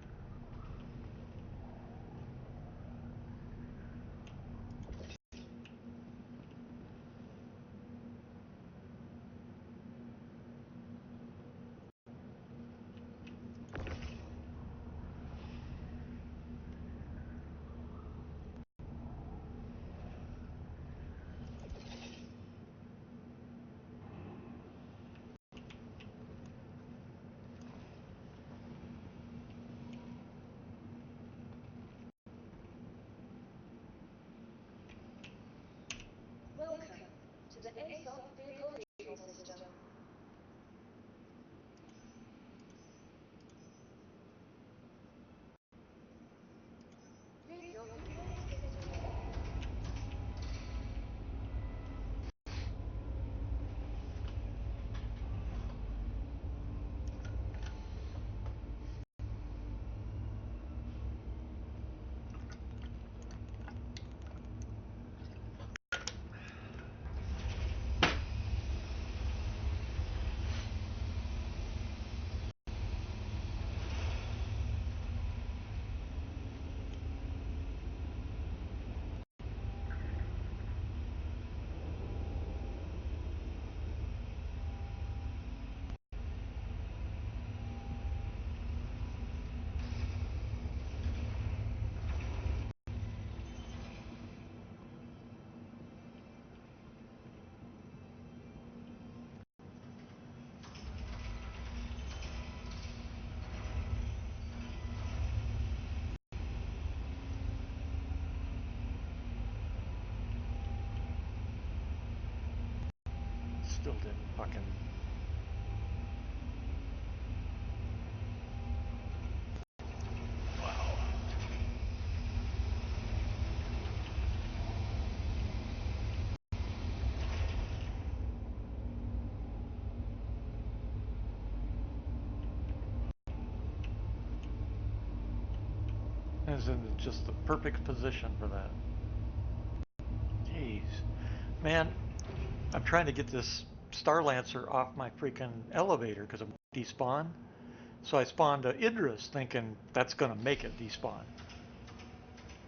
Welcome to the ASOC vehicle retrieval system. Read your complaints history. Still didn't fucking... Wow. Is in just the perfect position for that. Jeez. Man, I'm trying to get this Star Lancer off my freaking elevator because it won't despawn. So I spawned a Idris thinking that's going to make it despawn.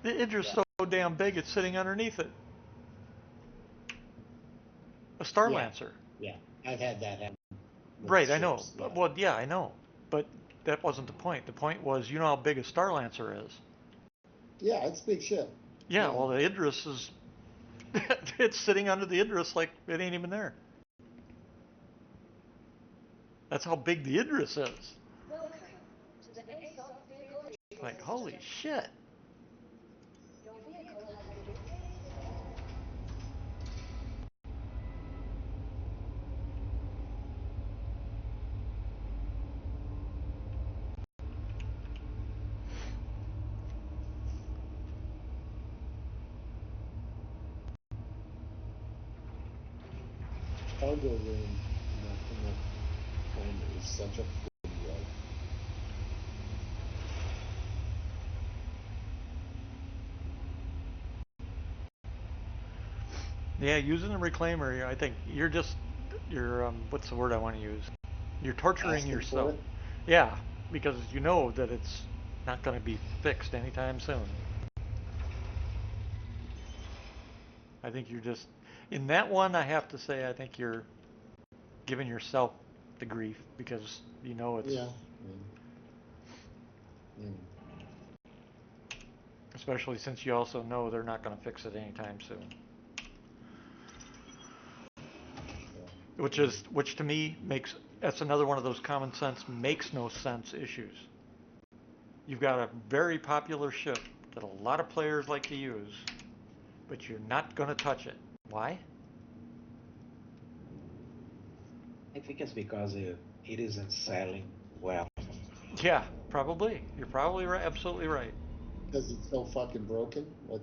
The Idris is so damn big it's sitting underneath it. A Star Lancer. Yeah, I've had that happen. Right, I know. Yeah. Well, yeah, I know. But that wasn't the point. The point was, you know how big a Star Lancer is. Yeah, it's a big ship. Yeah, well, the Idris is... it's sitting under the Idris like it ain't even there. That's how big the Idris is. Welcome to the ASOC vehicle retrieval Like, system. holy shit. Your vehicle has been replaced. Cargo room, nothing at home is such a footy life. Yeah, using the reclaimer, I think you're just, what's the word I want to use? You're torturing Asking yourself. for it? Yeah, because you know that it's not going to be fixed anytime soon. I think you're just, in that one, I have to say, I think you're giving yourself the grief because you know it's... Yeah. Especially since you also know they're not going to fix it anytime soon. Which to me makes, that's another one of those common sense makes no sense issues. You've got a very popular ship that a lot of players like to use, but you're not going to touch it. Why? I think it's because it isn't selling well. Yeah, probably. You're probably right. Absolutely right. Because it's so fucking broken? What?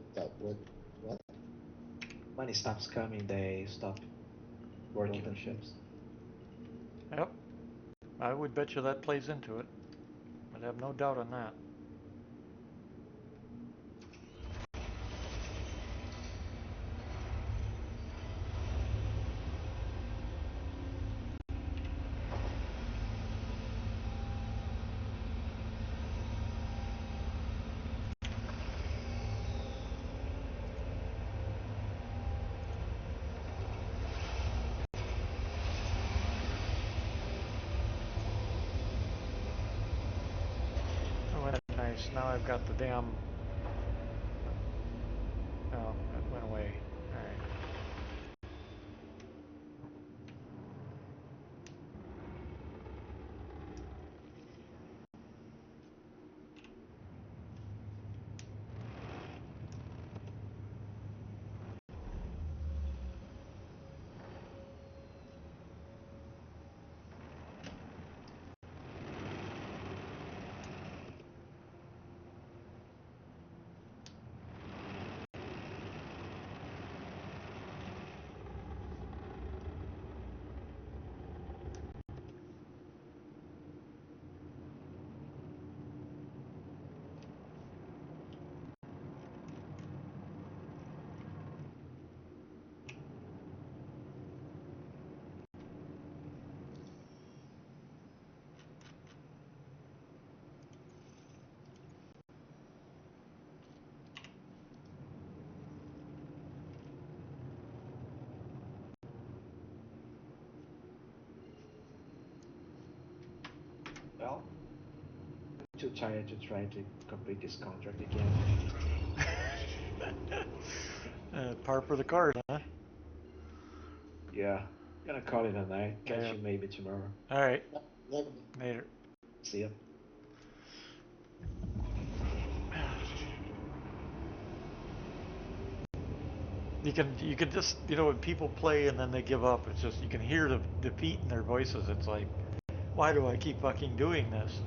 When it stops coming, they stop working on ships. Yep. I would bet you that plays into it. I'd have no doubt on that. now I've got the damn... Oh, that went away. Alright. Well, I'm too tired to try to complete this contract again. Par for the card, huh? Yeah, gonna call it a night. Catch Yeah. you maybe tomorrow. Alright. Like, Later. See ya. You can just, when people play and then they give up, it's just, you can hear the defeat in their voices. It's like, why do I keep fucking doing this?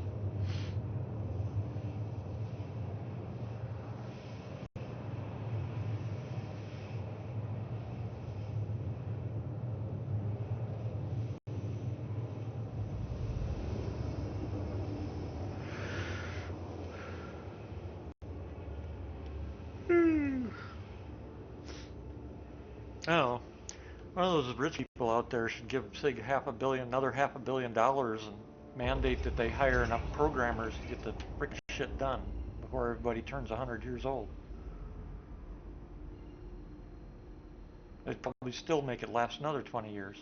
I don't know. One of those rich people out there should give, say, another $500 million and mandate that they hire enough programmers to get the frick shit done before everybody turns 100 years old. They'd probably still make it last another 20 years.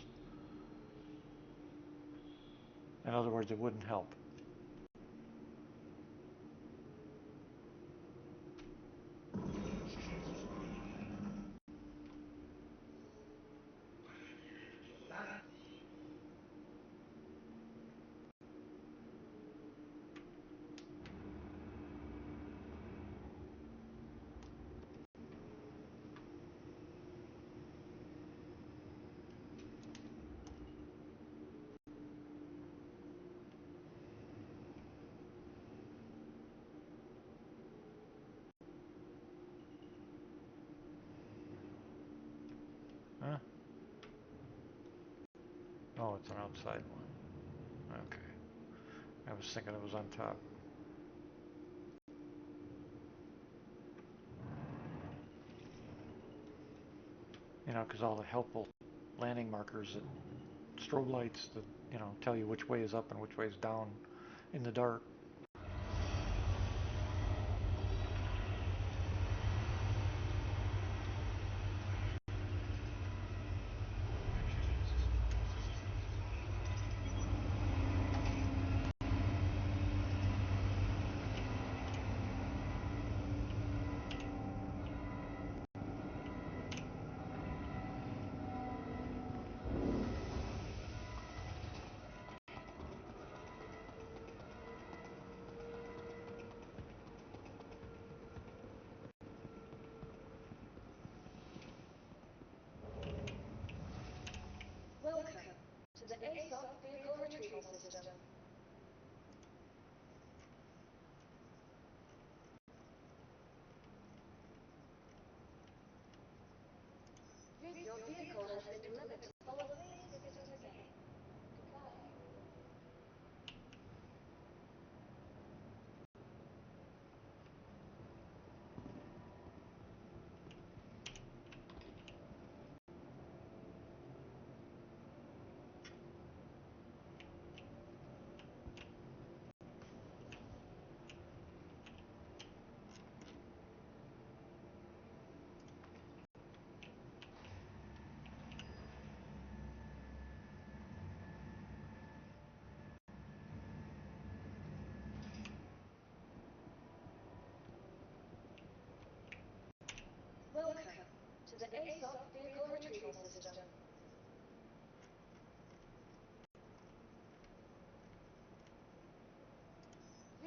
In other words, it wouldn't help. Huh? Oh, it's an outside one. Okay. I was thinking it was on top. Because all the helpful landing markers, that strobe lights that, tell you which way is up and which way is down in the dark. Welcome to the ASOC Vehicle Retrieval System. Your vehicle has been delivered to follow phase systems again. Goodbye. ASOP vehicle retrieval system.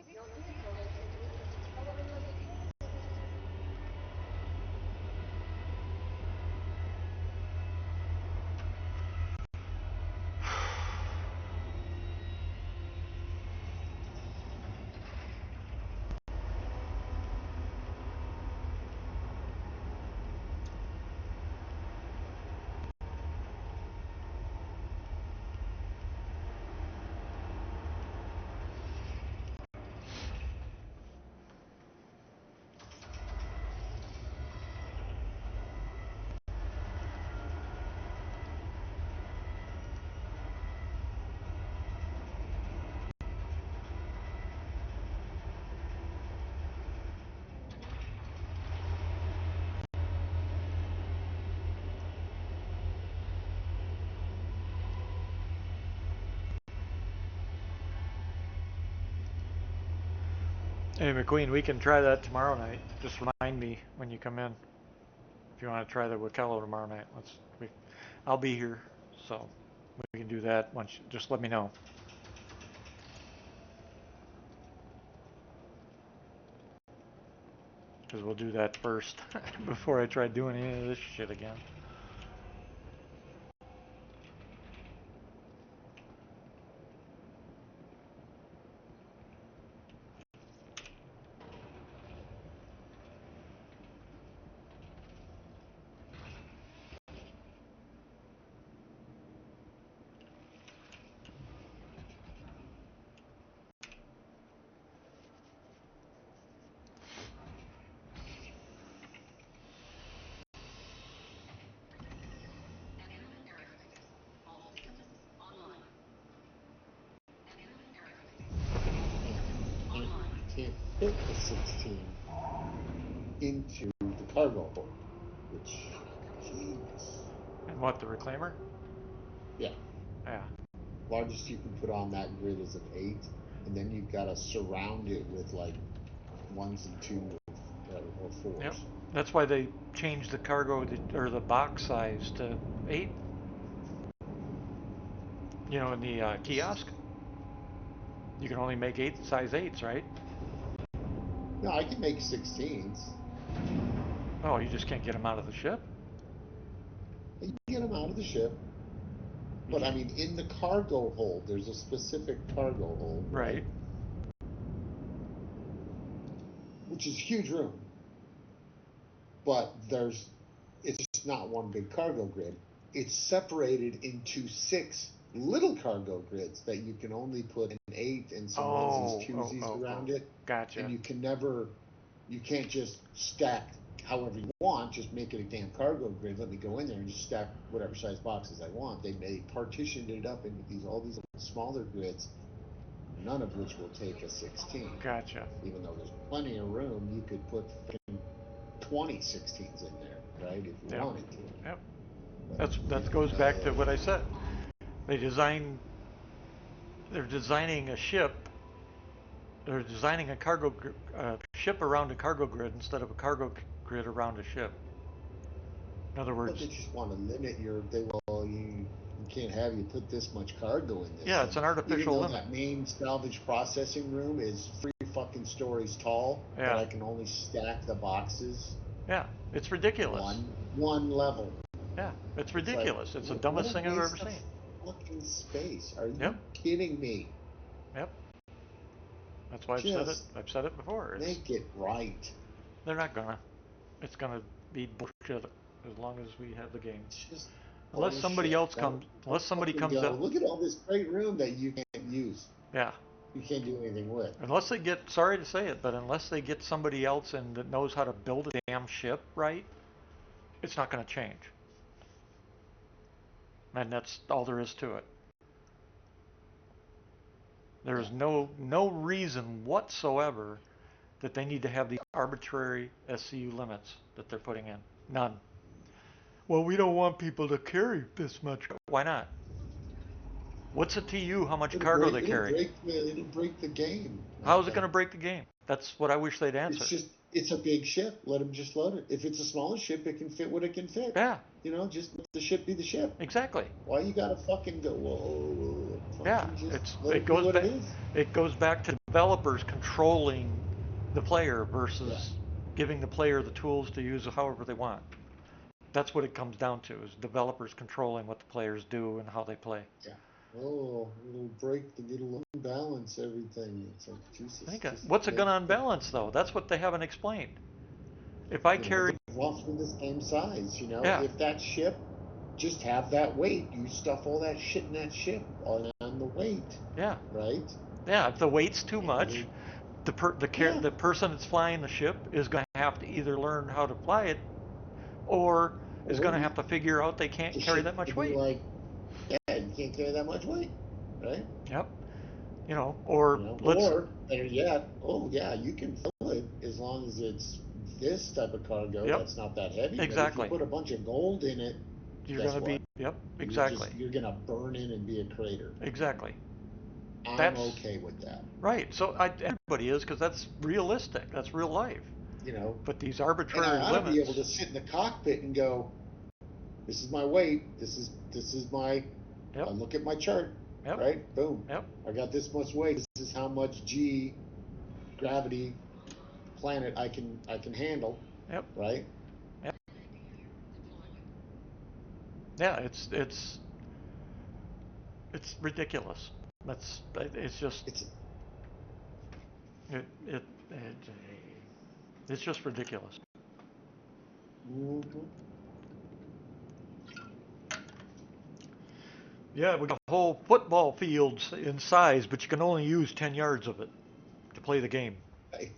Your vehicle has been delivered to the following location. Hey, McQueen, we can try that tomorrow night. Just remind me when you come in if you want to try the Wakello tomorrow night. I'll be here, so we can do that. Just let me know. Because we'll do that first before I try doing any of this shit again. Can't fit the 16 into the cargo hold, which, jeez. And what, the reclaimer? Yeah. Yeah. Largest you can put on that grid is of 8, and then you've got to surround it with like 1s and 2s or 4s. Yep. That's why they changed the cargo or the box size to 8. You know, in the kiosk, you can only make size 8s, right? No, I can make 16s. Oh, you just can't get them out of the ship? You can get them out of the ship. But I mean, in the cargo hold, there's a specific cargo hold, right? Which is huge room. But it's just not one big cargo grid. It's separated into 6 little cargo grids that you can only put an 8 and some onesies, twosies around it. Gotcha. And you can't just stack however you want, just make it a damn cargo grid. Let me go in there and just stack whatever size boxes I want. They partitioned it up into all these smaller grids, none of which will take a 16. Gotcha. Even though there's plenty of room, you could put 20 16s in there, right? If you wanted to. Yep. But That goes back to what I said. They're designing a ship. They're designing a ship around a cargo grid instead of a cargo grid around a ship. In other words, but they just want to limit you can't have you put this much cargo in this. Yeah, it's an artificial even though limit. That main salvage processing room is 3 fucking stories tall, yeah. but I can only stack the boxes. Yeah, it's ridiculous. One level. Yeah, it's ridiculous. It's the dumbest thing I've ever seen. Fucking space. Are you kidding me? Yep. That's why I've said it before. Make it right. They're not gonna. It's gonna be bullshit as long as we have the game. Just unless somebody else comes. Unless somebody comes up. Look at all this great room that you can't use. Yeah. You can't do anything with. Unless they get, sorry to say it, but unless they get somebody else in that knows how to build a damn ship right, it's not going to change. And that's all there is to it. There is no reason whatsoever that they need to have the arbitrary SCU limits that they're putting in. None. Well, we don't want people to carry this much. Why not? What's it to you how much cargo they carry? It'll break the game. How is it going to break the game? That's what I wish they'd answer. It's just It's a big ship. Let them just load it. If it's a smaller ship, it can fit what it can fit. Yeah, Just let the ship be the ship. exactly. Why you gotta fucking go? Whoa, Yeah, fucking just it's let it it be goes what it back is. it goes back to developers controlling the player Yeah, versus giving the player the tools to use however they want. That's what it comes down to is developers controlling what the players do and how they play. yeah. Oh, it'll break. It'll unbalance everything. It's like I Jesus. think Just what's it let gonna the unbalance though? That's what they haven't explained. If I carry, they're roughly the same size. yeah, If that ship just have that weight, you stuff all that shit in that ship on the weight, yeah, right? yeah. If the weight's too It'll, much, yeah. the person that's flying the ship is gonna have to either learn how to fly it or is Or gonna have to figure out they can't the carry ship that much could be weight. like, yeah, you can't carry that much weight, right? Yep. Or let's Or better yet, oh yeah, you can fill it as long as it's this type of cargo yep, that's not that heavy. But if you exactly. put a bunch of gold in it, You're guess gonna be what? yep, You're exactly. just you're gonna burn in and be a crater. Exactly. I'm That's okay with that. right. So everybody is because that's realistic. That's real life. You know, But these and I arbitrary ought to be able limits. to sit in the cockpit and go, this is my weight. This is my. Yep. Look at my chart, Yep. right? Boom. Yep. I got this much weight. This is how much G gravity planet I can handle, Yep. right? Yep. Yeah. It's ridiculous. It's just It's it, it, it it's just ridiculous. mhm. Yeah, we got whole football fields in size, but you can only use 10 yards of it to play the game. Right.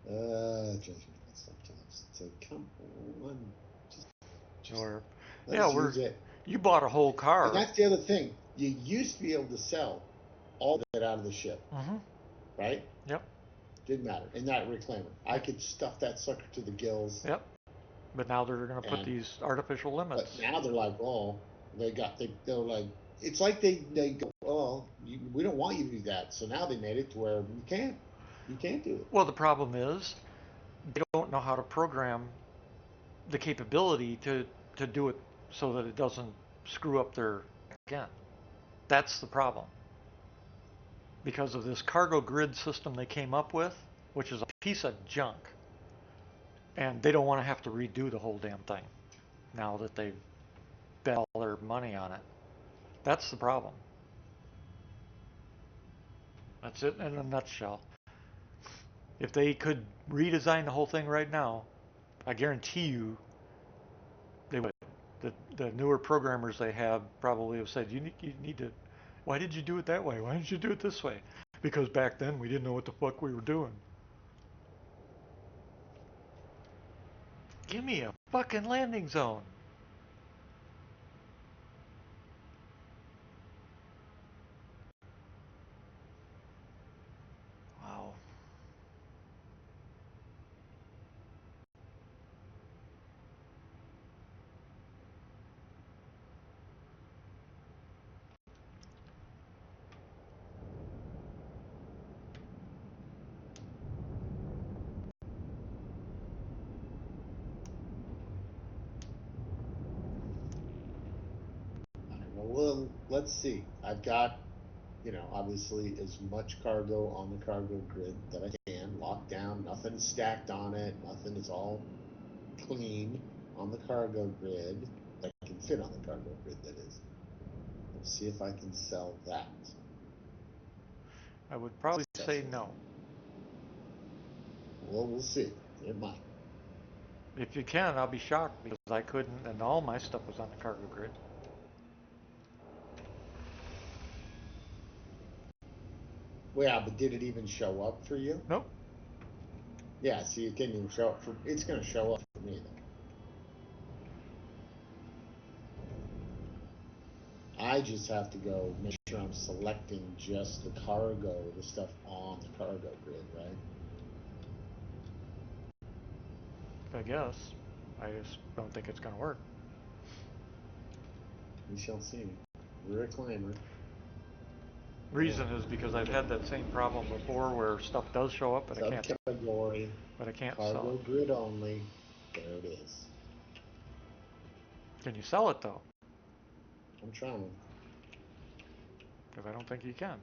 Drives me nuts sometimes. It's like, come on, just Or let yeah, us we're use it. you bought a whole And car. that's the other thing. You used to be able to sell all that out of the ship, Mm-hmm. right? Yep. Didn't matter. In that reclaimer, I could stuff that sucker to the gills, Yep. But now they're going to put and these artificial but limits. now they're like, oh, they're like, it's like they go, oh, we don't want you to do that. So now they made it to where you can't do it. Well, the problem is they don't know how to program the capability to do it so that it doesn't screw up their again. That's the problem. Because of this cargo grid system they came up with, which is a piece of junk, and they don't want to have to redo the whole damn thing now that they've bet all their money on it. That's the problem. That's it in a nutshell. If they could redesign the whole thing right now, I guarantee you they would. The newer programmers they have probably have said, you need to, why did you do it that way? Why didn't you do it this way? Because back then we didn't know what the fuck we were doing. Give me a fucking landing zone. Wow. I don't know. Well, let's see. I've got, obviously as much cargo on the cargo grid that I can lock down. Nothing stacked on it. Nothing is all clean on the cargo grid that can fit on the cargo grid. That is. We'll see if I can sell that. I would probably say Successfully. no. Well, we'll see. It might. If you can, I'll be shocked because I couldn't, and all my stuff was on the cargo grid. Well, yeah, but did it even show up for you? Nope. Yeah, see, it didn't even show up for. It's going to show up for me though. I just have to go make sure I'm selecting just the cargo, the stuff on the cargo grid, right? I guess. I just don't think it's going to work. We shall see. Reclaimer. reason is because I've had that same problem before where stuff does show up, but I can't Subcategory, sell cargo it. grid only. There it is. Can you sell it though? I'm trying. Because I don't think you can.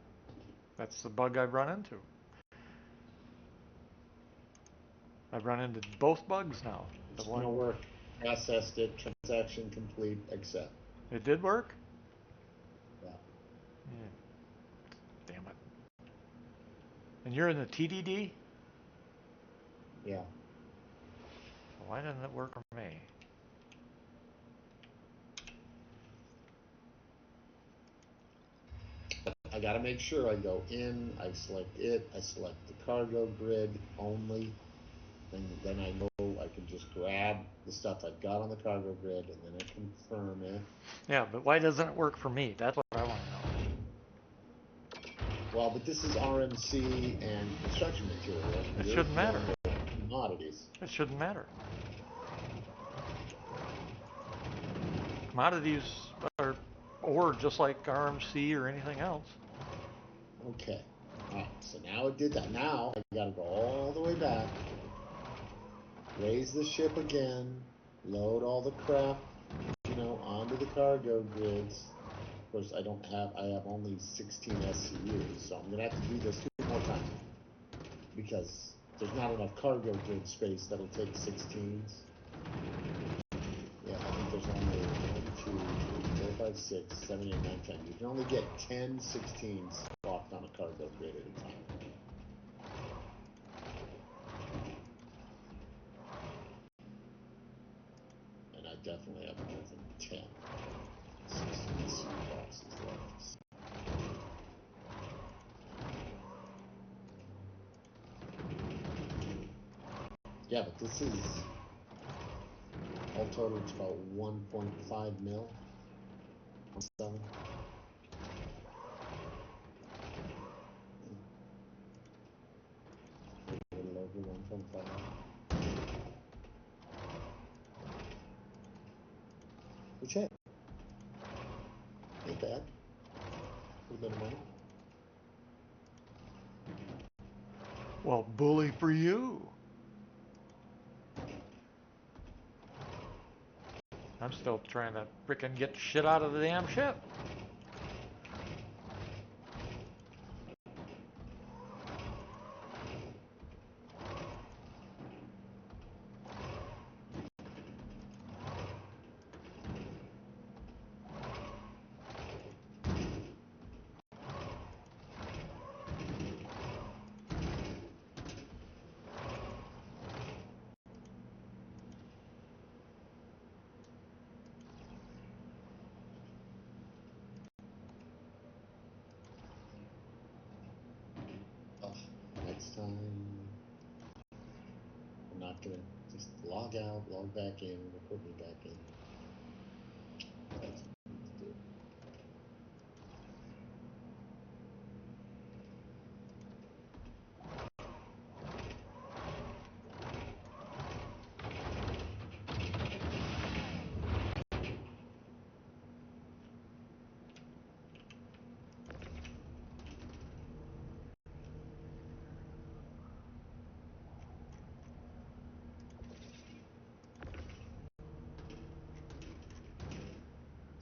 That's the bug I've run into. I've run into both bugs now. It's gonna work. Processed it. Transaction complete. Accept. It did work? Yeah. Damn it. And you're in the TDD? Yeah. Why didn't it work for me? I gotta make sure I go in, I select it, I select the cargo grid only, and then I know I can just grab the stuff I've got on the cargo grid, and then I confirm it. Yeah, but why doesn't it work for me? That's what I want to know. Well, but this is RMC and construction material. It shouldn't matter. Commodities. It shouldn't matter. Commodities are ore just like RMC or anything else. Okay. Alright, so now it did that. Now I gotta go all the way back, raise the ship again, load all the crap, onto the cargo grids. Of course, I have only 16 SCUs, so I'm gonna have to do this 2 more times because there's not enough cargo grid space that'll take 16s. Yeah, I think there's only 1, 2, 3, 4, 5, 6, 7, 8, 9, 10. You can only get 10 16s locked on a cargo grid at a time. And I definitely have more than 10 16 boxes left. Yeah, but this is all total. It's about 1.5 mil. I'm selling. A little over 1.5. Which ain't bad. For a bit of money. Well, bully for you. I'm still trying to frickin' get shit out of the damn ship. Next time, I'm not gonna just log out, log back in, it'll put me back in. That's what I need to do.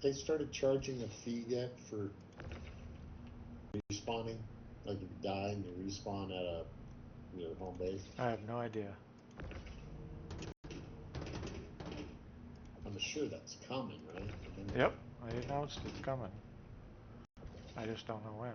They started charging a fee yet for respawning? Like if you die and you respawn at your home base? I have no idea. I'm sure that's coming, right? Yep, they announced it's coming. I just don't know when.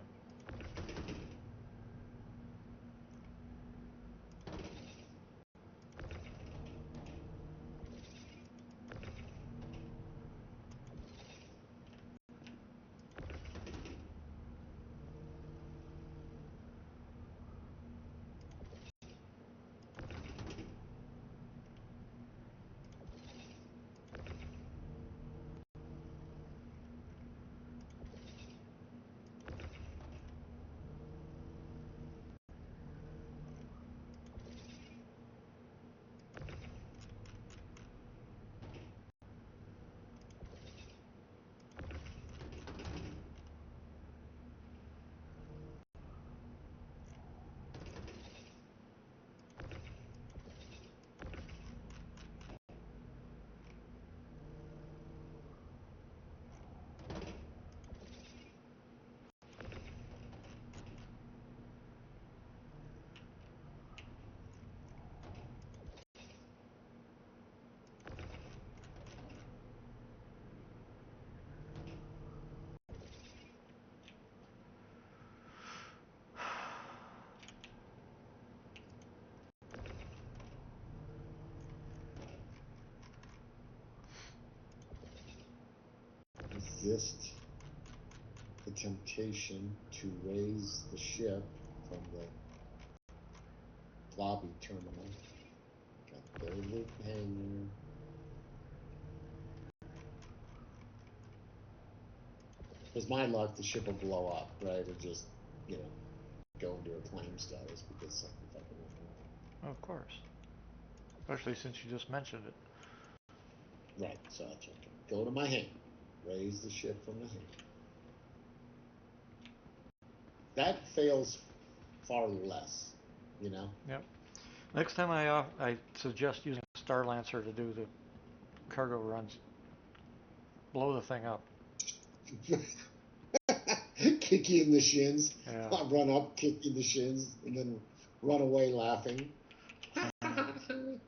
resist the temptation to raise the ship from the lobby terminal. Got the hangar. With my luck, the ship will blow up, right? Or just, go into a claim status because something fucking went wrong. Of course. Especially since you just mentioned it. Right, so that's okay. Go to my hangar. Raise the ship from the hangar. That fails far less, Yep. Next time I suggest using a Star Lancer to do the cargo runs. Blow the thing up. Kick you in the shins. Yeah. Run up, kick you in the shins, and then run away laughing. And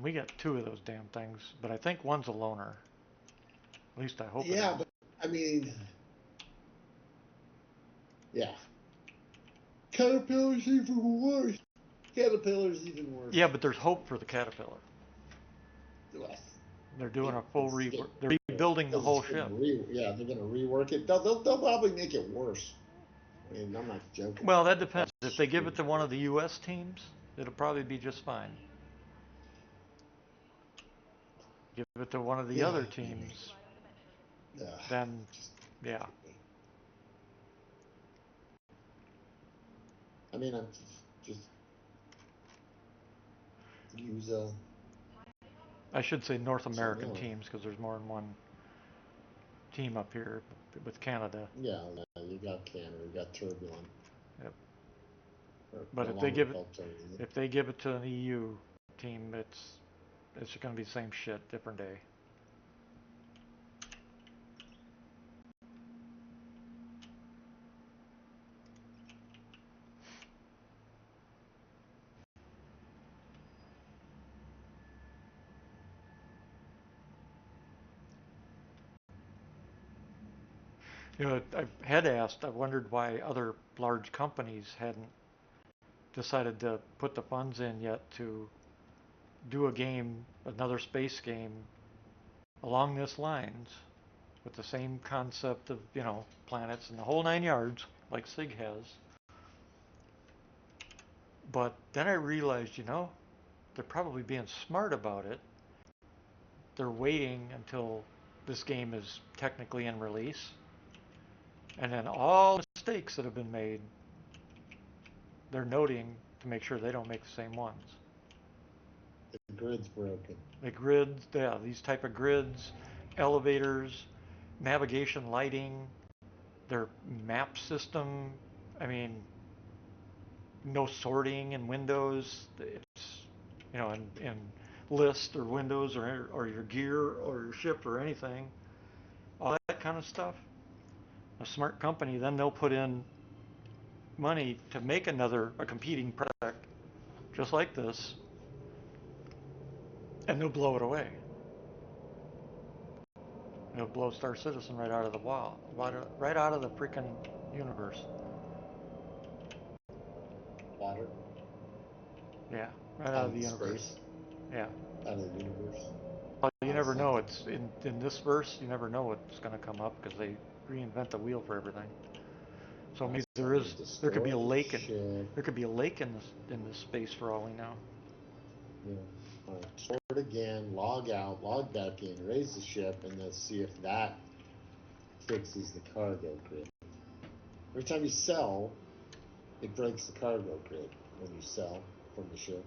we got 2 of those damn things, but I think one's a loner. At least I hope it is. Yeah, but I mean, yeah. Caterpillar's even worse. Caterpillar's even worse. Yeah, but there's hope for the Caterpillar. Well, They're doing a full they're rebuilding the whole ship. Yeah, they're gonna rework it. They'll probably make it worse. I mean, I'm not joking. Well, that depends. If they give it to one of the U.S. teams, it'll probably be just fine. Give it to one of the other teams, then, yeah. I mean, I'm just use a. I should say North American teams because there's more than one team up here with Canada. Yeah, you got Canada, you got Turbulent. Yep. But if they give it to an EU team, it's going to be the same shit, different day. I had asked, I wondered why other large companies hadn't decided to put the funds in yet to do a game, another space game, along this lines, with the same concept of, planets and the whole 9 yards, like SIG has. But then I realized, they're probably being smart about it. They're waiting until this game is technically in release. And then all the mistakes that have been made, they're noting to make sure they don't make the same ones. The grid's broken. The grids, these type of grids, elevators, navigation lighting, their map system. I mean, no sorting in windows. It's, in list or windows or your gear or your ship or anything. All that kind of stuff. A smart company, then they'll put in money to make a competing product just like this, and they'll blow it away. They'll blow Star Citizen right out of the wall, right out of the freaking universe. Water? Yeah, right out of the universe. Space? Yeah. Out of the universe. Well, you never know. It's in this verse. You never know what's going to come up because they reinvent the wheel for everything. So maybe there could be a lake in this space for all we know. Yeah. All right. Store it again. Log out. Log back in. Raise the ship, and let's see if that fixes the cargo grid. Every time you sell, it breaks the cargo grid when you sell from the ship.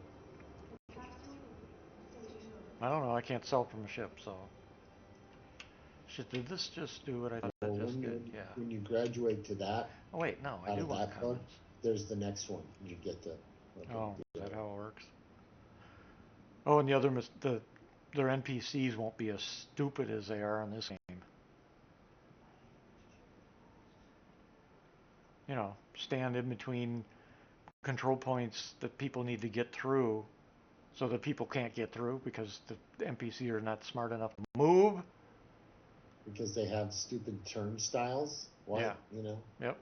I don't know. I can't sell from a ship, so. Shit, did this just do what I thought it just did? Yeah. When you graduate to that, Oh wait, no, I do want the comments. There's the next one. You get to. Oh, is that how it works? Oh, and their NPCs won't be as stupid as they are in this game. Stand in between control points that people need to get through so that people can't get through because the NPC are not smart enough to move. Because they have stupid turnstiles. Why? Yeah. Yep.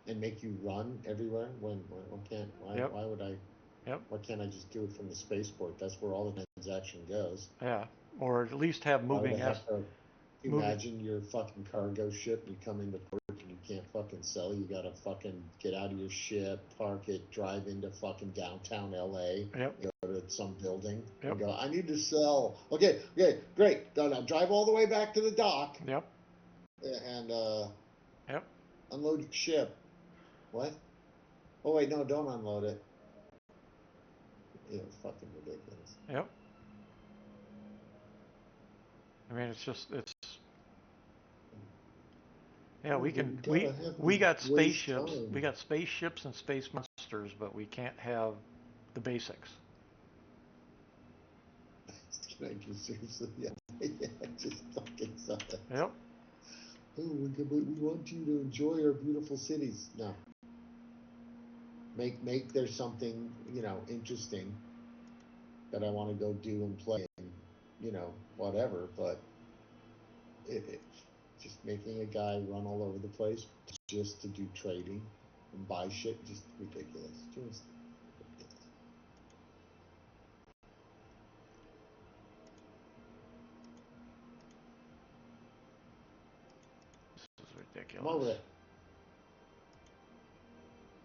And make you run everywhere. Why would I? Yep. Why can't I just do it from the spaceport? That's where all the transaction goes. Yeah. Or at least have moving. you movie. imagine your fucking cargo ship, you come into port and you can't fucking sell, you gotta fucking get out of your ship, park it, drive into fucking downtown LA, Yep. go to some building, Yep. and go, I need to sell. Okay, great. Now drive all the way back to the dock Yep. and Yep. unload your ship. What? Oh wait, no, don't unload it. It's fucking ridiculous. Yep. I mean, it's. Yeah, Oh, we but can. you gotta have We the got waste spaceships. time. We got spaceships and space monsters, but we can't have the basics. Can I just seriously? Yeah, yeah, just fucking suck it. Yep. Oh, we want you to enjoy our beautiful cities. No. Make there something, interesting that I want to go do and play and, whatever, but it just making a guy run all over the place just to do trading and buy shit, just ridiculous. Just ridiculous. This is ridiculous. I'm over it.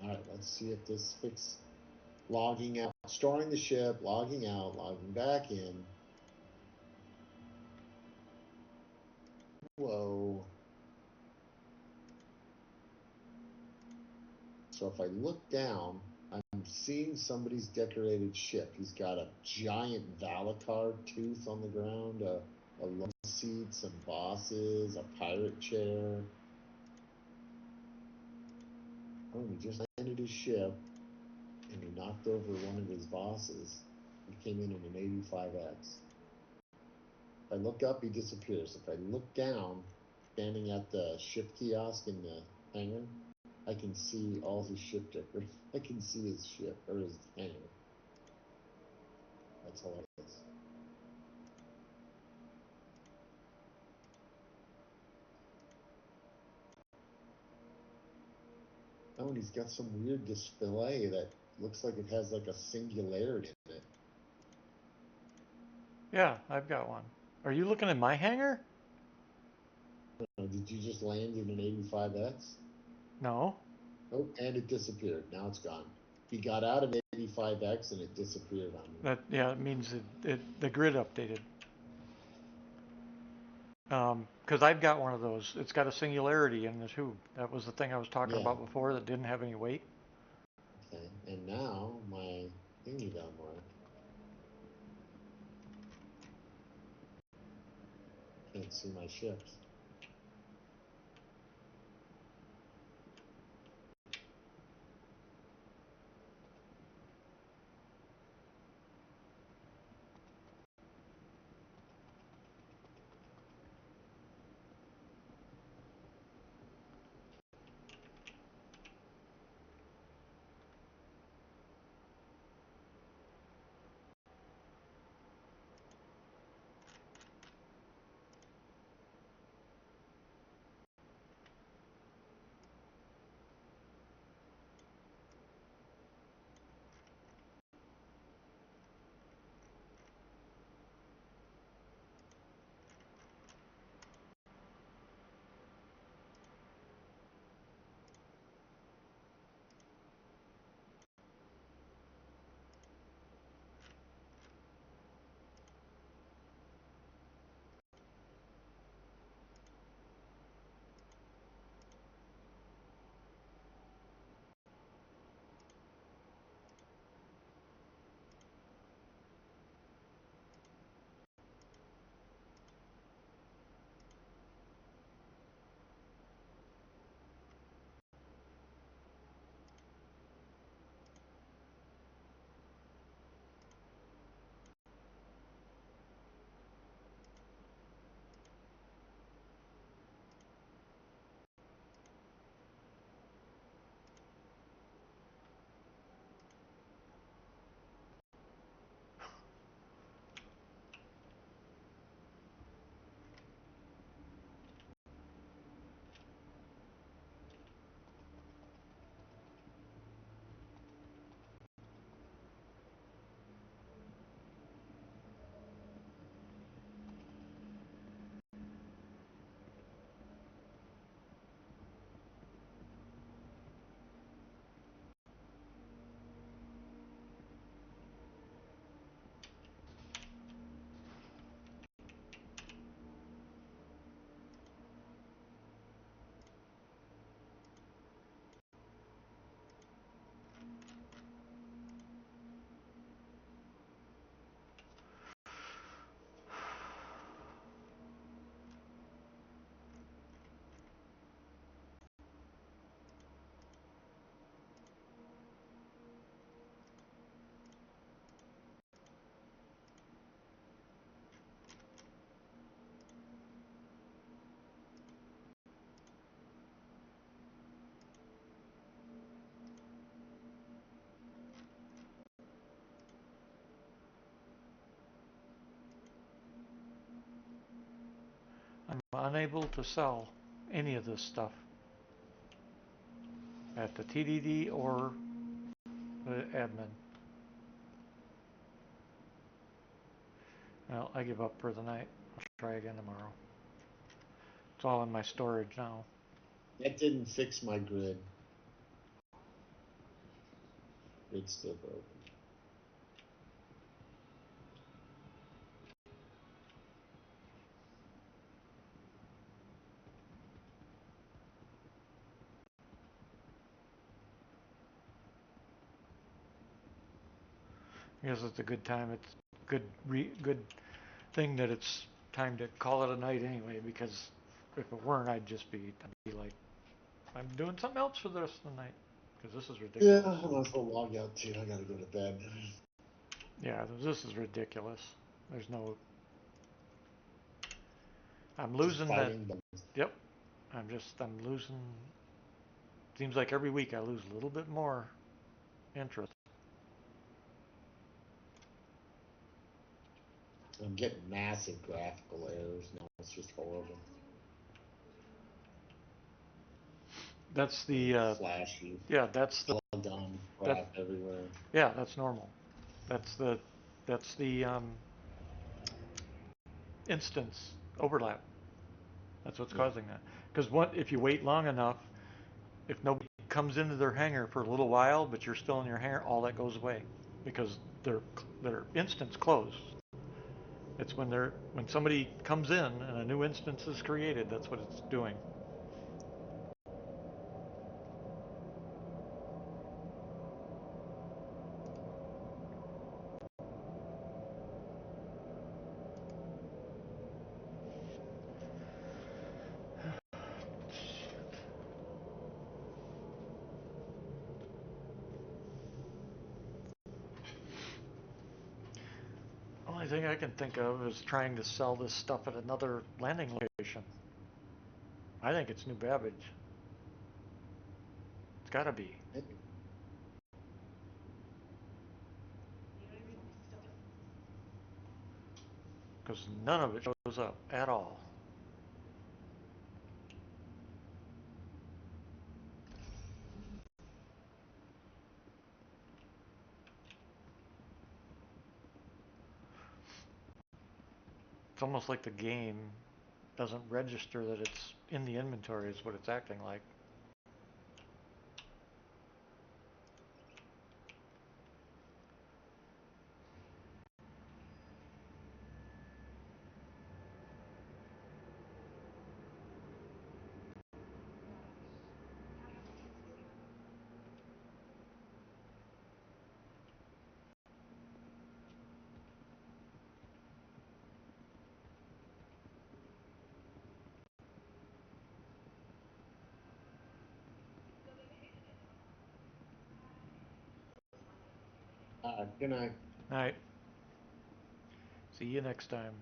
Alright, let's see if this fix logging out, storing the ship, logging out, logging back in. Whoa. So if I look down, I'm seeing somebody's decorated ship. He's got a giant Valacar tooth on the ground, a love seat, some bosses, a pirate chair. Oh, he just landed his ship, and he knocked over one of his bosses. He came in an 85X. If I look up, he disappears. If I look down, standing at the ship kiosk in the hangar, I can see all his ship decorations. I can see his ship, or his hangar. That's hilarious. Oh, and he's got some weird display that looks like it has like a singularity in it. Yeah, I've got one. Are you looking at my hangar? Did you just land in an 85X? No. Oh, and it disappeared. Now it's gone. He got out of 85X and it disappeared on me. It means the grid updated. Because I've got one of those. It's got a singularity in the tube. That was the thing I was talking about before that didn't have any weight. Okay, and now my thingy don't work. Can't see my ships. unable to sell any of this stuff at the TDD or the admin. Well, I give up for the night. I'll try again tomorrow. It's all in my storage now. That didn't fix my grid. It's still broken. I guess it's a good time. It's good thing that it's time to call it a night anyway. Because if it weren't, I'd be like, I'm doing something else for the rest of the night. Because this is ridiculous. Yeah, I might as well log out too. I gotta go to bed. Yeah, this is ridiculous. There's no. I'm losing that. Yep. I'm losing. Seems like every week I lose a little bit more interest. I'm getting massive graphical errors now. It's just horrible. That's the flashy. Yeah, that's the plugged on crap everywhere. Yeah, that's normal. That's the instance overlap. That's what's causing that. Because if you wait long enough, if nobody comes into their hangar for a little while, but you're still in your hangar, all that goes away because their instance closed. It's when somebody comes in and a new instance is created. That's what it's doing. Only thing I can think of is trying to sell this stuff at another landing location. I think it's New Babbage. It's gotta be. Because none of it shows up at all. It's almost like the game doesn't register that it's in the inventory is what it's acting like. Good night. All right. See you next time.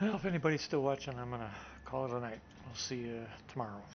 Well, if anybody's still watching, I'm gonna call it a night. We'll see you tomorrow.